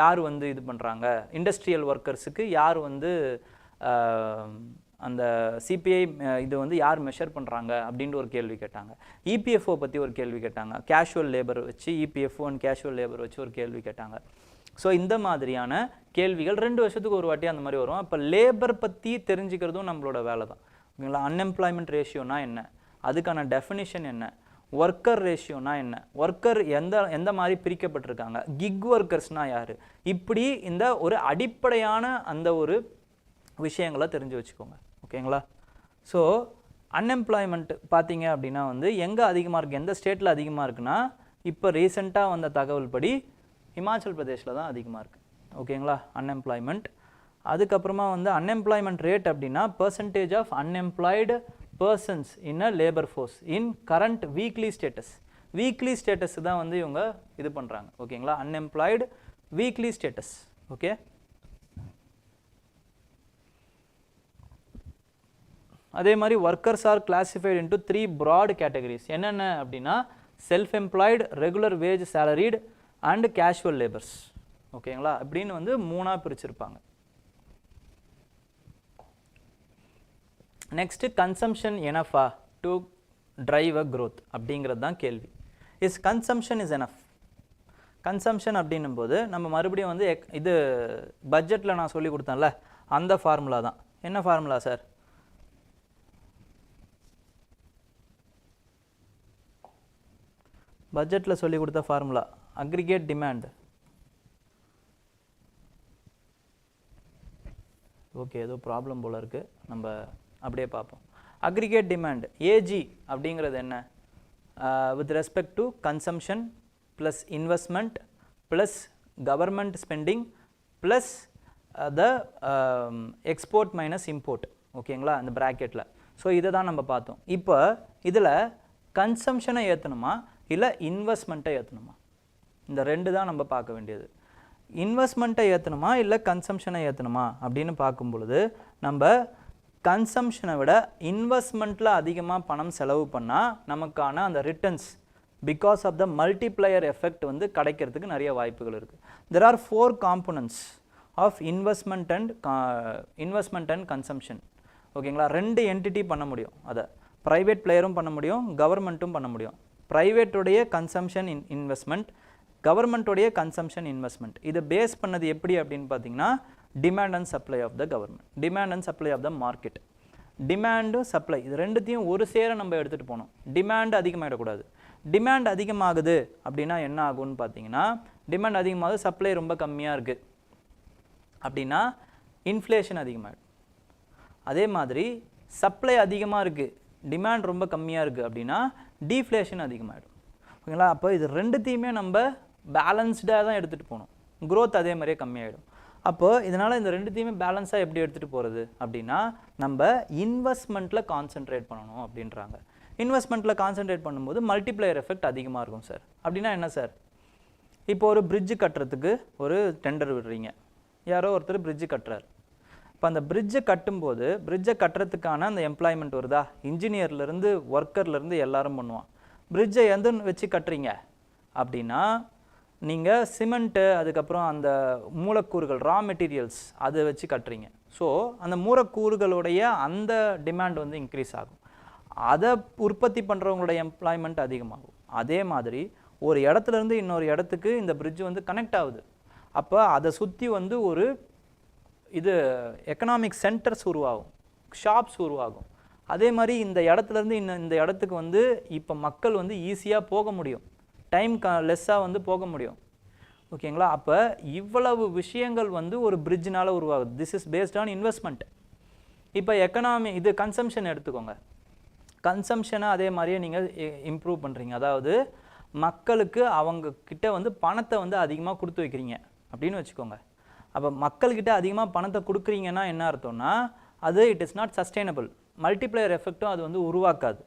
யார் வந்து இது பண்ணுறாங்க, இண்டஸ்ட்ரியல் ஒர்க்கர்ஸுக்கு யார் வந்து அந்த சிபிஐ இது வந்து யார் மெஷர் பண்ணுறாங்க அப்படின்ட்டு ஒரு கேள்வி கேட்டாங்க. இபிஎஃப்ஓ பற்றி ஒரு கேள்வி கேட்டாங்க, கேஷுவல் லேபர் வச்சு இபிஎஃப்ஓ அண்ட் கேஷுவல் லேபர் வச்சு ஒரு கேள்வி கேட்டாங்க. ஸோ இந்த மாதிரியான கேள்விகள் 2 வருஷத்துக்கு ஒரு வாட்டி அந்த மாதிரி வரும். அப்போ லேபர் பற்றி தெரிஞ்சுக்கிறதும் நம்மளோட வேலை தான். ஓகேங்களா, அன்எம்ப்ளாய்மெண்ட் ரேஷியோனா என்ன, அதுக்கான டெஃபினிஷன் என்ன, ஒர்க்கர் ரேஷியோனா என்ன, ஒர்க்கர் எந்த மாதிரி பிரிக்கப்பட்டிருக்காங்க, கிக் ஒர்க்கர்ஸ்னால் யார், இப்படி இந்த ஒரு அடிப்படையான அந்த ஒரு விஷயங்களை தெரிஞ்சு வச்சுக்கோங்க. ஓகேங்களா? ஸோ அன்எம்ப்ளாய்மெண்ட் பார்த்தீங்க அப்படின்னா வந்து எங்கே அதிகமாக இருக்குது, எந்த ஸ்டேட்டில் அதிகமாக இருக்குன்னா இப்போ ரீசெண்டாக வந்த தகவல் படி ஹிமாச்சல் பிரதேஷில் தான் அதிகமாக இருக்குது. ஓகேங்களா? அன்எம்ப்ளாய்மெண்ட். அதுக்கப்புறமா வந்து அன்எம்ப்ளாய்மெண்ட் ரேட் அப்படின்னா percentage of unemployed persons in a labour force in current weekly status. Weekly status தான் வந்து இவங்க இது பண்ணுறாங்க. ஓகேங்களா? Unemployed weekly status. ஓகே, அதே மாதிரி workers are classified into 3 broad categories. என்னென்ன அப்படின்னா self employed, regular wage salaried and casual labours. ஓகேங்களா? அப்படின்னு வந்து 3ஆக பிரிச்சிருப்பாங்க. நெக்ஸ்ட் கன்சம்ஷன் எனஃபா டு டிரைவ் அ growth அப்படிங்கிறது தான் கேள்வி. Is consumption is enough? Consumption அப்படின்னும் போது நம்ம மறுபடியும் வந்து இது பட்ஜெட்டில் நான் சொல்லி கொடுத்தேன்ல அந்த ஃபார்முலா தான். என்ன ஃபார்முலா சார்? பட்ஜெட்டில் சொல்லி கொடுத்த ஃபார்முலா அக்ரிகேட் டிமாண்ட். ஓகே, ஏதோ ப்ராப்ளம் போல் இருக்குது, நம்ம அப்படியே பார்ப்போம். அக்ரிகேட் டிமாண்ட் ஏஜி அப்படிங்கிறது என்ன? With respect to consumption plus investment plus government spending plus the export minus import. ஓகேங்களா? அந்த ப்ராக்கெட்டில். ஸோ இதை தான் நம்ம பார்த்தோம். இப்போ இதில் கன்சம்ஷனை ஏற்றணுமா இல்லை இன்வெஸ்ட்மெண்ட்டை ஏற்றணுமா? இந்த ரெண்டு தான் நம்ம பார்க்க வேண்டியது. இன்வெஸ்ட்மெண்ட்டை ஏற்றணுமா இல்லை கன்சம்ஷனை ஏற்றணுமா அப்படின்னு பார்க்கும் பொழுது நம்ம கன்சம்ஷனை விட இன்வெஸ்ட்மெண்ட்டில் அதிகமாக பணம் செலவு பண்ணால் நமக்கான அந்த returns because of the multiplier effect வந்து கிடைக்கிறதுக்கு நிறைய வாய்ப்புகள் இருக்குது. There are 4 components of investment and consumption. ஓகேங்களா? 2 என்டிட்டி பண்ண முடியும். அதை ப்ரைவேட் பிளேயரும் பண்ண முடியும், கவர்மெண்ட்டும் பண்ண முடியும். ப்ரைவேட்டுடைய கன்சம்ஷன் இன்வெஸ்ட்மெண்ட், கவர்மெண்ட்டுடைய கன்சம்ஷன் இன்வெஸ்ட்மெண்ட். இதை பேஸ் பண்ணது எப்படி அப்படின்னு பார்த்தீங்கன்னா demand and supply of the government, demand and supply of the market. டிமாண்டும் சப்ளை இது ரெண்டுத்தையும் ஒரு சேர நம்ம எடுத்துகிட்டு போகணும். டிமாண்ட் அதிகமாகிடக்கூடாது. டிமாண்ட் அதிகமாகுது அப்படின்னா என்ன ஆகும்னு பார்த்தீங்கன்னா டிமாண்ட் அதிகமாகுது, சப்ளை ரொம்ப கம்மியாக இருக்குது அப்படின்னா இன்ஃப்ளேஷன் அதிகமாகிடும். அதே மாதிரி சப்ளை அதிகமாக இருக்குது, டிமாண்ட் ரொம்ப கம்மியாக இருக்குது அப்படின்னா டீஃப்ளேஷன் அதிகமாகிடும். ஓகேங்களா? அப்போ இது ரெண்டுத்தையுமே நம்ம பேலன்ஸ்டாக தான் எடுத்துகிட்டு போகணும். க்ரோத் அதே மாதிரியே கம்மியாகிடும். அப்போ இதனால் இந்த ரெண்டுத்தையுமே பேலன்ஸாக எப்படி எடுத்துகிட்டு போகிறது அப்படின்னா நம்ம இன்வெஸ்ட்மெண்ட்டில் கான்சென்ட்ரேட் பண்ணணும் அப்படின்றாங்க. இன்வெஸ்ட்மெண்ட்டில் கான்சென்ட்ரேட் பண்ணும்போது மல்டிப்ளையர் எஃபெக்ட் அதிகமாக இருக்கும் சார். அப்படின்னா என்ன சார்? இப்போ ஒரு பிரிட்ஜு கட்டுறதுக்கு ஒரு டெண்டர் விடுறீங்க, யாரோ ஒருத்தர் பிரிட்ஜு கட்டுறாரு. இப்போ அந்த பிரிட்ஜை கட்டும்போது பிரிட்ஜை கட்டுறதுக்கான அந்த எம்ப்ளாய்மெண்ட் வருதா? இன்ஜினியர்லேருந்து ஒர்க்கர்லேருந்து எல்லாரும் பண்ணுவான். பிரிட்ஜை எந்த வச்சு கட்டுறீங்க அப்படின்னா நீங்கள் சிமெண்ட்டு, அதுக்கப்புறம் அந்த மூலக்கூறுகள் ரா மெட்டீரியல்ஸ் அதை வச்சு கட்டுறீங்க. ஸோ அந்த மூலக்கூறுகளுடைய அந்த டிமாண்ட் வந்து இன்க்ரீஸ் ஆகும், அதை உற்பத்தி பண்ணுறவங்களுடைய எம்ப்ளாய்மெண்ட் அதிகமாகும். அதே மாதிரி ஒரு இடத்துலேருந்து இன்னொரு இடத்துக்கு இந்த பிரிட்ஜ் வந்து கனெக்ட் ஆகுது. அப்போ அதை சுற்றி வந்து ஒரு இது எக்கனாமிக் சென்டர்ஸ் உருவாகும், ஷாப்ஸ் உருவாகும். அதே மாதிரி இந்த இடத்துலேருந்து இந்த இடத்துக்கு வந்து இப்போ மக்கள் வந்து ஈஸியாக போக முடியும், டைம் லெஸ்ஸாக வந்து போக முடியும். ஓகேங்களா? அப்போ இவ்வளவு விஷயங்கள் வந்து ஒரு பிரிட்ஜினால் உருவாகுது. This is based on investment. இப்போ எக்கனாமி இது கன்சம்ஷன் எடுத்துக்கோங்க. கன்சம்ஷனை அதே மாதிரியே நீங்கள் இம்ப்ரூவ் பண்ணுறீங்க. அதாவது மக்களுக்கு அவங்க கிட்ட வந்து பணத்தை வந்து அதிகமாக கொடுத்து வைக்கிறீங்க அப்படின்னு வச்சுக்கோங்க. அப்போ மக்கள்கிட்ட அதிகமாக பணத்தை கொடுக்குறீங்கன்னா என்ன அர்த்தம்னா அது it is not sustainable. Multiplier எஃபெக்ட்டும் அது வந்து உருவாக்காது.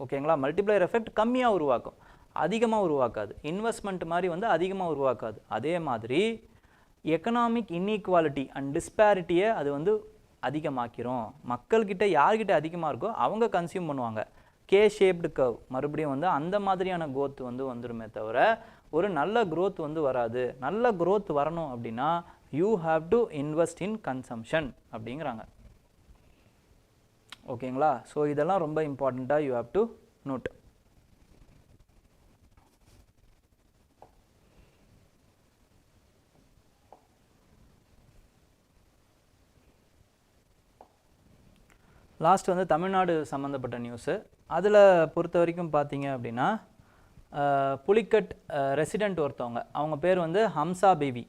ஓகேங்களா? மல்டிப்ளையர் எஃபெக்ட் கம்மியாக உருவாக்கும், அதிகமாக உருவாக்காது. இன்வெஸ்ட்மெண்ட் மாதிரி வந்து அதிகமாக உருவாக்காது. அதே மாதிரி எக்கனாமிக் இன்இக்வாலிட்டி அண்ட் டிஸ்பேரிட்டியை அது வந்து அதிகமாக்கிறோம். மக்கள்கிட்ட யார்கிட்ட அதிகமாக இருக்கோ அவங்க கன்சியூம் பண்ணுவாங்க. கே ஷேப்டு கர்வ் மறுபடியும் வந்து அந்த மாதிரியான growth வந்து வந்துருமே தவிர ஒரு நல்ல growth வந்து வராது. நல்ல growth வரணும் அப்படின்னா you have to invest in consumption அப்படிங்கிறாங்க. ஓகேங்களா? ஸோ இதெல்லாம் ரொம்ப இம்பார்ட்டண்ட்டாக you have to note. Last வந்து தமிழ்நாடு சம்மந்தப்பட்ட நியூஸு. அதில் பொறுத்த வரைக்கும் பார்த்தீங்க அப்படின்னா புலிக்கட் ரெசிடெண்ட் ஒருத்தவங்க, அவங்க பேர் வந்து ஹம்சா பேபி.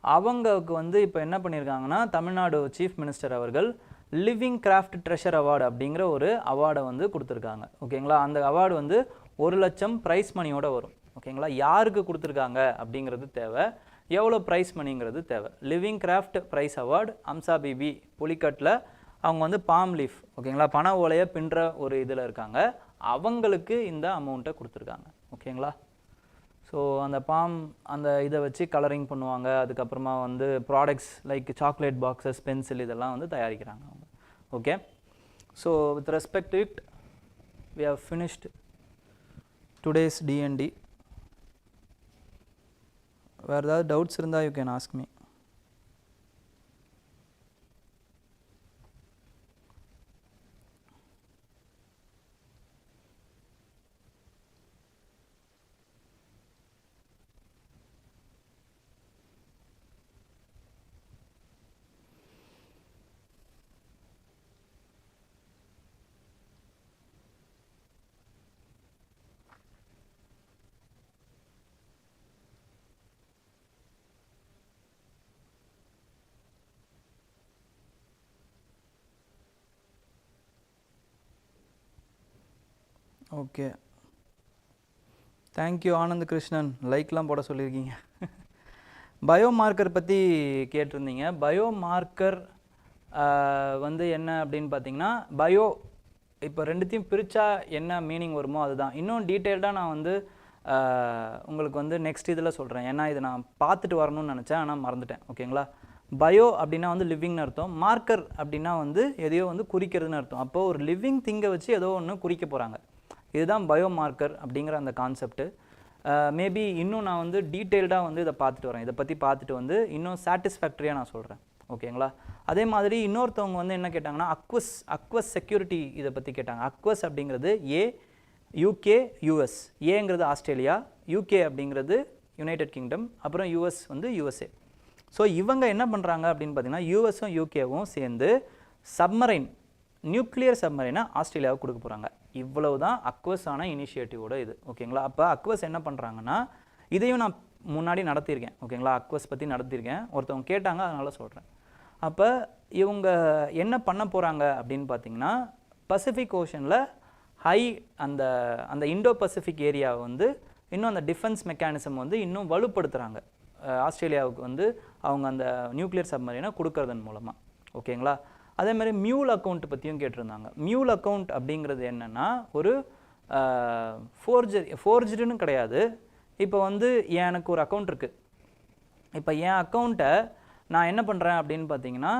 அவங்களுக்கு வந்து இப்போ என்ன பண்ணியிருக்காங்கன்னா தமிழ்நாடு சீஃப் மினிஸ்டர் அவர்கள் லிவிங் கிராஃப்ட் ட்ரெஷர் அவார்டு அப்படிங்கிற ஒரு அவார்டை வந்து கொடுத்துருக்காங்க. ஓகேங்களா, அந்த அவார்டு வந்து 1 லட்சம் ப்ரைஸ் மணியோட வரும். ஓகேங்களா, யாருக்கு கொடுத்துருக்காங்க அப்படிங்கிறது தேவை, எவ்வளோ ப்ரைஸ் மணிங்கிறது தேவை. லிவிங் கிராஃப்ட் ப்ரைஸ் அவார்டு அம்சா பிபி புலிக்கட்டில் அவங்க வந்து பாம் லீஃப், ஓகேங்களா, பனை ஓலையை பின்னுற ஒரு இதில் இருக்காங்க, அவங்களுக்கு இந்த அமௌண்ட்டை கொடுத்துருக்காங்க. ஓகேங்களா, ஸோ அந்த அந்த இதை வச்சு கலரிங் பண்ணுவாங்க. அதுக்கப்புறமா வந்து products like chocolate boxes, pencil இதெல்லாம் வந்து தயாரிக்கிறாங்க அவங்க. Okay, so with respect to it we have finished today's DND. வேறு ஏதாவது டவுட்ஸ் இருந்தால் you can ask me. Okay, thank you Anand Krishnan, லைக்லாம் போட சொல்லியிருக்கீங்க. பயோமார்க்கர் பற்றி கேட்டிருந்தீங்க. பயோமார்க்கர் வந்து என்ன அப்படின்னு பார்த்தீங்கன்னா, பயோ இப்போ ரெண்டுத்தையும் பிரித்தா என்ன மீனிங் வருமோ அதுதான். இன்னும் டீட்டெயில்டாக நான் வந்து உங்களுக்கு வந்து நெக்ஸ்ட் இதில் சொல்கிறேன். ஏன்னா இது நான் பார்த்துட்டு வரணும்னு நினச்சேன், ஆனால் மறந்துட்டேன். ஓகேங்களா, பயோ அப்படின்னா வந்து லிவிங்னு அர்த்தம், மார்க்கர் அப்படின்னா வந்து எதையோ வந்து குறிக்கிறதுன்னு அர்த்தம். அப்போது ஒரு லிவிங் திங்கை வச்சு ஏதோ ஒன்று குறிக்க போகிறாங்க. இதுதான் பயோமார்க்கர் அப்படிங்கிற அந்த கான்செப்ட்டு. மேபி இன்னும் நான் வந்து டீட்டெயில்டாக வந்து இதை பார்த்துட்டு வரேன். இதை பற்றி பார்த்துட்டு வந்து இன்னும் சாட்டிஸ்ஃபேக்டரியாக நான் சொல்கிறேன். ஓகேங்களா, அதே மாதிரி இன்னொருத்தவங்க வந்து என்ன கேட்டாங்கன்னா அக்வஸ் செக்யூரிட்டி இதை பற்றி கேட்டாங்க. அக்வஸ் அப்படிங்கிறது யூகே யூஎஸ், ஏங்கிறது ஆஸ்திரேலியா, யூகே அப்படிங்கிறது யுனைடெட் கிங்டம், அப்புறம் யூஎஸ் வந்து யூஎஸ்ஏ. ஸோ இவங்க என்ன பண்ணுறாங்க அப்படின்னு பார்த்தீங்கன்னா, யூஎஸும் யூகேவும் சேர்ந்து சப்மரைன், நியூக்ளியர் சப்மரைனை ஆஸ்திரேலியாவுக்கு கொடுக்க போகிறாங்க. இவ்வளவு தான் அக்வஸான இனிஷியேட்டிவோட இது. ஓகேங்களா, அப்போ அக்வஸ் என்ன பண்ணுறாங்கன்னா, இதையும் நான் முன்னாடி நடத்தியிருக்கேன். ஓகேங்களா, அக்வஸ் பற்றி நடத்தியிருக்கேன், ஒருத்தவங்க கேட்டாங்க, அதனால் சொல்கிறேன். அப்போ இவங்க என்ன பண்ண போகிறாங்க அப்படின்னு பார்த்தீங்கன்னா, பசிபிக் ஓஷனில் அந்த இண்டோ பசிபிக் ஏரியாவை வந்து இன்னும் அந்த டிஃபென்ஸ் மெக்கானிசம் வந்து இன்னும் வலுப்படுத்துகிறாங்க. ஆஸ்திரேலியாவுக்கு வந்து அவங்க அந்த நியூக்ளியர் சப்மரீனை கொடுக்கறதன் மூலமாக. ஓகேங்களா, அதே மாதிரி மியூல் அக்கௌண்ட் பற்றியும் கேட்டிருந்தாங்க. மியூல் அக்கௌண்ட் அப்படிங்கிறது என்னென்னா, ஒரு ஃபோர்ஜரின்னு கிடையாது. இப்போ வந்து எனக்கு ஒரு அக்கௌண்ட் இருக்குது. இப்போ என் அக்கௌண்ட்டை நான் என்ன பண்ணுறேன் அப்படின்னு பார்த்தீங்கன்னா,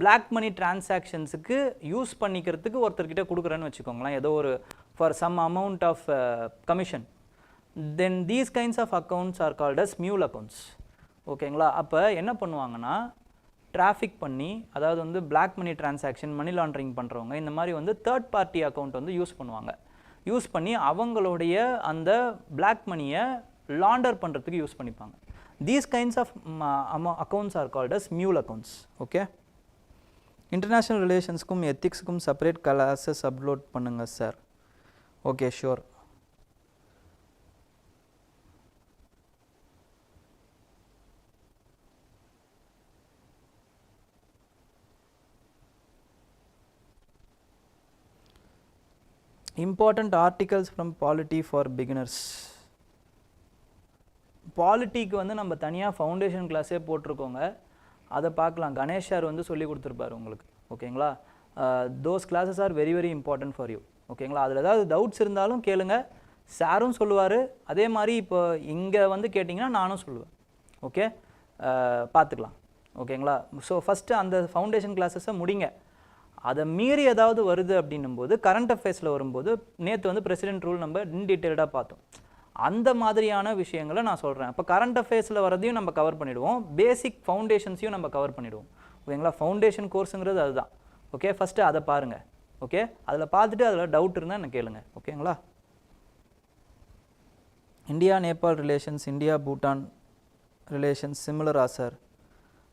பிளாக் மணி டிரான்சாக்ஷன்ஸுக்கு யூஸ் பண்ணிக்கிறதுக்கு ஒருத்தர்கிட்ட கொடுக்குறேன்னு வச்சுக்கோங்களேன், ஏதோ ஒரு for some amount of commission. Then these kinds of accounts are called as mule accounts. ஓகேங்களா, அப்போ என்ன பண்ணுவாங்கன்னா, டிராஃபிக் பண்ணி, அதாவது வந்து black money transaction, money laundering பண்ணுறவங்க இந்த மாதிரி வந்து தேர்ட் பார்ட்டி அக்கௌண்ட் வந்து யூஸ் பண்ணுவாங்க. யூஸ் பண்ணி அவங்களுடைய அந்த பிளாக் மணியை லாண்டர் பண்ணுறதுக்கு யூஸ் பண்ணிப்பாங்க. These kinds of accounts are called as mule accounts. Okay, international ரிலேஷன்ஸ்க்கும் எத்திக்ஸுக்கும் செப்பரேட் கிளாஸஸ் அப்லோட் பண்ணுங்க sir. Okay, sure. Important articles from polity for beginners. பாலிட்டிக்கு வந்து நம்ம தனியாக ஃபவுண்டேஷன் கிளாஸே போட்டிருக்கோங்க, அதை பார்க்கலாம். கணேஷ் சார் வந்து சொல்லி கொடுத்துருப்பாரு உங்களுக்கு. ஓகேங்களா, those classes are very very important for you. ஓகேங்களா, அதில் ஏதாவது டவுட்ஸ் இருந்தாலும் கேளுங்க, சாரும் சொல்லுவார். அதே மாதிரி இப்போ இங்கே வந்து கேட்டிங்கன்னா நானும் சொல்லுவேன். ஓகே, பார்த்துக்கலாம். ஓகேங்களா, ஸோ ஃபஸ்ட்டு அந்த ஃபவுண்டேஷன் கிளாஸஸை முடிங்க. அதை மீறி ஏதாவது வருது அப்படின்னும்போது, கரண்ட் அஃபேர்ஸில் வரும்போது, நேற்று வந்து பிரசிடென்ட் ரூல் நம்ம இன்டீட்டெயில்டாக பார்த்தோம். அந்த மாதிரியான விஷயங்களை நான் சொல்கிறேன். அப்போ கரண்ட் அஃபேர்ஸில் வரதையும் நம்ம கவர் பண்ணிவிடுவோம், பேசிக் ஃபவுண்டேஷன்ஸையும் நம்ம கவர் பண்ணிவிடுவோம். ஓகேங்களா, ஃபவுண்டேஷன் கோர்ஸுங்கிறது அதுதான். ஓகே, ஃபஸ்ட்டு அதை பாருங்கள். ஓகே, அதில் பார்த்துட்டு அதில் டவுட் இருந்தால் என்ன கேளுங்க. ஓகேங்களா, India Nepal relations, India Bhutan relations சிமிலரா சார்?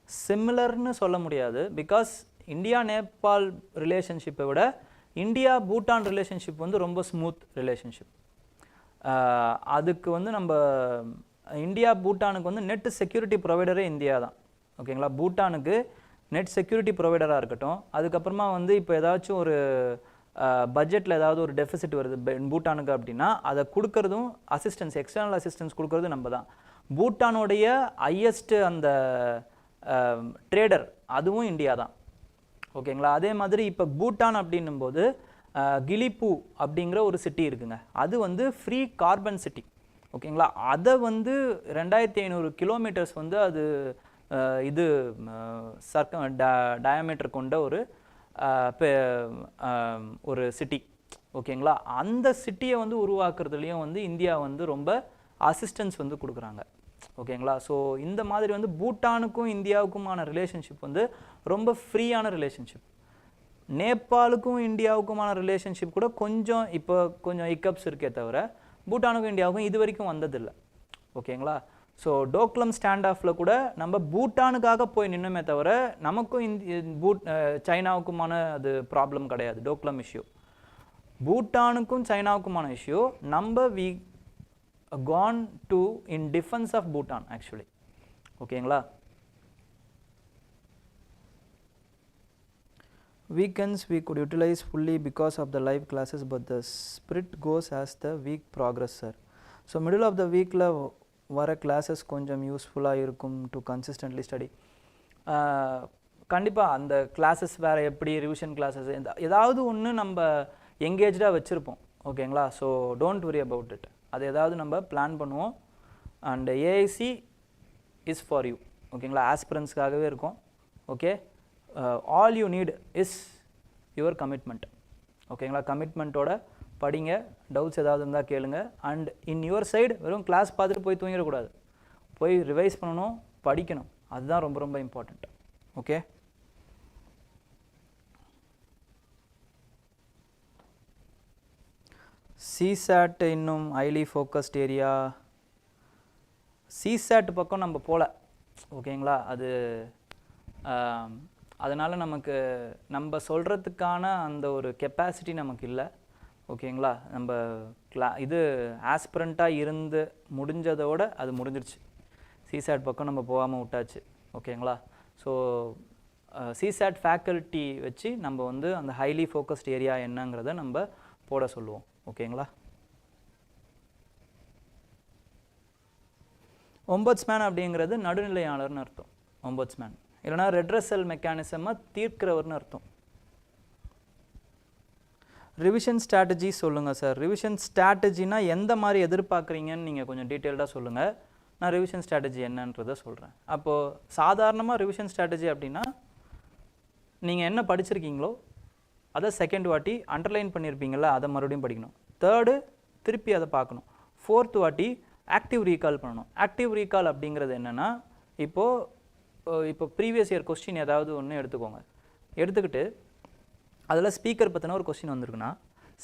சிமிலர்னு சொல்ல முடியாது, பிகாஸ் இந்தியா நேபாள் ரிலேஷன்ஷிப்பை விட இந்தியா பூட்டான் ரிலேஷன்ஷிப் வந்து ரொம்ப ஸ்மூத் ரிலேஷன்ஷிப். அதுக்கு வந்து நம்ம இந்தியா பூட்டானுக்கு வந்து நெட் செக்யூரிட்டி ப்ரொவைடரே இந்தியா தான். ஓகேங்களா, பூட்டானுக்கு நெட் செக்யூரிட்டி ப்ரொவைடராக இருக்கட்டும், அதுக்கப்புறமா வந்து இப்போ ஏதாச்சும் ஒரு பட்ஜெட்டில் ஏதாவது ஒரு டெஃபிசிட் வருது பூட்டானுக்கு அப்படின்னா அதை கொடுக்கறதும் அசிஸ்டன்ஸ், எக்ஸ்டர்னல் அசிஸ்டன்ஸ் கொடுக்கறதும் நம்ம தான். பூட்டானுடைய ஹையஸ்ட் அந்த ட்ரேடர் அதுவும் இந்தியா தான். ஓகேங்களா, அதே மாதிரி இப்போ பூட்டான் அப்படின்னும் போது கிலிப்பூ அப்படிங்கிற ஒரு சிட்டி இருக்குங்க, அது வந்து ஃப்ரீ கார்பன் சிட்டி. ஓகேங்களா, அதை வந்து 2500 கிலோமீட்டர்ஸ் வந்து அது இது டயாமீட்டர் கொண்ட ஒரு சிட்டி. ஓகேங்களா, அந்த சிட்டியை வந்து உருவாக்குறதுலையும் வந்து இந்தியா வந்து ரொம்ப அசிஸ்டன்ஸ் வந்து கொடுக்குறாங்க. ஓகேங்களா, ஸோ இந்த மாதிரி வந்து பூட்டானுக்கும் இந்தியாவுக்குமான ரிலேஷன்ஷிப் வந்து ரொம்ப ஃப்ரீயான ரிலேஷன்ஷிப். நேபாளுக்கும் இந்தியாவுக்குமான ரிலேஷன்ஷிப் கூட கொஞ்சம் இப்போ கொஞ்சம் ஹிக்கப்ஸ் இருக்கே தவிர பூட்டானுக்கும் இந்தியாவுக்கும் இது வரைக்கும் வந்ததில்லை. ஓகேங்களா, ஸோ டோக்லம் ஸ்டாண்ட் ஆஃபில் கூட நம்ம பூட்டானுக்காக போய் நின்னுமே தவிர நமக்கும் சைனாவுக்குமான அது ப்ராப்ளம் கிடையாது. டோக்லம் இஷ்யூ பூட்டானுக்கும் சைனாவுக்குமான இஷ்யூ. நம்ம we gone to in defense of Bhutan actually. ஓகேங்களா, weekends we could utilize fully because of the live classes, but the spirit goes as the week progress sir. So middle of the week la வர classes கொஞ்சம் யூஸ்ஃபுல்லாக இருக்கும் to consistently study. கண்டிப்பாக அந்த classes வேறு எப்படி revision classes ஏதாவது ஒன்று நம்ம எங்கேஜாக வச்சுருப்போம். ஓகேங்களா, so don't worry about it. அது ஏதாவது நம்ம பிளான் பண்ணுவோம். And AIC is for you. ஓகேங்களா, ஆஸ்பிரன்ஸ்க்காகவே இருக்கும். Okay, all you need is your commitment. ஓகேங்களா, கமிட்மெண்ட்டோட படிங்க, டவுட்ஸ் ஏதாவது இருந்தால் கேளுங்க. அண்ட் இன் யுவர் சைடு வெறும் கிளாஸ் பார்த்துட்டு போய் தூங்கிடக்கூடாது, போய் ரிவைஸ் பண்ணணும், படிக்கணும். அதுதான் ரொம்ப ரொம்ப இம்பார்ட்டண்ட். ஓகே, சிசாட் இன்னும் ஹைலி ஃபோக்கஸ்ட் ஏரியா. சிசாட் பக்கம் நம்ம போகல. ஓகேங்களா, அதனால் நமக்கு நம்ம சொல்கிறதுக்கான அந்த ஒரு கெப்பாசிட்டி நமக்கு இல்லை. ஓகேங்களா, நம்ம இது ஆஸ்பிரண்ட்டாக இருந்து முடிஞ்சதோடு அது முடிஞ்சிருச்சு. சிசாட் பக்கம் நம்ம போகாமல் விட்டாச்சு. ஓகேங்களா, ஸோ சிசாட் ஃபேக்கல்ட்டி வச்சு நம்ம வந்து அந்த ஹைலி ஃபோக்கஸ்ட் ஏரியா என்னங்கிறத நம்ம போட சொல்லுவோம். ஓகேங்களா, ஒம்பட்ஸ்மேன் அப்படிங்கிறது நடுநிலையாளர்னு அர்த்தம். ஒம்பட்ஸ்மேன் இல்லைனா ரெட்ரஸல் மெக்கானிசமை தீர்க்கிறவர்னு அர்த்தம். ரிவிஷன் ஸ்ட்ராட்டஜி சொல்லுங்கள் சார். ரிவிஷன் ஸ்ட்ராட்டஜினா எந்த மாதிரி எதிர்பார்க்குறீங்கன்னு நீங்கள் கொஞ்சம் டீட்டெயில்டாக சொல்லுங்கள். நான் ரிவிஷன் ஸ்ட்ராட்டஜி என்னன்றதை சொல்கிறேன். அப்போது சாதாரணமாக ரிவிஷன் ஸ்ட்ராட்டஜி அப்படின்னா நீங்கள் என்ன படிச்சிருக்கீங்களோ அதை செகண்ட் வாட்டி அண்டர்லைன் பண்ணியிருப்பீங்களா, அதை மறுபடியும் படிக்கணும். தேர்டு திருப்பி அதை பார்க்கணும். ஃபோர்த் வாட்டி ஆக்டிவ் ரீகால் பண்ணணும். ஆக்டிவ் ரீகால் அப்படிங்கிறது என்னென்னா, இப்போ ப்ரீவியஸ் இயர் கொஸ்டின் ஏதாவது ஒன்று எடுத்துக்கோங்க. எடுத்துக்கிட்டு அதில் ஸ்பீக்கர் பற்றின ஒரு கொஸ்டின் வந்திருக்குன்னா,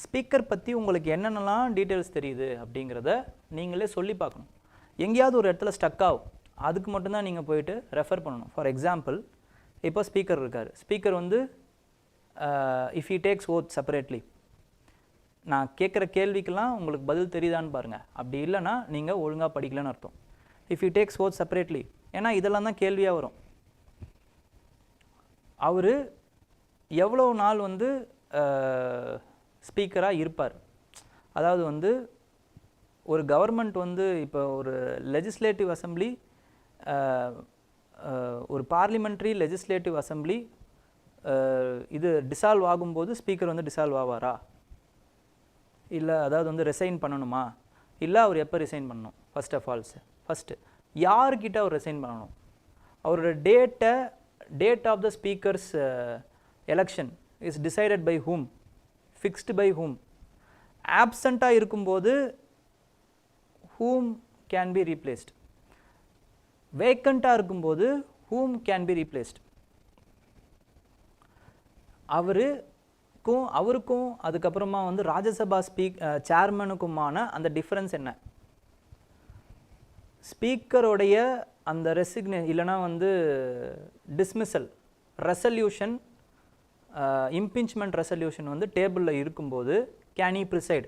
ஸ்பீக்கர் பற்றி உங்களுக்கு என்னென்னலாம் டீட்டெயில்ஸ் தெரியுது அப்படிங்கிறத நீங்களே சொல்லி பார்க்கணும். எங்கேயாவது ஒரு இடத்துல ஸ்டக் ஆகும், அதுக்கு மட்டும்தான் நீங்கள் போயிட்டு ரெஃபர் பண்ணணும். ஃபார் எக்ஸாம்பிள், இப்போ ஸ்பீக்கர் இருக்கார். ஸ்பீக்கர் வந்து if he takes oath separately, நான் கேட்குற கேள்விக்கெல்லாம் உங்களுக்கு பதில் தெரியுதான்னு பாருங்கள். அப்படி இல்லைன்னா நீங்கள் ஒழுங்காக படிக்கலன்னு அர்த்தம். If he takes oath separately, ஏன்னா இதெல்லாம் தான் கேள்வியாக வரும். அவர் எவ்வளோ நாள் வந்து ஸ்பீக்கராக இருப்பார், அதாவது வந்து ஒரு கவர்மெண்ட் வந்து இப்போ ஒரு லெஜிஸ்லேட்டிவ் அசம்பிளி, ஒரு பார்லிமெண்ட்ரி லெஜிஸ்லேட்டிவ் அசம்பிளி இது டிசால்வ் ஆகும்போது ஸ்பீக்கர் வந்து டிசால்வ் ஆவாரா, இல்லை அதாவது வந்து ரிசைன் பண்ணணுமா, இல்லை அவர் எப்போ ரிசைன் பண்ணணும்? ஃபர்ஸ்ட் ஆஃப் ஆல்ஸ் ஃபஸ்ட்டு யார்கிட்ட அவர் ரிசைன் பண்ணணும், அவரோட date of the speaker's election is decided by whom, fixed by whom, ஆப்சண்ட்டாக இருக்கும்போது whom can be replaced, வேக்கண்ட்டாக இருக்கும்போது whom can be replaced. அவருக்கும் அதுக்கப்புறமா வந்து ராஜ்யசபா சேர்மனுக்குமான அந்த டிஃப்ரென்ஸ் என்ன? ஸ்பீக்கருடைய அந்த இல்லைனா வந்து டிஸ்மிசல் ரெசல்யூஷன், இம்பீச்மெண்ட் ரெசல்யூஷன் வந்து டேபிளில் இருக்கும்போது can he preside,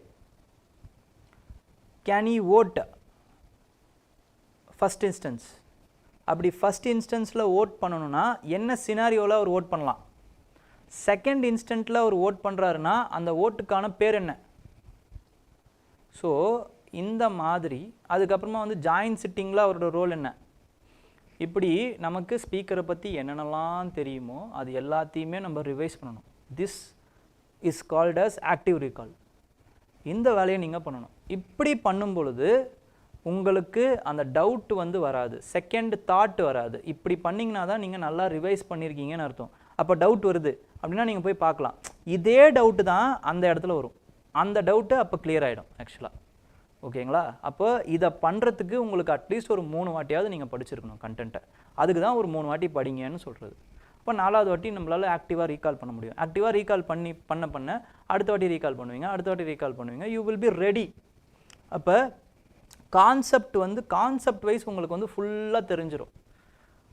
can he vote, first instance. அப்படி ஃபஸ்ட் இன்ஸ்டன்ஸில் ஓட் பண்ணணும்னா என்ன சினாரியோவில் அவர் ஓட் பண்ணலாம்? செகண்ட் இன்ஸ்டன்ட்டில் அவர் ஓட் பண்ணுறாருன்னா அந்த ஓட்டுக்கான பேர் என்ன? ஸோ இந்த மாதிரி அதுக்கப்புறமா வந்து ஜாயின்ட் சிட்டிங்கில் அவரோட ரோல் என்ன? இப்படி நமக்கு ஸ்பீக்கரை பற்றி என்னென்னலாம் தெரியுமோ அது எல்லாத்தையுமே நம்ம ரிவைஸ் பண்ணணும். This is called as active recall. இந்த வேலையை நீங்கள் பண்ணணும். இப்படி பண்ணும் பொழுது உங்களுக்கு அந்த டவுட் வந்து வராது, செகண்ட் தாட் வராது. இப்படி பண்ணிங்கன்னா தான் நீங்கள் நல்லா ரிவைஸ் பண்ணியிருக்கீங்கன்னு அர்த்தம். அப்போ டவுட் வருது அப்படின்னா நீங்கள் போய் பார்க்கலாம், இதே டவுட்டு தான் அந்த இடத்துல வரும், அந்த டவுட்டு அப்போ கிளியர் ஆகிடும் ஆக்சுவலாக. ஓகேங்களா? அப்போ இதை பண்ணுறதுக்கு உங்களுக்கு அட்லீஸ்ட் ஒரு 3 வாட்டியாவது நீங்கள் படிச்சிருக்கணும் கண்டென்ட்டை. அதுக்கு தான் ஒரு 3 வாட்டி படிங்கன்னு சொல்கிறது. இப்போ 4வது வாட்டி நம்மளால் ஆக்டிவாக ரீகால் பண்ண முடியும். ஆக்டிவாக ரீகால் பண்ண அடுத்த வாட்டி ரீகால் பண்ணுவீங்க, அடுத்த வாட்டி ரீகால் பண்ணுவீங்க, யூ வில் பி ரெடி. அப்போ கான்செப்ட் வைஸ் உங்களுக்கு வந்து ஃபுல்லாக தெரிஞ்சிடும்.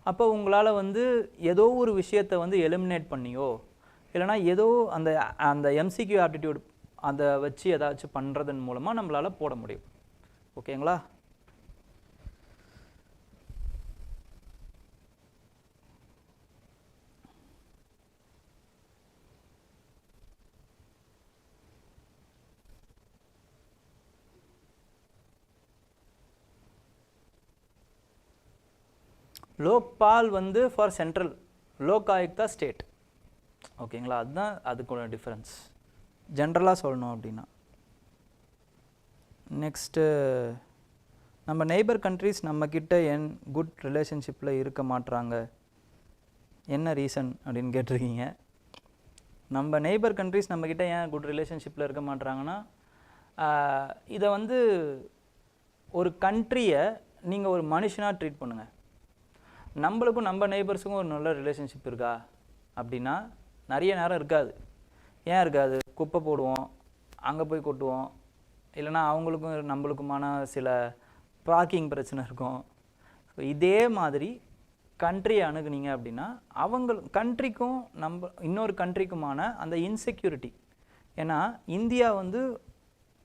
அப்போ உங்களால் வந்து ஏதோ ஒரு விஷயத்தை வந்து எலிமினேட் பண்ணியோ இல்லைனா ஏதோ அந்த எம்சிக்யூ ஆப்டிடியூட் அதை வச்சு ஏதாச்சும் பண்ணுறதன் மூலமாக நம்மளால் போட முடியும். ஓகேங்களா? லோக்பால் வந்து ஃபார் சென்ட்ரல், லோகாயுக்தா ஸ்டேட். ஓகேங்களா? அதுதான் அதுக்குள்ள டிஃப்ரென்ஸ் ஜென்ரலாக சொல்லணும் அப்படின்னா. நெக்ஸ்ட்டு நம்ம நெய்பர் கண்ட்ரிஸ் நம்மக்கிட்ட குட் ரிலேஷன்ஷிப்பில் இருக்க மாட்றாங்க, என்ன ரீசன் அப்படின்னு கேட்டிருக்கீங்க. நம்ம நெய்பர் கண்ட்ரிஸ் நம்மக்கிட்ட ஏன் குட் ரிலேஷன்ஷிப்பில் இருக்க மாட்றாங்கன்னா, இதை வந்து ஒரு கண்ட்ரியை நீங்கள் ஒரு மனுஷனாக ட்ரீட் பண்ணுங்கள். நம்மளுக்கும் நம்ம நெய்பர்ஸுக்கும் ஒரு நல்ல ரிலேஷன்ஷிப் இருக்கா அப்படின்னா நிறைய நேரம் இருக்காது. ஏன் இருக்காது? குப்பை போடுவோம், அங்கே போய் கொட்டுவோம், இல்லைனா அவங்களுக்கும் நம்மளுக்குமான சில பார்க்கிங் இருக்கும். ஸோ இதே மாதிரி கண்ட்ரியை அணுகுனீங்க அப்படின்னா கண்ட்ரிக்கும் இன்னொரு கண்ட்ரிக்குமான அந்த இன்செக்யூரிட்டி. ஏன்னா இந்தியா வந்து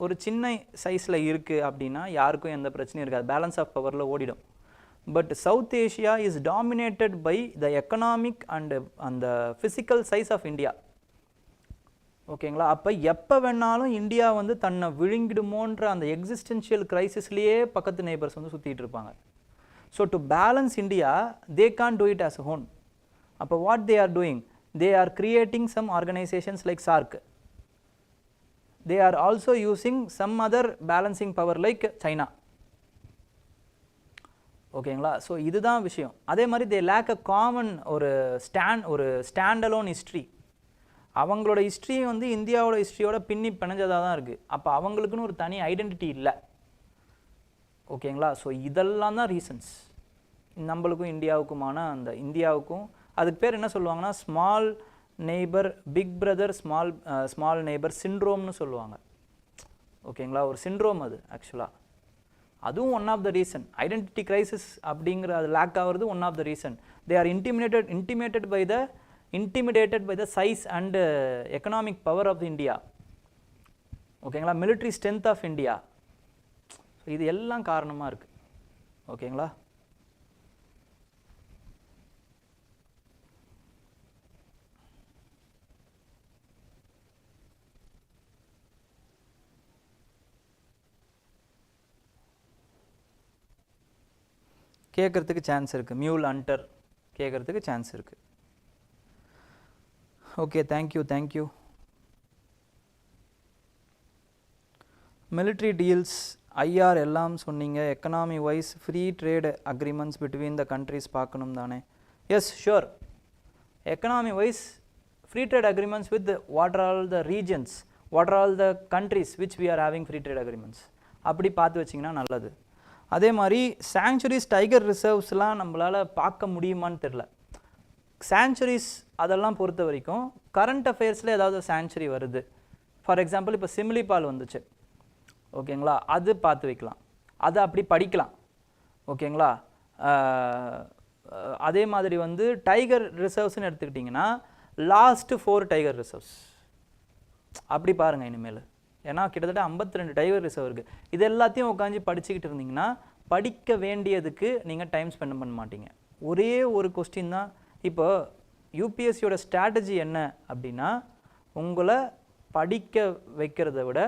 ஒரு சின்ன சைஸில் இருக்குது அப்படின்னா யாருக்கும் எந்த பிரச்சனையும் இருக்காது, பேலன்ஸ் ஆஃப் பவரில் ஓடிடும். But South Asia is dominated by the economic and physical size of India. ஓகேங்களா? அப்போ எப்போ வேணாலும் இந்தியா வந்து தன்னை விழுங்கிடுமோன்ற அந்த எக்ஸிஸ்டென்ஷியல் கிரைசிஸ்லேயே பக்கத்து நெய்பர்ஸ் வந்து சுற்றிட்டு இருப்பாங்க. So to balance India they can do it as a whole. அப்போ what they are doing, they are creating some organisations like SAARC. They are also using some other balancing power like China. ஓகேங்களா? So இதுதான் விஷயம். அதே மாதிரி they lack a common ஒரு standalone history. அவங்களோட history வந்து இந்தியாவோட ஹிஸ்ட்ரியோட பின்னி பிணைஞ்சதாக தான் இருக்குது. அப்போ அவங்களுக்குன்னு ஒரு தனி ஐடென்டிட்டி இல்லை. ஓகேங்களா? ஸோ இதெல்லாம் தான் ரீசன்ஸ் நம்மளுக்கும் இந்தியாவுக்குமான அந்த இந்தியாவுக்கும். அதுக்கு பேர் என்ன சொல்லுவாங்கன்னா small neighbour big brother small neighbour சிண்ட்ரோம்னு சொல்லுவாங்க. ஓகேங்களா? ஒரு சிண்ட்ரோம் அது ஆக்சுவலாக. அதுவும் one of the reason. Identity crisis அப்படிங்கிற அது லேக் ஆகிறது one of the reason. They are intimidated by the size and economic power of India. ஓகேங்களா? military strength of India. So இது எல்லாம் காரணமாக இருக்குது. ஓகேங்களா? கேட்குறதுக்கு சான்ஸ் இருக்குது. மியூல் ஹண்டர் கேட்குறதுக்கு சான்ஸ் இருக்குது. Okay, thank you. Military deals IR எல்லாம் சொன்னீங்க. Economy wise free trade agreements between the countries பார்க்கணும் தானே? Yes, sure. Economy wise free trade agreements with what are all the regions, what are all the countries which we are having free trade agreements அப்படி பார்த்து வச்சிங்கன்னா நல்லது. அதே மாதிரி sanctuaries tiger ரிசர்வ்ஸ்லாம் நம்மளால் பார்க்க முடியுமான்னு தெரில. சாங்சுரிஸ் அதெல்லாம் பொறுத்த வரைக்கும் கரண்ட் அஃபேர்ஸில் ஏதாவது சாங்சுரி வருது. ஃபார் எக்ஸாம்பிள் இப்போ சிம்லிபால் வந்துச்சு. ஓகேங்களா? அது பார்த்து வைக்கலாம், அதை அப்படி படிக்கலாம். ஓகேங்களா? அதே மாதிரி வந்து டைகர் ரிசர்வ்ஸ்னு எடுத்துக்கிட்டிங்கன்னா லாஸ்ட்டு 4 டைகர் ரிசர்வ்ஸ் அப்படி பாருங்கள் இனிமேல். ஏன்னா கிட்டத்தட்ட 52 டைகர் ரிசர்வ் இருக்குது. இது எல்லாத்தையும் உட்காந்து படிச்சுக்கிட்டு இருந்தீங்கன்னா படிக்க வேண்டியதுக்கு நீங்கள் டைம் ஸ்பெண்ட் பண்ண மாட்டீங்க. ஒரே ஒரு கொஸ்டின் தான். இப்போ யூபிஎஸ்சியோட ஸ்ட்ராட்டஜி என்ன அப்படின்னா, உங்களை படிக்க வைக்கிறத விட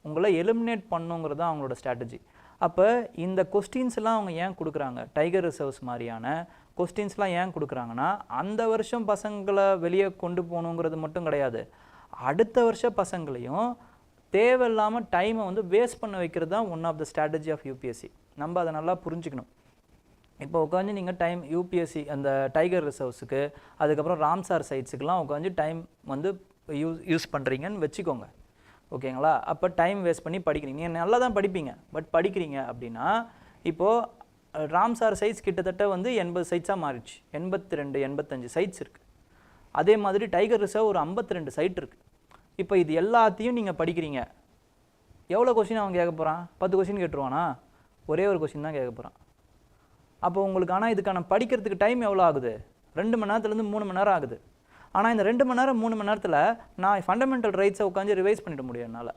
உங்களை எலிமினேட் பண்ணுங்கிறது தான் அவங்களோட ஸ்ட்ராட்டஜி. அப்போ இந்த கொஸ்டின்ஸ்லாம் அவங்க ஏன் கொடுக்குறாங்க, டைகர் ரிசர்வ்ஸ் மாதிரியான கொஸ்டின்ஸ்லாம் ஏன் கொடுக்குறாங்கன்னா, அந்த வருஷம் பசங்களை வெளியே கொண்டு போகணுங்கிறது மட்டும் கிடையாது, அடுத்த வருஷ பசங்களையும் தேவையில்லாமல் டைமை வந்து வேஸ்ட் பண்ண வைக்கிறது தான் one of the strategy of UPSC. நம்ம அதை நல்லா புரிஞ்சுக்கணும். இப்போ உட்காந்து நீங்கள் டைம் யூபிஎஸ்சி அந்த டைகர் ரிசர்வ்ஸுக்கு, அதுக்கப்புறம் ராம்சார் சைட்ஸுக்கெலாம் உட்காந்து டைம் வந்து யூஸ் பண்ணுறீங்கன்னு வச்சுக்கோங்க, ஓகேங்களா? அப்போ டைம் வேஸ்ட் பண்ணி படிக்கிறீங்க. நீங்கள் நல்லா தான் படிப்பீங்க, பட் படிக்கிறீங்க அப்படின்னா இப்போது ராம்சார் சைட்ஸ் கிட்டத்தட்ட வந்து 80 சைட்ஸாக மாறிடுச்சு. 82 85 சைட்ஸ் இருக்குது. அதே மாதிரி டைகர் ரிசர்வ் ஒரு 52 சைட் இருக்குது. இப்போ இது எல்லாத்தையும் நீங்கள் படிக்கிறீங்க, எவ்வளோ கொஸ்டின் அவன் கேட்க போகிறான்? 10 கொஸ்டின் கேட்டுருவானா? ஒரே ஒரு கொஸ்டின் தான் கேட்க போகிறான். அப்போ உங்களுக்கு ஆனால் இதுக்கான படிக்கிறதுக்கு டைம் எவ்வளோ ஆகுது? 2 மணி நேரத்துலேருந்து 3 மணி நேரம் ஆகுது. ஆனால் இந்த 2 மணி நேரம் 3 மணி நேரத்தில் நான் ஃபண்டமெண்டல் ரைட்ஸை உட்காந்து ரிவைஸ் பண்ணிட முடியும் என்னால்,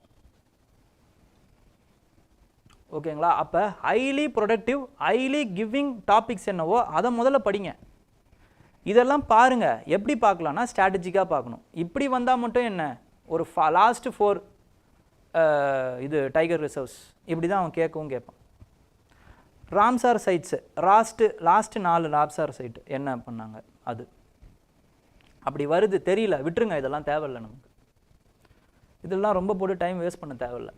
ஓகேங்களா? அப்போ highly productive, highly giving topics என்னவோ அதை முதல்ல படிங்க. இதெல்லாம் பாருங்கள். எப்படி பார்க்கலான்னா ஸ்ட்ராட்டஜிக்காக பார்க்கணும். இப்படி வந்தால் மட்டும் என்ன, ஒரு லாஸ்ட்டு 4 இது டைகர் ரிசர்வ்ஸ் இப்படி தான் அவன் கேட்கவும் கேட்பான். Ramsar sites last 4 Ramsar site என்ன பண்ணாங்க, அது அப்படி வருது தெரியல, விட்டுருங்க. இதெல்லாம் தேவையில்லை நமக்கு. இதெல்லாம் ரொம்ப போட்டு டைம் வேஸ்ட் பண்ண தேவையில்லை.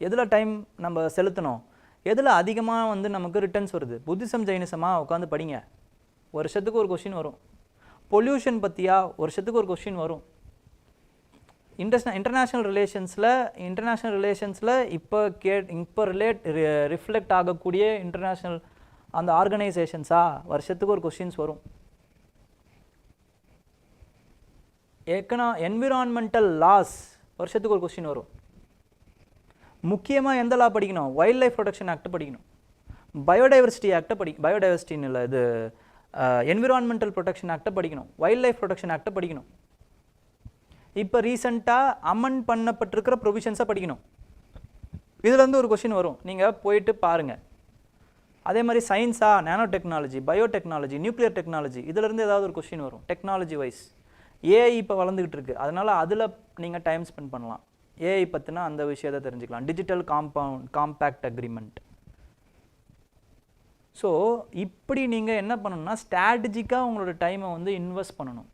எதில் டைம் நம்ம செலுத்தணும், எதில் அதிகமாக வந்து நமக்கு ரிட்டர்ன்ஸ் வருது? புத்திசம் ஜெயினிசமாக உட்காந்து படிங்க, வருஷத்துக்கு ஒரு கொஸ்டின் வரும். பொல்யூஷன் பற்றியா, வருஷத்துக்கு ஒரு கொஸ்டின் வரும். இன்டர்நேஷ்னல் ரிலேஷன்ஸில் இப்போ ரிஃப்ளெக்ட் ஆகக்கூடிய இன்டர்நேஷ்னல் அந்த ஆர்கனைசேஷன்ஸாக வருஷத்துக்கு ஒரு கொஸ்டின்ஸ் வரும். என்விரான்மெண்டல் லாஸ் வருஷத்துக்கு ஒரு கொஸ்டின் வரும். முக்கியமாக எந்த லா படிக்கணும்? வைல்ட் லைஃப் ப்ரொடெக்ஷன் ஆக்ட் படிக்கணும், பயோடைவர்சிட்டி ஆக்டை பயோடைவர்சிட்டின்னு இல்லை, இது என்விரான்மெண்டல் ப்ரொடெக்ஷன் ஆக்டை படிக்கணும், வைல்ட் லைஃப் ப்ரொடெக்ஷன் ஆக்டை படிக்கணும். இப்போ ரீசெண்டாக அமெண்ட் பண்ணப்பட்டிருக்கிற ப்ரொவிஷன்ஸை படிக்கணும். இதுலேருந்து ஒரு கொஸ்டின் வரும், நீங்கள் போயிட்டு பாருங்கள். அதே மாதிரி சயின்ஸா, nano technology, biotechnology, nuclear technology, இதிலேருந்து ஏதாவது ஒரு கொஸ்டின் வரும். டெக்னாலஜி வைஸ் ஏஐ இப்போ வளர்ந்துக்கிட்டு இருக்குது, அதனால் அதில் நீங்கள் டைம் ஸ்பெண்ட் பண்ணலாம். ஏஐ பற்றினா அந்த விஷயத்தை தெரிஞ்சுக்கலாம். Digital compact agreement. ஸோ இப்படி நீங்கள் என்ன பண்ணணும்னா ஸ்ட்ராட்டஜிக்காக உங்களோட டைமை வந்து இன்வெஸ்ட் பண்ணணும்.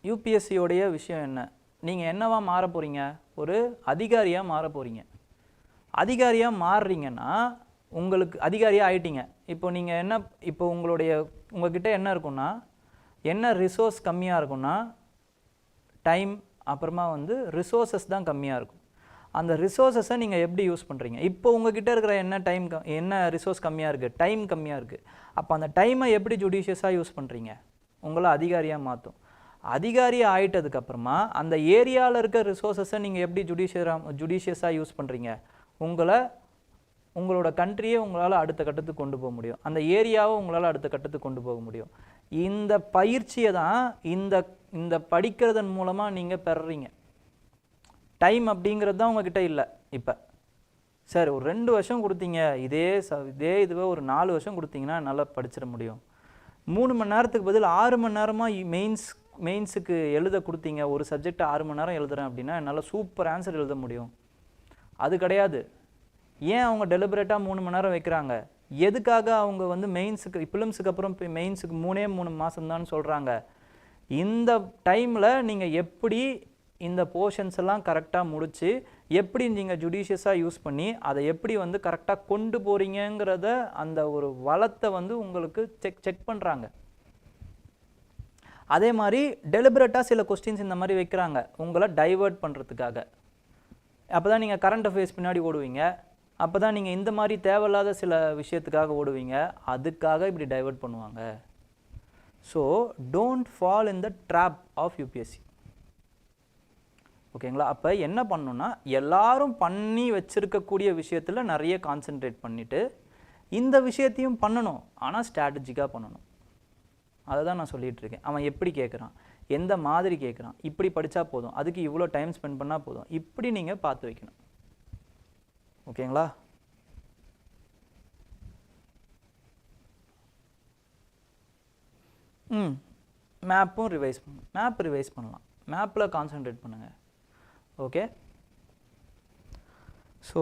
யூபிஎஸ்சியோடைய விஷயம் என்ன, நீங்கள் என்னவா மாற போகிறீங்க? ஒரு அதிகாரியாக மாற போகிறீங்க. அதிகாரியாக மாறுறீங்கன்னா உங்களுக்கு அதிகாரியாக ஆகிட்டீங்க. இப்போ நீங்கள் என்ன, இப்போ உங்கள்கிட்ட என்ன இருக்குன்னா, என்ன ரிசோர்ஸ் கம்மியாக இருக்குன்னா டைம், அப்புறமா வந்து ரிசோர்ஸஸ் தான் கம்மியாக இருக்கும். அந்த ரிசோர்ஸஸை நீங்கள் எப்படி யூஸ் பண்ணுறீங்க? இப்போ உங்ககிட்ட இருக்கிற என்ன ரிசோர்ஸ் கம்மியாக இருக்குது? டைம் கம்மியாக இருக்குது. அப்போ அந்த டைமை எப்படி ஜுடிஷியஸாக யூஸ் பண்ணுறீங்க? உங்களை அதிகாரியாக மாற்றும். அதிகாரியாக ஆகிட்டதுக்கப்புறமா அந்த ஏரியாவில் இருக்க ரிசோர்ஸஸை நீங்கள் எப்படி ஜுடிஷியஸாக யூஸ் பண்ணுறீங்க? உங்களோட கண்ட்ரியை உங்களால் அடுத்த கட்டத்துக்கு கொண்டு போக முடியும், அந்த ஏரியாவை உங்களால் அடுத்த கட்டத்துக்கு கொண்டு போக முடியும். இந்த பயிற்சியை தான் இந்த படிக்கிறதன் மூலமாக நீங்கள் பெறுறீங்க. டைம் அப்படிங்கிறது தான் உங்ககிட்ட இல்லை. இப்போ சார் ஒரு 2 வருஷம் கொடுத்தீங்க, இதுவே ஒரு 4 வருஷம் கொடுத்தீங்கன்னா நல்லா படிச்சிட முடியும். 3 மணி நேரத்துக்கு பதில் 6 மணி நேரமாக மெயின்ஸுக்கு எழுத கொடுத்தீங்க, ஒரு சப்ஜெக்ட் 6 மணி நேரம் எழுதுறேன் அப்படின்னா என்னால் சூப்பர் ஆன்சர் எழுத முடியும். அது கிடையாது. ஏன் அவங்க டெலிபரேட்டாக 3 மணி நேரம் வைக்கிறாங்க? எதுக்காக அவங்க வந்து பிலிம்ஸுக்கு அப்புறம் மெயின்ஸுக்கு 3 மாதம்தான் சொல்கிறாங்க? இந்த டைமில் நீங்கள் எப்படி இந்த போர்ஷன்ஸ் எல்லாம் கரெக்டாக முடித்து எப்படி நீங்கள் ஜுடிஷியஸாக யூஸ் பண்ணி அதை எப்படி வந்து கரெக்டாக கொண்டு போகிறீங்கிறத அந்த ஒரு வளத்தை வந்து உங்களுக்கு செக் பண்ணுறாங்க. அதே மாதிரி டெலிபரேட்டாக சில கொஸ்டின்ஸ் இந்த மாதிரி வைக்கிறாங்க உங்களை டைவர்ட் பண்ணுறதுக்காக. அப்போ தான் நீங்கள் கரண்ட் அஃபேர்ஸ் பின்னாடி ஓடுவீங்க, அப்போ தான் நீங்கள் இந்த மாதிரி தேவையில்லாத சில விஷயத்துக்காக ஓடுவீங்க, அதுக்காக இப்படி டைவர்ட் பண்ணுவாங்க. So don't fall in the trap of UPSC. ஓகேங்களா? அப்போ என்ன பண்ணணும்னா எல்லாரும் பண்ணி வச்சுருக்கக்கூடிய விஷயத்தில் நிறைய கான்சென்ட்ரேட் பண்ணிவிட்டு இந்த விஷயத்தையும் பண்ணணும், ஆனால் ஸ்ட்ராட்டஜிக்காக பண்ணணும். அதை தான் நான் சொல்லிகிட்டு இருக்கேன். அவன் எப்படி கேட்குறான், எந்த மாதிரி கேட்குறான், இப்படி படித்தா போதும், அதுக்கு இவ்வளோ டைம் ஸ்பெண்ட் பண்ணால் போதும், இப்படி நீங்கள் பார்த்து வைக்கணும். ஓகேங்களா? மேப்பும் ரிவைஸ் பண்ணலாம், மேப் ரிவைஸ் பண்ணலாம், மேப்பில் கான்சன்ட்ரேட் பண்ணுங்கள். ஓகே, ஸோ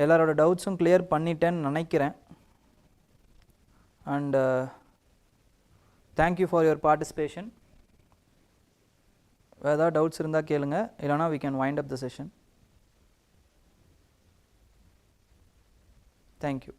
எல்லாரோட டவுட்ஸும் கிளியர் பண்ணிட்டேன்னு நினைக்கிறேன். And thank you for your participation. வேறு ஏதாவது டவுட்ஸ் இருந்தால் கேளுங்க, இல்லைனா we can wind up the session. Thank you.